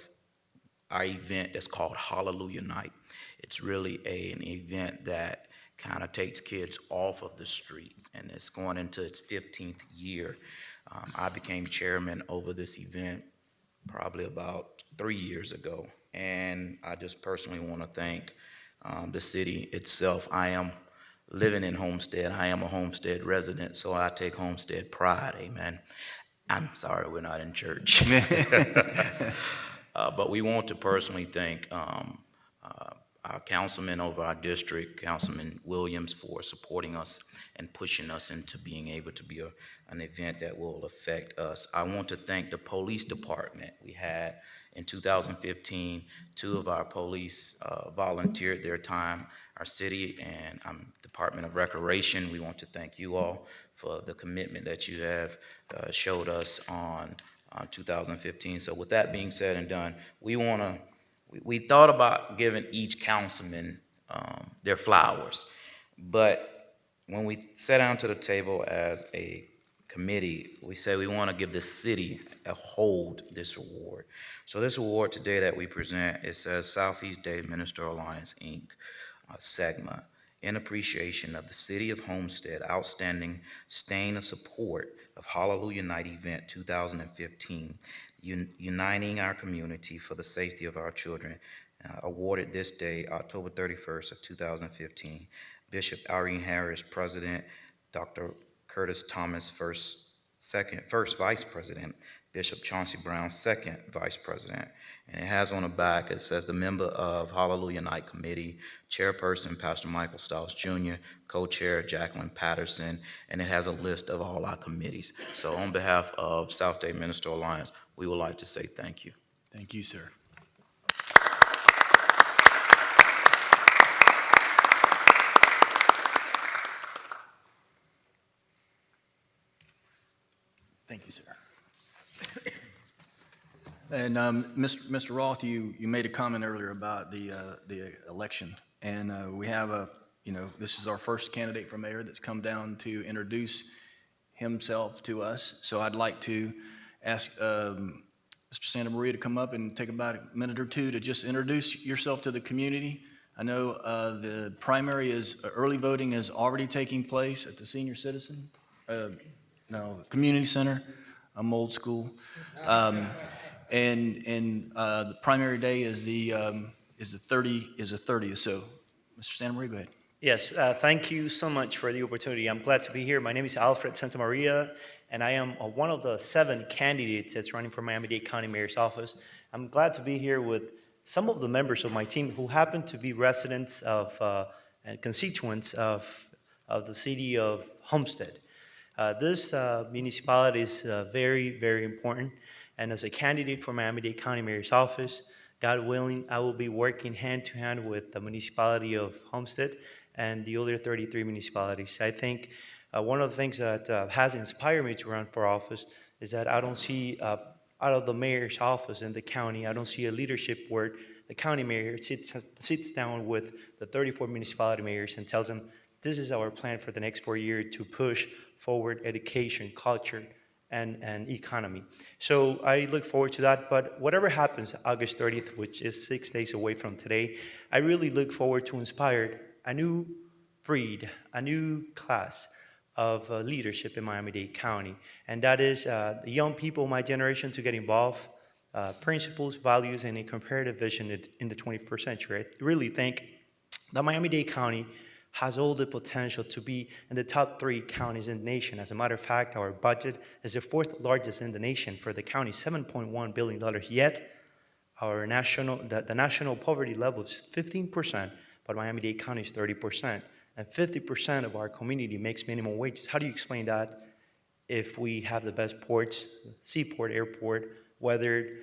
O: our event that's called Hallelujah Night. It's really an event that kind of takes kids off of the streets, and it's going into its 15th year. I became chairman over this event probably about 3 years ago, and I just personally want to thank the city itself. I am living in Homestead. I am a Homestead resident, so I take Homestead pride, amen. I'm sorry we're not in church. But we want to personally thank our councilman over our district, Councilman Williams, for supporting us and pushing us into being able to be an event that will affect us. I want to thank the police department. We had, in 2015, 2 of our police volunteered their time, our city and Department of Recreation. We want to thank you all for the commitment that you have showed us on 2015. So with that being said and done, we thought about giving each councilman their flowers, but when we sat down to the table as a committee, we said we want to give the city a hold this award. So this award today that we present, it says Southeast Dade Ministerial Alliance, Inc., SEGMA, in appreciation of the City of Homestead Outstanding Stain of Support of Hallelujah Night Event 2015, uniting our community for the safety of our children, awarded this day, October 31st of 2015. Bishop Irene Harris, President, Dr. Curtis Thomas, first Vice President, Bishop Chauncey Brown, second Vice President. And it has on the back, it says the member of Hallelujah Night Committee, Chairperson Pastor Michael Stiles Jr., Co-Chair Jacqueline Patterson, and it has a list of all our committees. So on behalf of South Dade Ministerial Alliance, we would like to say thank you.
A: Thank you, sir. Thank you, sir. And Mr. Roth, you made a comment earlier about the election, and we have this is our first candidate for mayor that's come down to introduce himself to us. So I'd like to ask Mr. Santa Maria to come up and take about a minute or two to just introduce yourself to the community. I know the primary early voting is already taking place at the senior citizen, community center. I'm old school. And the primary day is the 30th. So, Mr. Santa Maria, go ahead.
P: Yes, thank you so much for the opportunity. I'm glad to be here. My name is Alfred Santa Maria, and I am one of the 7 candidates that's running for Miami-Dade County Mayor's office. I'm glad to be here with some of the members of my team who happen to be residents of and constituents of the city of Homestead. This municipality is very, very important, and as a candidate for Miami-Dade County Mayor's office, God willing, I will be working hand-to-hand with the municipality of Homestead and the other 33 municipalities. I think one of the things that has inspired me to run for office is that I don't see, out of the mayor's office in the county, I don't see a leadership where the county mayor sits down with the 34 municipality mayors and tells them, this is our plan for the next 4 years to push forward education, culture, and economy. So I look forward to that, but whatever happens August 30th, which is 6 days away from today, I really look forward to inspire a new breed, a new class of leadership in Miami-Dade County, and that is the young people of my generation to get involved, principles, values, and a comparative vision in the 21st century. I really think that Miami-Dade County has all the potential to be in the top 3 counties in the nation. As a matter of fact, our budget is the 4th largest in the nation for the county, $7.1 billion, yet our the national poverty level is 15%, but Miami-Dade County is 30%, and 50% of our community makes minimum wages. How do you explain that if we have the best ports, seaport, airport, weathered,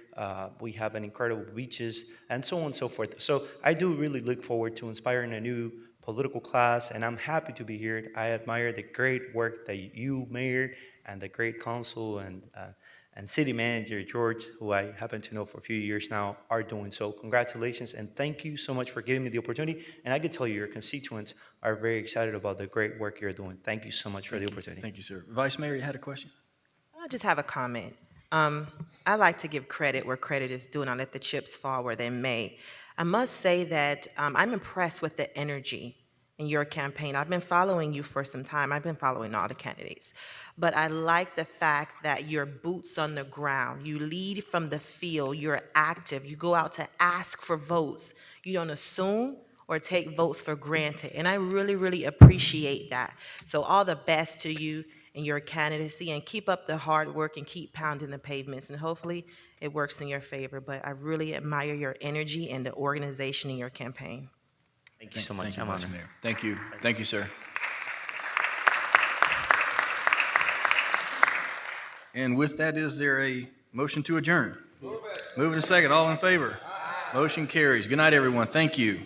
P: we have an incredible beaches, and so on and so forth. So I do really look forward to inspiring a new political class, and I'm happy to be here. I admire the great work that you, Mayor, and the great council and city manager, George, who I happen to know for a few years now, are doing. So congratulations, and thank you so much for giving me the opportunity. And I can tell you, your constituents are very excited about the great work you're doing. Thank you so much for the opportunity.
A: Thank you, sir. Vice Mayor, you had a question?
J: I just have a comment. I like to give credit where credit is due, and I let the chips fall where they may. I must say that I'm impressed with the energy in your campaign. I've been following you for some time. I've been following all the candidates. But I like the fact that you're boots on the ground. You lead from the field. You're active. You go out to ask for votes. You don't assume or take votes for granted. And I really, really appreciate that. So all the best to you in your candidacy, and keep up the hard work and keep pounding the pavements, and hopefully it works in your favor. But I really admire your energy and the organization in your campaign.
P: Thank you so much.
A: Thank you,
P: I'm
A: Vice
P: honored.
A: Mayor. Thank you. Thank you, sir. And with that, is there a motion to adjourn? Move it a second. All in favor? Motion carries. Good night, everyone. Thank you.